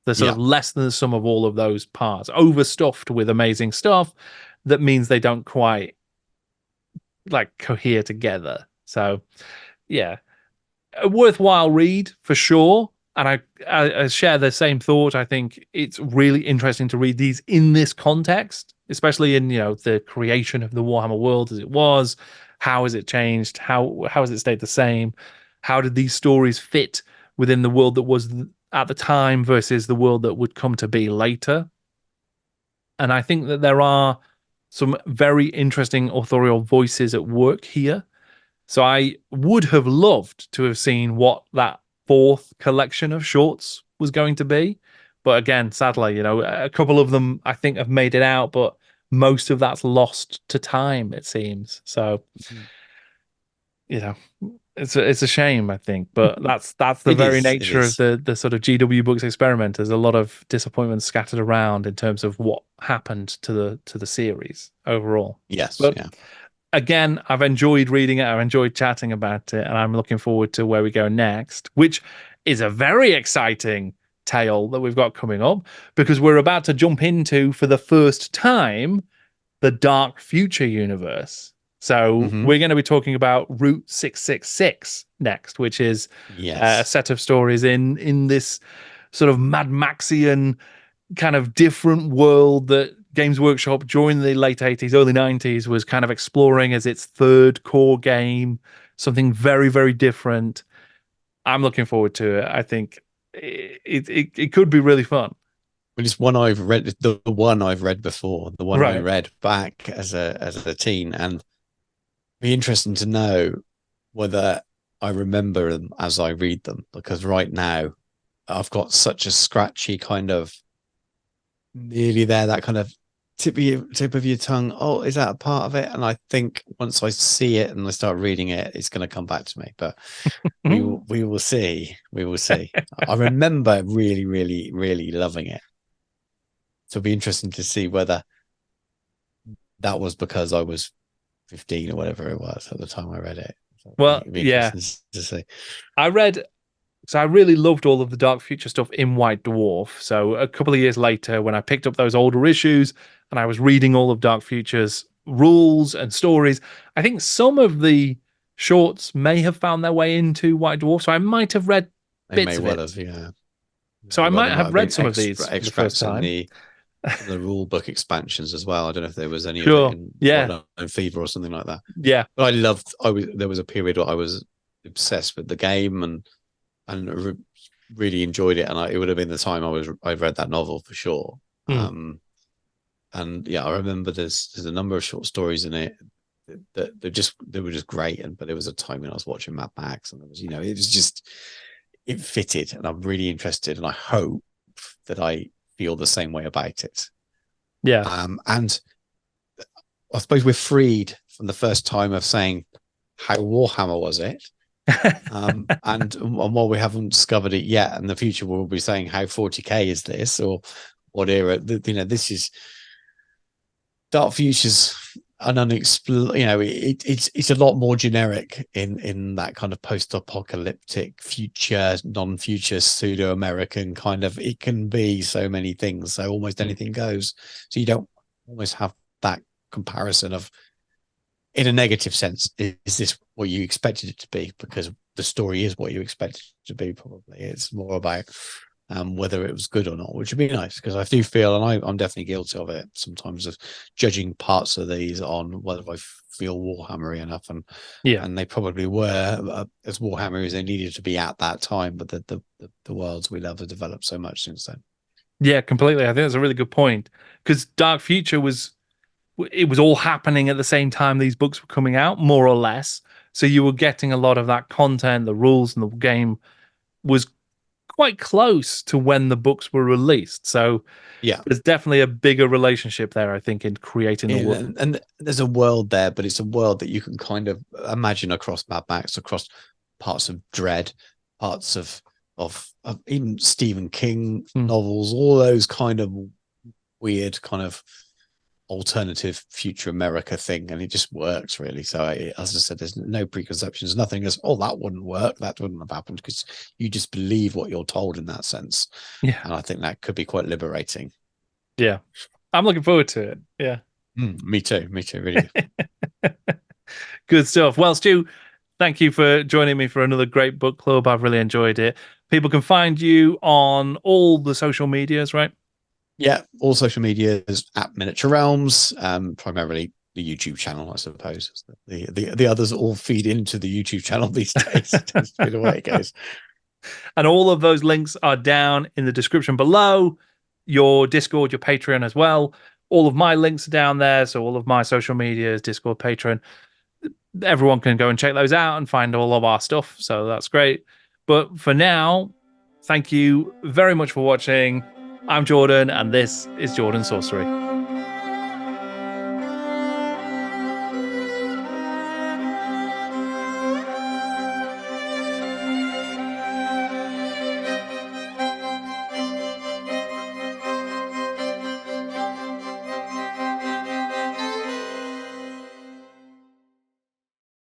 They're sort of less than the sum of all of those parts, overstuffed with amazing stuff that means they don't quite cohere together. So yeah, a worthwhile read for sure. And I share the same thought. I think it's really interesting to read these in this context, especially in, the creation of the Warhammer world as it was. How has it changed? How has it stayed the same? How did these stories fit within the world that was at the time versus the world that would come to be later? And I think that there are some very interesting authorial voices at work here. So I would have loved to have seen what that fourth collection of shorts was going to be. But again, sadly, a couple of them I think have made it out, but most of that's lost to time, it seems. So, it's a shame, I think. But that's the very nature of the sort of GW Books experiment. There's a lot of disappointment scattered around in terms of what happened to the series overall. Yes, but again, I've enjoyed reading it. I've enjoyed chatting about it, and I'm looking forward to where we go next, which is a very exciting tale that we've got coming up, because we're about to jump into, for the first time, the Dark Future universe. So we're going to be talking about Route 666 next, which is a set of stories in this sort of Mad Maxian kind of different world that Games Workshop during the late 80s, early 90s was kind of exploring as its third core game, something very, very different. I'm looking forward to it. I think it could be really fun. But it's one I've read, the one I've read before, the one I Right. read back as a teen, and it'd be interesting to know whether I remember them as I read them, because right now I've got such a scratchy kind of nearly there, that kind of tip of your tongue. Oh, is that a part of it? And I think once I see it and I start reading it, it's going to come back to me. But we will see. We will see. I remember really, really, really loving it. So it'll be interesting to see whether that was because I was 15 or whatever it was at the time I read it. So Well, it'd be yeah. interesting to see. I read, so I really loved all of the Dark Future stuff in White Dwarf. So a couple of years later, when I picked up those older issues and I was reading all of Dark Future's rules and stories, I think some of the shorts may have found their way into White Dwarf. So I might have read They bits may of well it. have, yeah. So I Well, might there might have have read been some of these for the first extracts in time. the rule book expansions as well. I don't know if there was any of Sure. it in Yeah. Fever or something like that. Yeah. But there was a period where I was obsessed with the game and really enjoyed it. And it would have been the time I read that novel for sure. Mm. And yeah, I remember there's a number of short stories in it that they were just great. But there was a time when I was watching Mad Max, and it was just, it fitted, and I'm really interested, and I hope that I feel the same way about it. Yeah. And I suppose we're freed from the first time of saying how Warhammer was it. And while we haven't discovered it yet, in the future we'll be saying how 40k is this, or what era. This is Dark Future's an unexplored. It's a lot more generic in that kind of post-apocalyptic future, non-future, pseudo-American kind of. It can be so many things, so almost anything goes. So you don't almost have that comparison of, in a negative sense, is this what you expected it to be? Because the story is what you expected it to be. Probably it's more about whether it was good or not, which would be nice, because I do feel, and I'm definitely guilty of it sometimes, of judging parts of these on whether I feel Warhammery enough, and they probably were as Warhammer as they needed to be at that time. But the worlds we love have developed so much since then. Yeah, completely. I think that's a really good point, because Dark Future was all happening at the same time these books were coming out, more or less. So you were getting a lot of that content, the rules, and the game was quite close to when the books were released. So yeah, there's definitely a bigger relationship there, I think, in creating the world. And there's a world there, but it's a world that you can kind of imagine across Mad Max, across parts of Dread, parts of even Stephen King novels, all those kind of weird kind of alternative future America thing, and it just works really. So as I said, there's no preconceptions, nothing as, oh, that wouldn't work, that wouldn't have happened, because you just believe what you're told in that sense. Yeah, and I think that could be quite liberating. Yeah, I'm looking forward to it. Yeah. Me too, really. Good stuff. Well, Stu, thank you for joining me for another great book club. I've really enjoyed it. People can find you on all the social medias, right? Yeah, all social media is at Miniature Realms, primarily the YouTube channel, I suppose. The others all feed into the YouTube channel these days. It tends to be the way it goes. And all of those links are down in the description below. Your Discord, your Patreon as well. All of my links are down there. So all of my social medias, Discord, Patreon, everyone can go and check those out and find all of our stuff. So that's great. But for now, thank you very much for watching. I'm Jordan, and this is Jordan Sorcery.